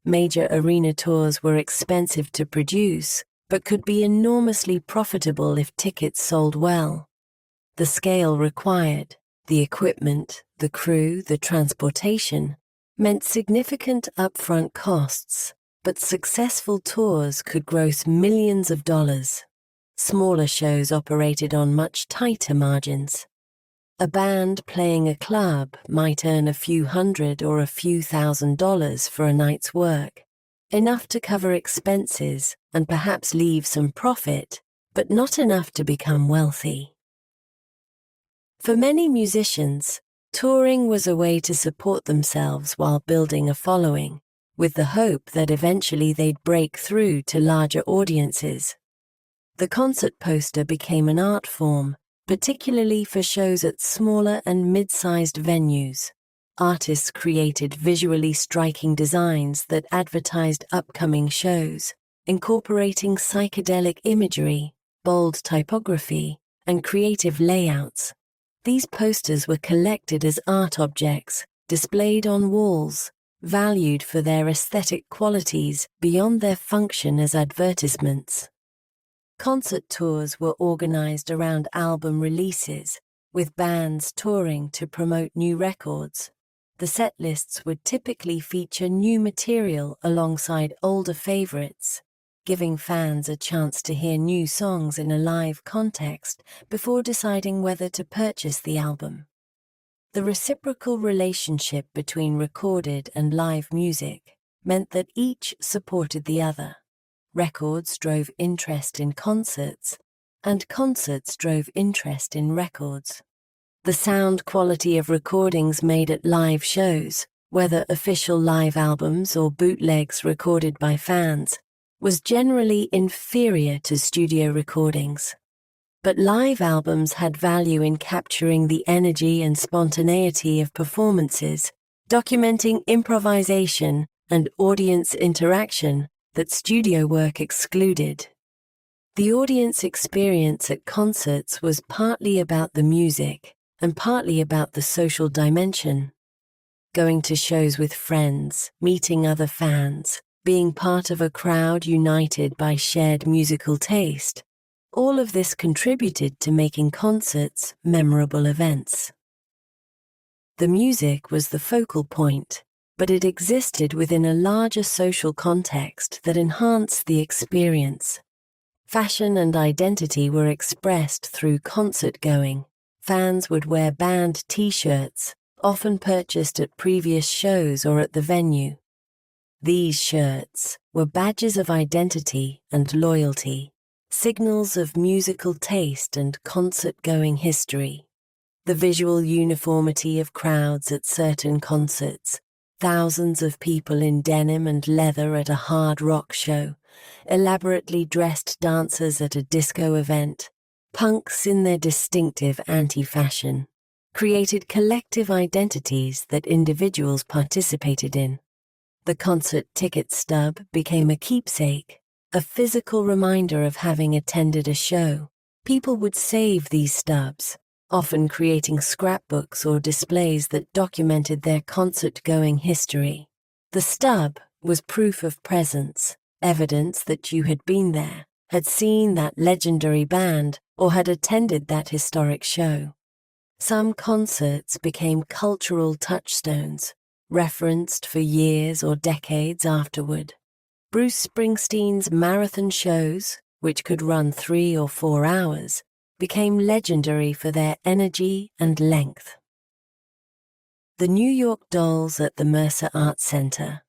Major arena tours were expensive to produce, but could be enormously profitable if tickets sold well. The scale required, the equipment, the crew, the transportation, meant significant upfront costs, but successful tours could gross millions of dollars. Smaller shows operated on much tighter margins. A band playing a club might earn a few hundred or a few $1,000s for a night's work, enough to cover expenses and perhaps leave some profit, but not enough to become wealthy. For many musicians, touring was a way to support themselves while building a following, with the hope that eventually they'd break through to larger audiences. The concert poster became an art form, particularly for shows at smaller and mid-sized venues. Artists created visually striking designs that advertised upcoming shows, incorporating psychedelic imagery, bold typography, and creative layouts. These posters were collected as art objects, displayed on walls, valued for their aesthetic qualities beyond their function as advertisements. Concert tours were organized around album releases, with bands touring to promote new records. The set lists would typically feature new material alongside older favorites, giving fans a chance to hear new songs in a live context before deciding whether to purchase the album. The reciprocal relationship between recorded and live music meant that each supported the other. Records drove interest in concerts, and concerts drove interest in records. The sound quality of recordings made at live shows, whether official live albums or bootlegs recorded by fans, was generally inferior to studio recordings. But live albums had value in capturing the energy and spontaneity of performances, documenting improvisation and audience interaction that studio work excluded. The audience experience at concerts was partly about the music and partly about the social dimension. Going to shows with friends, meeting other fans, being part of a crowd united by shared musical taste, all of this contributed to making concerts memorable events. The music was the focal point, but it existed within a larger social context that enhanced the experience. Fashion and identity were expressed through concert-going. Fans would wear band T-shirts, often purchased at previous shows or at the venue. These shirts were badges of identity and loyalty, signals of musical taste and concert-going history. The visual uniformity of crowds at certain concerts, thousands of people in denim and leather at a hard rock show, elaborately dressed dancers at a disco event, punks in their distinctive anti-fashion, created collective identities that individuals participated in. The concert ticket stub became a keepsake, a physical reminder of having attended a show. People would save these stubs, often creating scrapbooks or displays that documented their concert-going history. The stub was proof of presence, evidence that you had been there, had seen that legendary band, or had attended that historic show. Some concerts became cultural touchstones, referenced for years or decades afterward. Bruce Springsteen's marathon shows, which could run 3 or 4 hours, became legendary for their energy and length. The New York Dolls at the Mercer Arts Center,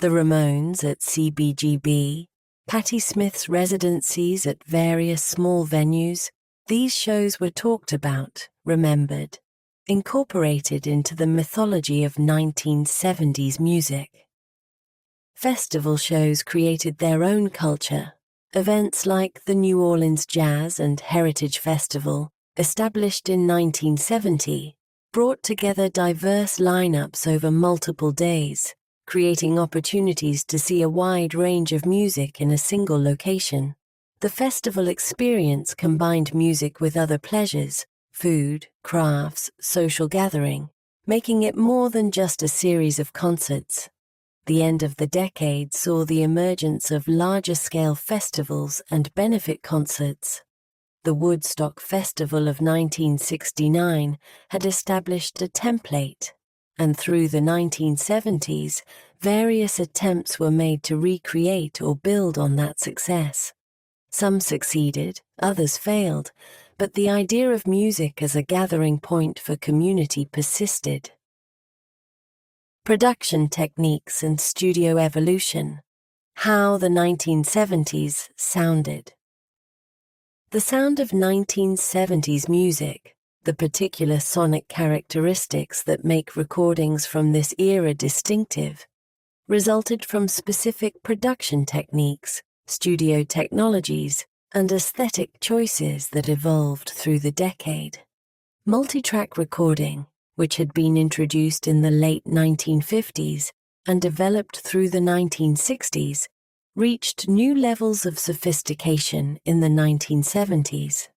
the Ramones at CBGB, Patti Smith's residencies at various small venues, these shows were talked about, remembered, incorporated into the mythology of 1970s music. Festival shows created their own culture. Events like the New Orleans Jazz and Heritage Festival, established in 1970, brought together diverse lineups over multiple days, creating opportunities to see a wide range of music in a single location. The festival experience combined music with other pleasures, food, crafts, social gathering, making it more than just a series of concerts. The end of the decade saw the emergence of larger-scale festivals and benefit concerts. The Woodstock Festival of 1969 had established a template, and through the 1970s, various attempts were made to recreate or build on that success. Some succeeded, others failed, but the idea of music as a gathering point for community persisted. Production techniques and studio evolution. How the 1970s sounded. The sound of 1970s music, the particular sonic characteristics that make recordings from this era distinctive, resulted from specific production techniques, studio technologies, and aesthetic choices that evolved through the decade. Multitrack recording, which had been introduced in the late 1950s and developed through the 1960s, reached new levels of sophistication in the 1970s.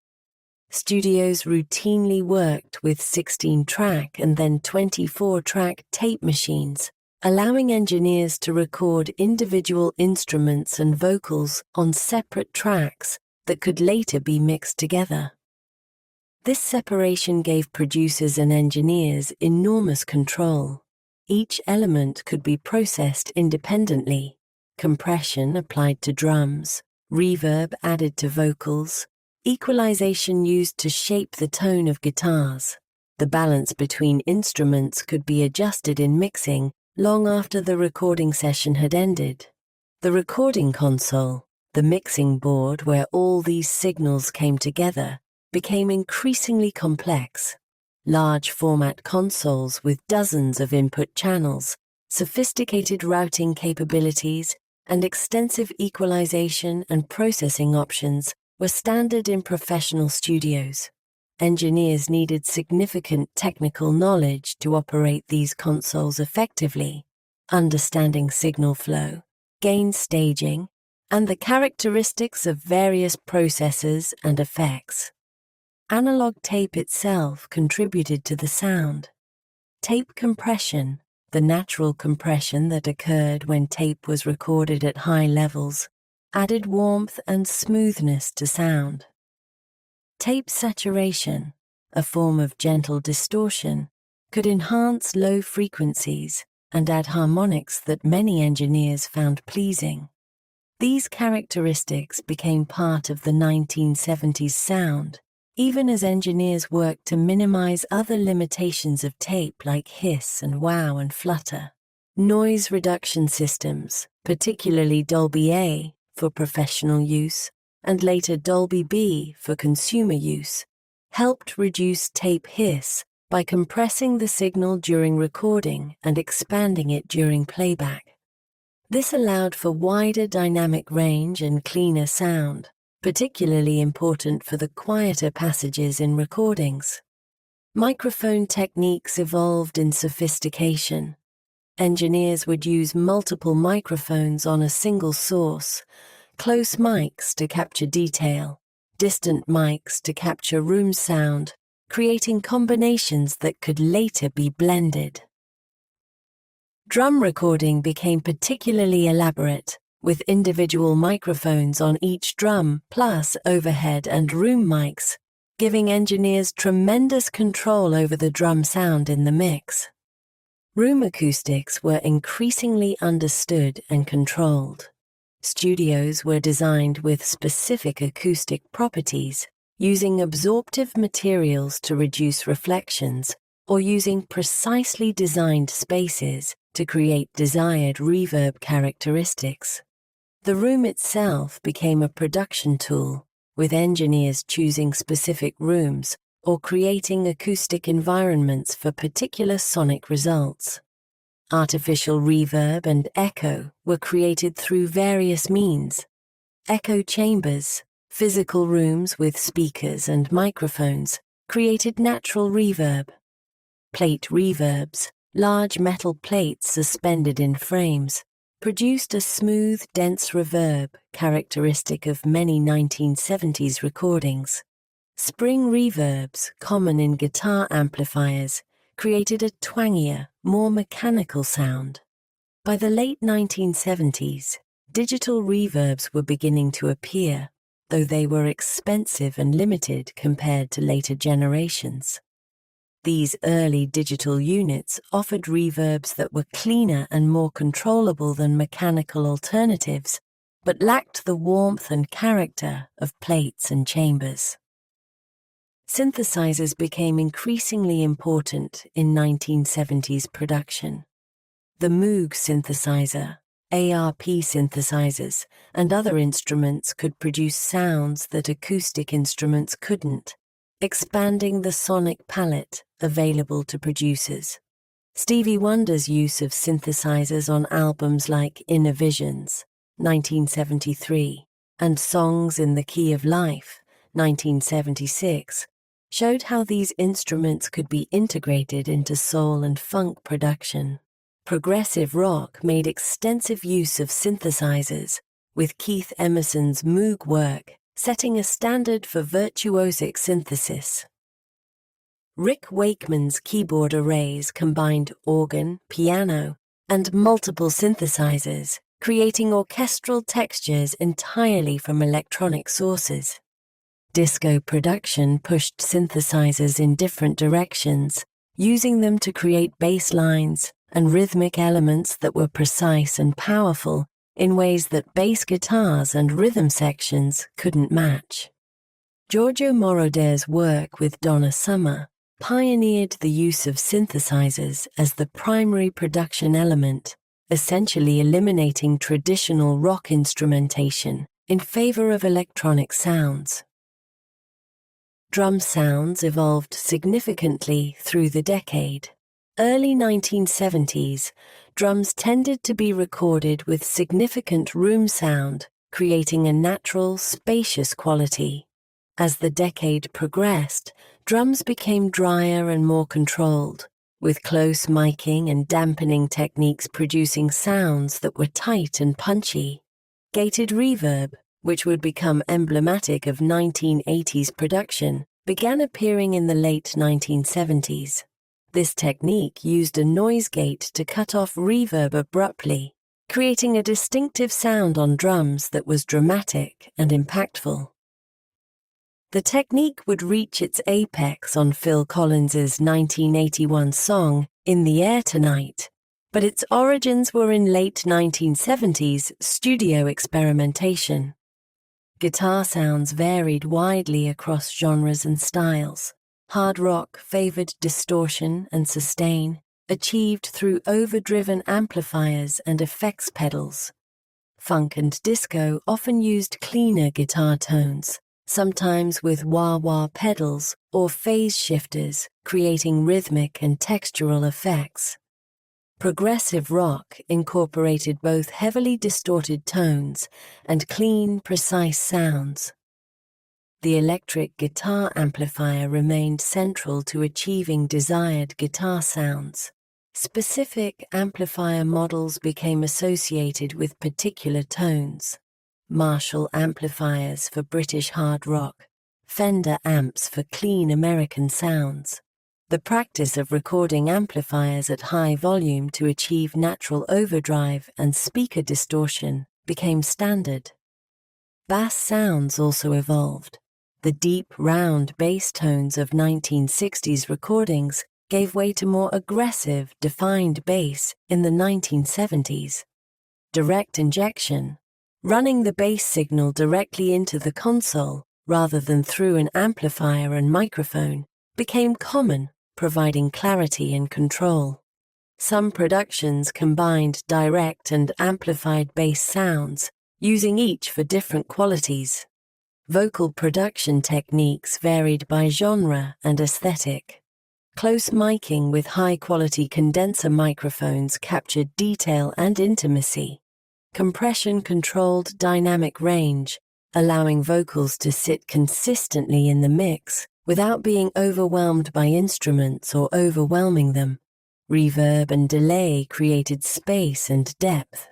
Studios routinely worked with 16-track and then 24-track tape machines, allowing engineers to record individual instruments and vocals on separate tracks that could later be mixed together. This separation gave producers and engineers enormous control. Each element could be processed independently. Compression applied to drums, reverb added to vocals, equalization used to shape the tone of guitars. The balance between instruments could be adjusted in mixing long after the recording session had ended. The recording console, the mixing board where all these signals came together, became increasingly complex. Large format consoles with dozens of input channels, sophisticated routing capabilities, and extensive equalization and processing options were standard in professional studios. Engineers needed significant technical knowledge to operate these consoles effectively, understanding signal flow, gain staging, and the characteristics of various processors and effects. Analog tape itself contributed to the sound. Tape compression, the natural compression that occurred when tape was recorded at high levels, added warmth and smoothness to sound. Tape saturation, a form of gentle distortion, could enhance low frequencies and add harmonics that many engineers found pleasing. These characteristics became part of the 1970s sound, even as engineers worked to minimize other limitations of tape like hiss and wow and flutter. Noise reduction systems, particularly Dolby A for professional use, and later Dolby B for consumer use, helped reduce tape hiss by compressing the signal during recording and expanding it during playback. This allowed for wider dynamic range and cleaner sound, particularly important for the quieter passages in recordings. Microphone techniques evolved in sophistication. Engineers would use multiple microphones on a single source, close mics to capture detail, distant mics to capture room sound, creating combinations that could later be blended. Drum recording became particularly elaborate, with individual microphones on each drum, plus overhead and room mics, giving engineers tremendous control over the drum sound in the mix. Room acoustics were increasingly understood and controlled. Studios were designed with specific acoustic properties, using absorptive materials to reduce reflections, or using precisely designed spaces to create desired reverb characteristics. The room itself became a production tool, with engineers choosing specific rooms or creating acoustic environments for particular sonic results. Artificial reverb and echo were created through various means. Echo chambers, physical rooms with speakers and microphones, created natural reverb. Plate reverbs, large metal plates suspended in frames, produced a smooth, dense reverb characteristic of many 1970s recordings. Spring reverbs, common in guitar amplifiers, created a twangier, more mechanical sound. By the late 1970s, digital reverbs were beginning to appear, though they were expensive and limited compared to later generations. These early digital units offered reverbs that were cleaner and more controllable than mechanical alternatives, but lacked the warmth and character of plates and chambers. Synthesizers became increasingly important in 1970s production. The Moog synthesizer, ARP synthesizers, and other instruments could produce sounds that acoustic instruments couldn't, expanding the sonic palette available to producers. Stevie Wonder's use of synthesizers on albums like Inner Visions, 1973, and Songs in the Key of Life, 1976, showed how these instruments could be integrated into soul and funk production. Progressive rock made extensive use of synthesizers, with Keith Emerson's Moog work setting a standard for virtuosic synthesis. Rick Wakeman's keyboard arrays combined organ, piano, and multiple synthesizers, creating orchestral textures entirely from electronic sources. Disco production pushed synthesizers in different directions, using them to create bass lines and rhythmic elements that were precise and powerful in ways that bass guitars and rhythm sections couldn't match. Giorgio Moroder's work with Donna Summer pioneered the use of synthesizers as the primary production element, essentially eliminating traditional rock instrumentation in favor of electronic sounds. Drum sounds evolved significantly through the decade. Early 1970s, drums tended to be recorded with significant room sound, creating a natural, spacious quality. As the decade progressed, drums became drier and more controlled, with close miking and dampening techniques producing sounds that were tight and punchy. Gated reverb, which would become emblematic of 1980s production, began appearing in the late 1970s. This technique used a noise gate to cut off reverb abruptly, creating a distinctive sound on drums that was dramatic and impactful. The technique would reach its apex on Phil Collins's 1981 song, In the Air Tonight, but its origins were in late 1970s studio experimentation. Guitar sounds varied widely across genres and styles. Hard rock favored distortion and sustain, achieved through overdriven amplifiers and effects pedals. Funk and disco often used cleaner guitar tones, sometimes with wah-wah pedals or phase shifters, creating rhythmic and textural effects. Progressive rock incorporated both heavily distorted tones and clean, precise sounds. The electric guitar amplifier remained central to achieving desired guitar sounds. Specific amplifier models became associated with particular tones. Marshall amplifiers for British hard rock, Fender amps for clean American sounds. The practice of recording amplifiers at high volume to achieve natural overdrive and speaker distortion became standard. Bass sounds also evolved. The deep, round bass tones of 1960s recordings gave way to more aggressive, defined bass in the 1970s. Direct injection, running the bass signal directly into the console rather than through an amplifier and microphone, became common, providing clarity and control. Some productions combined direct and amplified bass sounds, using each for different qualities. Vocal production techniques varied by genre and aesthetic. Close miking with high-quality condenser microphones captured detail and intimacy. Compression controlled dynamic range, allowing vocals to sit consistently in the mix without being overwhelmed by instruments or overwhelming them. Reverb and delay created space and depth.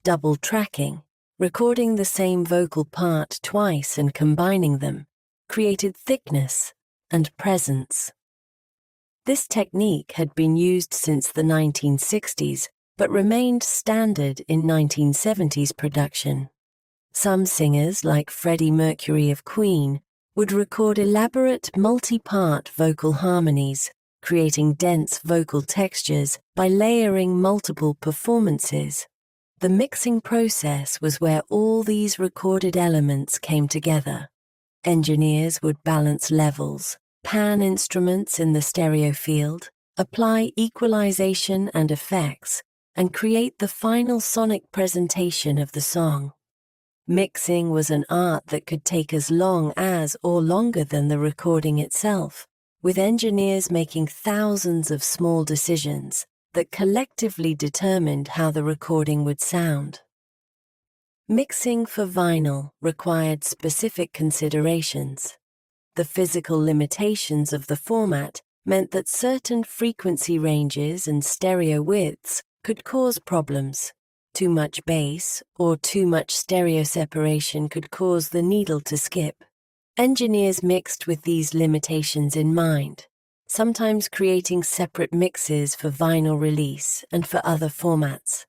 Double tracking, recording the same vocal part twice and combining them, created thickness and presence. This technique had been used since the 1960s, but remained standard in 1970s production. Some singers, like Freddie Mercury of Queen, would record elaborate multi-part vocal harmonies, creating dense vocal textures by layering multiple performances. The mixing process was where all these recorded elements came together. Engineers would balance levels, pan instruments in the stereo field, apply equalization and effects, and create the final sonic presentation of the song. Mixing was an art that could take as long as or longer than the recording itself, with engineers making thousands of small decisions that collectively determined how the recording would sound. Mixing for vinyl required specific considerations. The physical limitations of the format meant that certain frequency ranges and stereo widths could cause problems. Too much bass or too much stereo separation could cause the needle to skip. Engineers mixed with these limitations in mind, sometimes creating separate mixes for vinyl release and for other formats.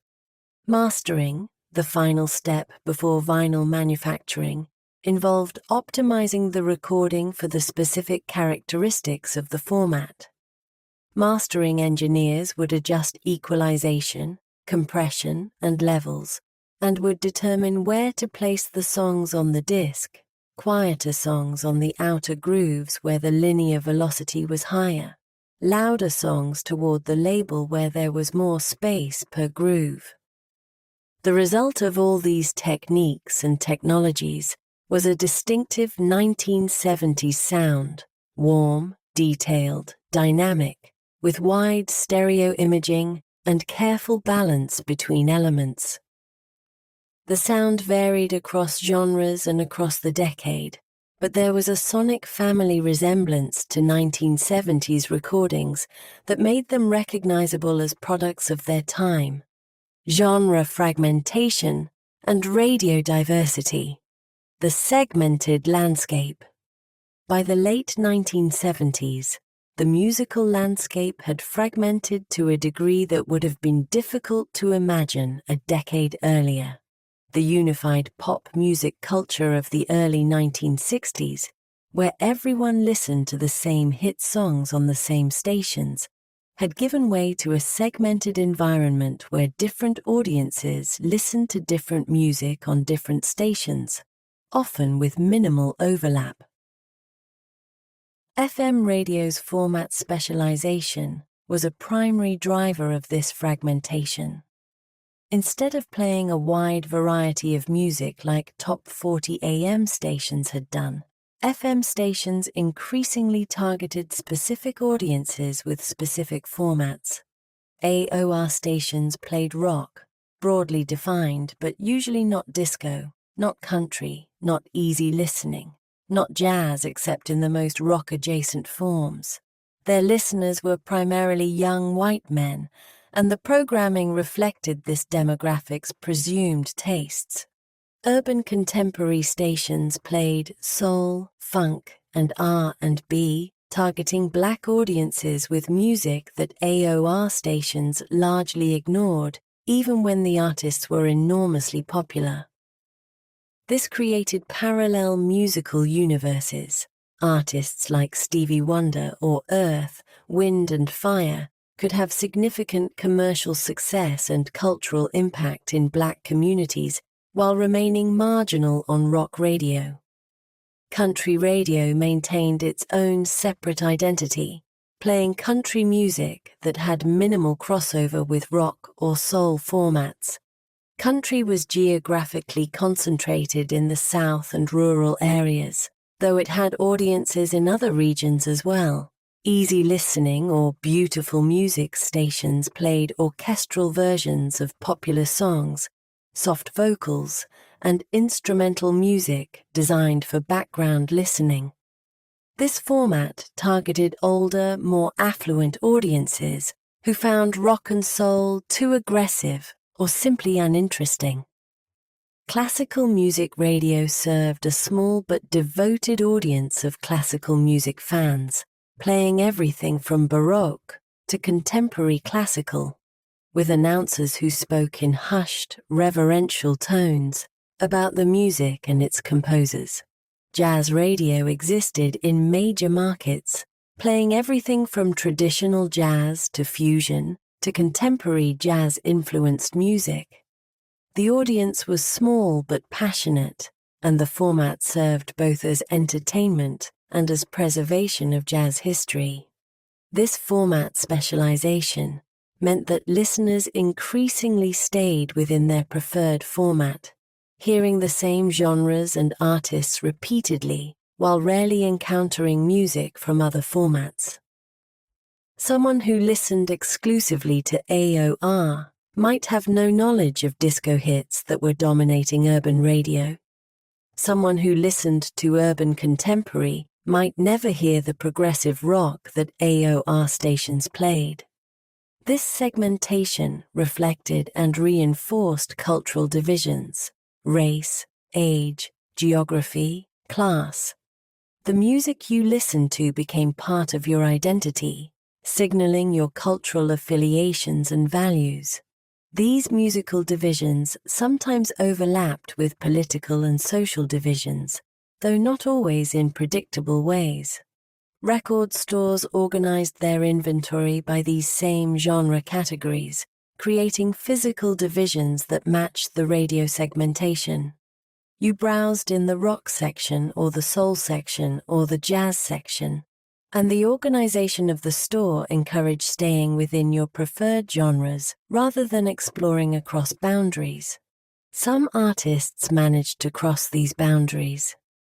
Mastering, the final step before vinyl manufacturing, involved optimizing the recording for the specific characteristics of the format. Mastering engineers would adjust equalization, compression, and levels, and would determine where to place the songs on the disc, quieter songs on the outer grooves where the linear velocity was higher, louder songs toward the label where there was more space per groove. The result of all these techniques and technologies was a distinctive 1970s sound, warm, detailed, dynamic, with wide stereo imaging and careful balance between elements. The sound varied across genres and across the decade, but there was a sonic family resemblance to 1970s recordings that made them recognizable as products of their time. Genre fragmentation and radio diversity. The segmented landscape. By the late 1970s, the musical landscape had fragmented to a degree that would have been difficult to imagine a decade earlier. The unified pop music culture of the early 1960s, where everyone listened to the same hit songs on the same stations, had given way to a segmented environment where different audiences listened to different music on different stations, often with minimal overlap. FM radio's format specialization was a primary driver of this fragmentation. Instead of playing a wide variety of music like top 40 AM stations had done, FM stations increasingly targeted specific audiences with specific formats. AOR stations played rock, broadly defined but usually not disco, not country, not easy listening, not jazz except in the most rock-adjacent forms. Their listeners were primarily young white men, and the programming reflected this demographic's presumed tastes. Urban contemporary stations played soul, funk, and R&B, targeting black audiences with music that AOR stations largely ignored, even when the artists were enormously popular. This created parallel musical universes. Artists like Stevie Wonder or Earth, Wind and Fire could have significant commercial success and cultural impact in black communities while remaining marginal on rock radio. Country radio maintained its own separate identity, playing country music that had minimal crossover with rock or soul formats. Country was geographically concentrated in the South and rural areas, though it had audiences in other regions as well. Easy listening or beautiful music stations played orchestral versions of popular songs, soft vocals, and instrumental music designed for background listening. This format targeted older, more affluent audiences who found rock and soul too aggressive or simply uninteresting. Classical music radio served a small but devoted audience of classical music fans, playing everything from Baroque to contemporary classical, with announcers who spoke in hushed, reverential tones about the music and its composers. Jazz radio existed in major markets, playing everything from traditional jazz to fusion to contemporary jazz-influenced music. The audience was small but passionate, and the format served both as entertainment and as preservation of jazz history. This format specialization meant that listeners increasingly stayed within their preferred format, hearing the same genres and artists repeatedly while rarely encountering music from other formats. Someone who listened exclusively to AOR might have no knowledge of disco hits that were dominating urban radio. Someone who listened to urban contemporary might never hear the progressive rock that AOR stations played. This segmentation reflected and reinforced cultural divisions: race, age, geography, class. The music you listened to became part of your identity, signaling your cultural affiliations and values. These musical divisions sometimes overlapped with political and social divisions, though not always in predictable ways. Record stores organized their inventory by these same genre categories, creating physical divisions that matched the radio segmentation. You browsed in the rock section or the soul section or the jazz section, and the organization of the store encouraged staying within your preferred genres rather than exploring across boundaries. Some artists managed to cross these boundaries.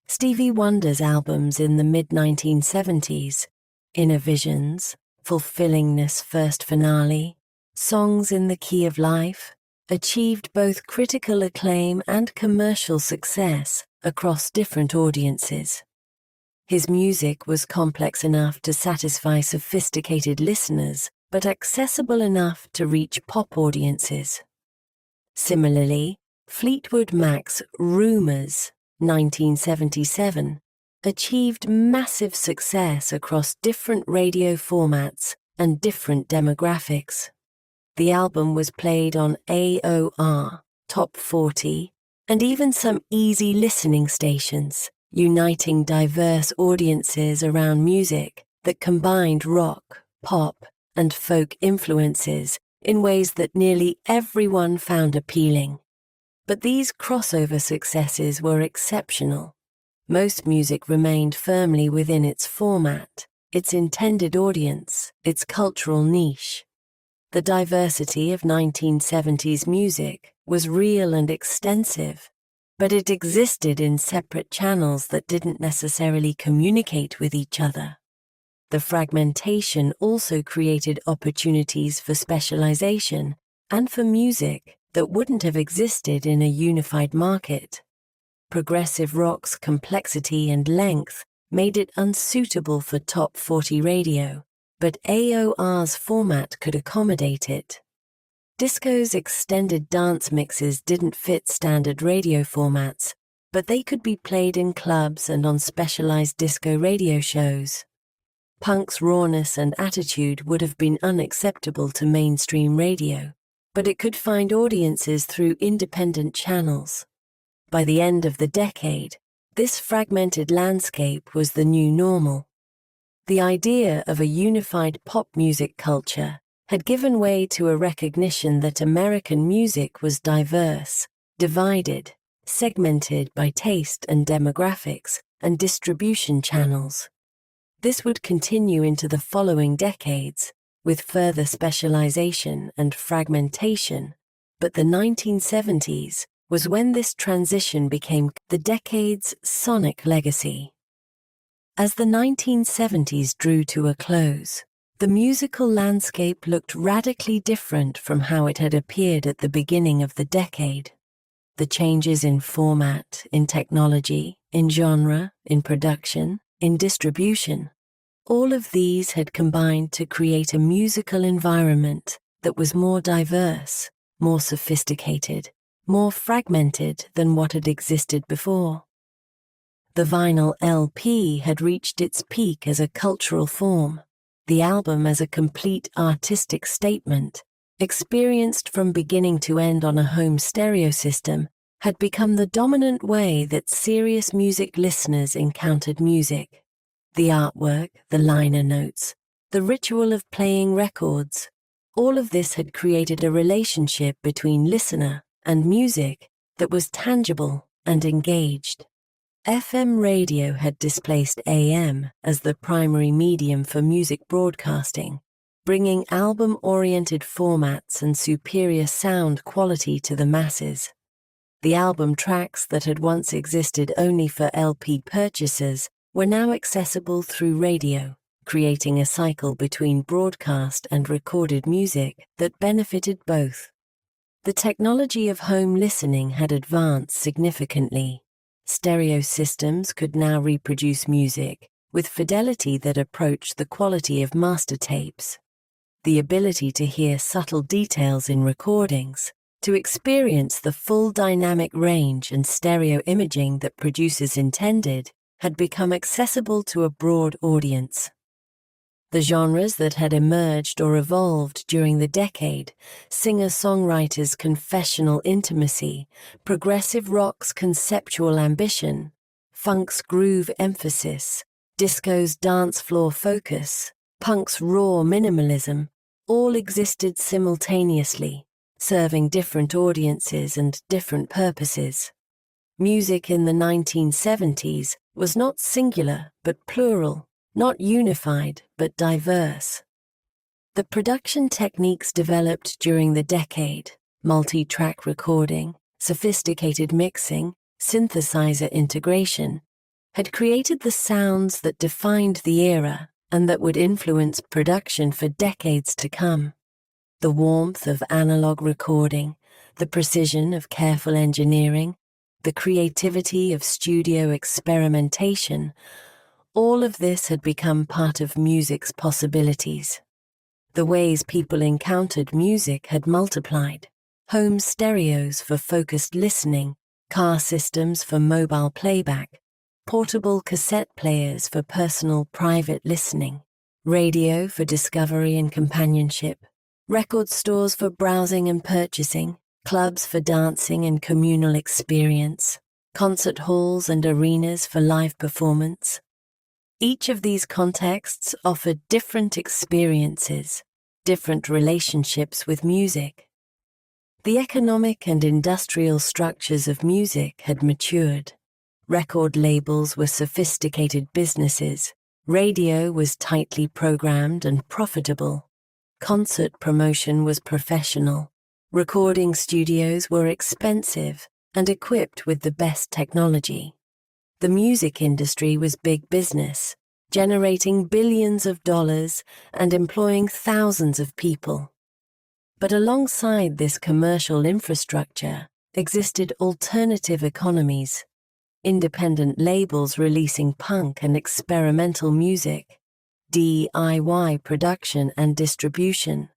Stevie Wonder's albums in the mid-1970s, Inner Visions, Fulfillingness First Finale, Songs in the Key of Life, achieved both critical acclaim and commercial success across different audiences. His music was complex enough to satisfy sophisticated listeners, but accessible enough to reach pop audiences. Similarly, Fleetwood Mac's Rumours, 1977, achieved massive success across different radio formats and different demographics. The album was played on AOR, Top 40, and even some easy listening stations, uniting diverse audiences around music that combined rock, pop, and folk influences in ways that nearly everyone found appealing. But these crossover successes were exceptional. Most music remained firmly within its format, its intended audience, its cultural niche. The diversity of 1970s music was real and extensive, but it existed in separate channels that didn't necessarily communicate with each other. The fragmentation also created opportunities for specialization and for music that wouldn't have existed in a unified market. Progressive rock's complexity and length made it unsuitable for top 40 radio, but AOR's format could accommodate it. Disco's extended dance mixes didn't fit standard radio formats, but they could be played in clubs and on specialized disco radio shows. Punk's rawness and attitude would have been unacceptable to mainstream radio, but it could find audiences through independent channels. By the end of the decade, this fragmented landscape was the new normal. The idea of a unified pop music culture had given way to a recognition that American music was diverse, divided, segmented by taste and demographics and distribution channels. This would continue into the following decades, with further specialization and fragmentation, but the 1970s was when this transition became the decade's sonic legacy. As the 1970s drew to a close, the musical landscape looked radically different from how it had appeared at the beginning of the decade. The changes in format, in technology, in genre, in production, in distribution, all of these had combined to create a musical environment that was more diverse, more sophisticated, more fragmented than what had existed before. The vinyl LP had reached its peak as a cultural form, the album as a complete artistic statement, experienced from beginning to end on a home stereo system, had become the dominant way that serious music listeners encountered music. The artwork, the liner notes, the ritual of playing records, all of this had created a relationship between listener and music that was tangible and engaged. FM radio had displaced AM as the primary medium for music broadcasting, bringing album-oriented formats and superior sound quality to the masses. The album tracks that had once existed only for LP purchasers were now accessible through radio, creating a cycle between broadcast and recorded music that benefited both. The technology of home listening had advanced significantly. Stereo systems could now reproduce music with fidelity that approached the quality of master tapes. The ability to hear subtle details in recordings, to experience the full dynamic range and stereo imaging that producers intended, had become accessible to a broad audience. The genres that had emerged or evolved during the decade, singer-songwriters' confessional intimacy, progressive rock's conceptual ambition, funk's groove emphasis, disco's dance floor focus, punk's raw minimalism, all existed simultaneously, serving different audiences and different purposes. Music in the 1970s was not singular but plural, not unified but diverse. The production techniques developed during the decade, multi-track recording, sophisticated mixing, synthesizer integration, had created the sounds that defined the era and that would influence production for decades to come. The warmth of analog recording, the precision of careful engineering, the creativity of studio experimentation, all of this had become part of music's possibilities. The ways people encountered music had multiplied. Home stereos for focused listening, car systems for mobile playback, portable cassette players for personal private listening, radio for discovery and companionship, record stores for browsing and purchasing, clubs for dancing and communal experience, concert halls and arenas for live performance. Each of these contexts offered different experiences, different relationships with music. The economic and industrial structures of music had matured. Record labels were sophisticated businesses. Radio was tightly programmed and profitable. Concert promotion was professional. Recording studios were expensive and equipped with the best technology. The music industry was big business, generating billions of dollars and employing thousands of people. But alongside this commercial infrastructure existed alternative economies, independent labels releasing punk and experimental music, DIY production and distribution,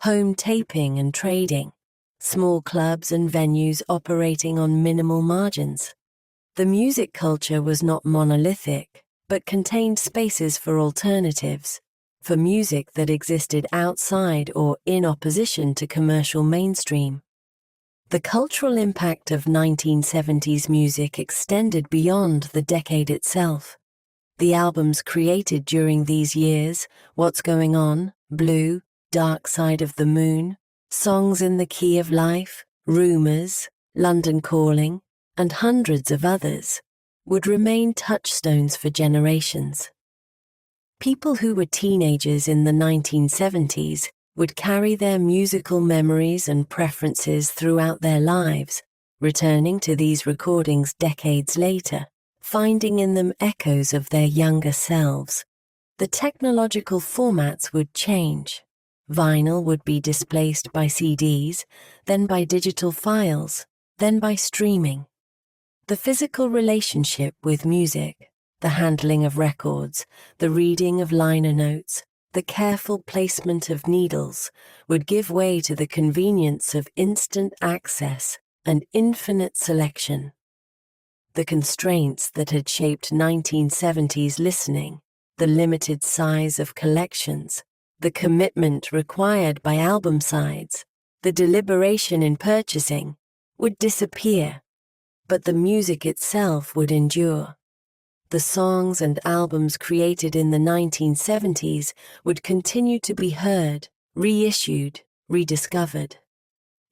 home taping and trading, small clubs and venues operating on minimal margins. The music culture was not monolithic, but contained spaces for alternatives, for music that existed outside or in opposition to commercial mainstream. The cultural impact of 1970s music extended beyond the decade itself. The albums created during these years, What's Going On, Blue, Dark Side of the Moon, Songs in the Key of Life, Rumours, London Calling, and hundreds of others, would remain touchstones for generations. People who were teenagers in the 1970s would carry their musical memories and preferences throughout their lives, returning to these recordings decades later, finding in them echoes of their younger selves. The technological formats would change. Vinyl would be displaced by CDs, then by digital files, then by streaming. The physical relationship with music, the handling of records, the reading of liner notes, the careful placement of needles would give way to the convenience of instant access and infinite selection. The constraints that had shaped 1970s listening, the limited size of collections, the commitment required by album sides, the deliberation in purchasing, would disappear, but the music itself would endure. The songs and albums created in the 1970s would continue to be heard, reissued, rediscovered.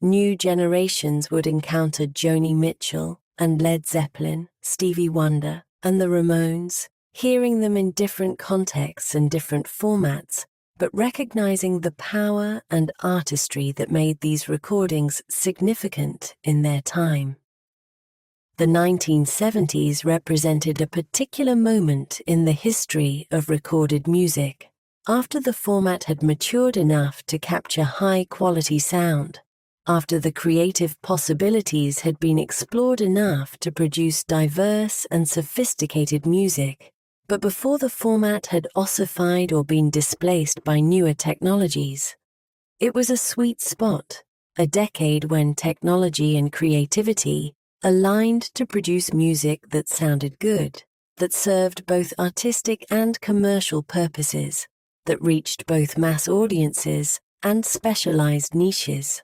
New generations would encounter Joni Mitchell and Led Zeppelin, Stevie Wonder, and the Ramones, hearing them in different contexts and different formats, but recognizing the power and artistry that made these recordings significant in their time. The 1970s represented a particular moment in the history of recorded music. After the format had matured enough to capture high-quality sound, after the creative possibilities had been explored enough to produce diverse and sophisticated music, but before the format had ossified or been displaced by newer technologies. It was a sweet spot, a decade when technology and creativity aligned to produce music that sounded good, that served both artistic and commercial purposes, that reached both mass audiences and specialized niches.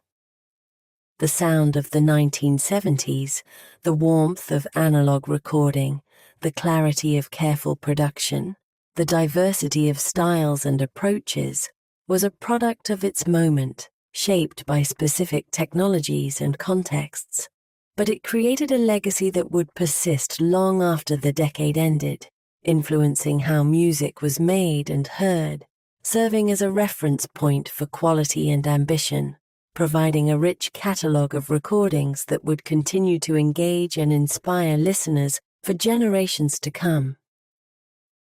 The sound of the 1970s, the warmth of analog recording, the clarity of careful production, the diversity of styles and approaches, was a product of its moment, shaped by specific technologies and contexts. But it created a legacy that would persist long after the decade ended, influencing how music was made and heard, serving as a reference point for quality and ambition, providing a rich catalogue of recordings that would continue to engage and inspire listeners for generations to come.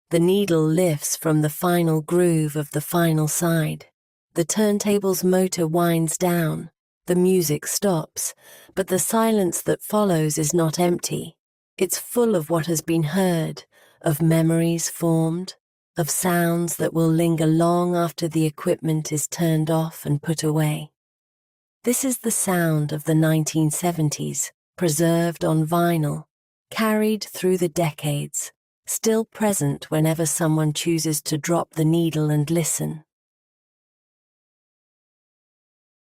The needle lifts from the final groove of the final side. The turntable's motor winds down. The music stops, but the silence that follows is not empty. It's full of what has been heard, of memories formed, of sounds that will linger long after the equipment is turned off and put away. This is the sound of the 1970s, preserved on vinyl, carried through the decades, still present whenever someone chooses to drop the needle and listen.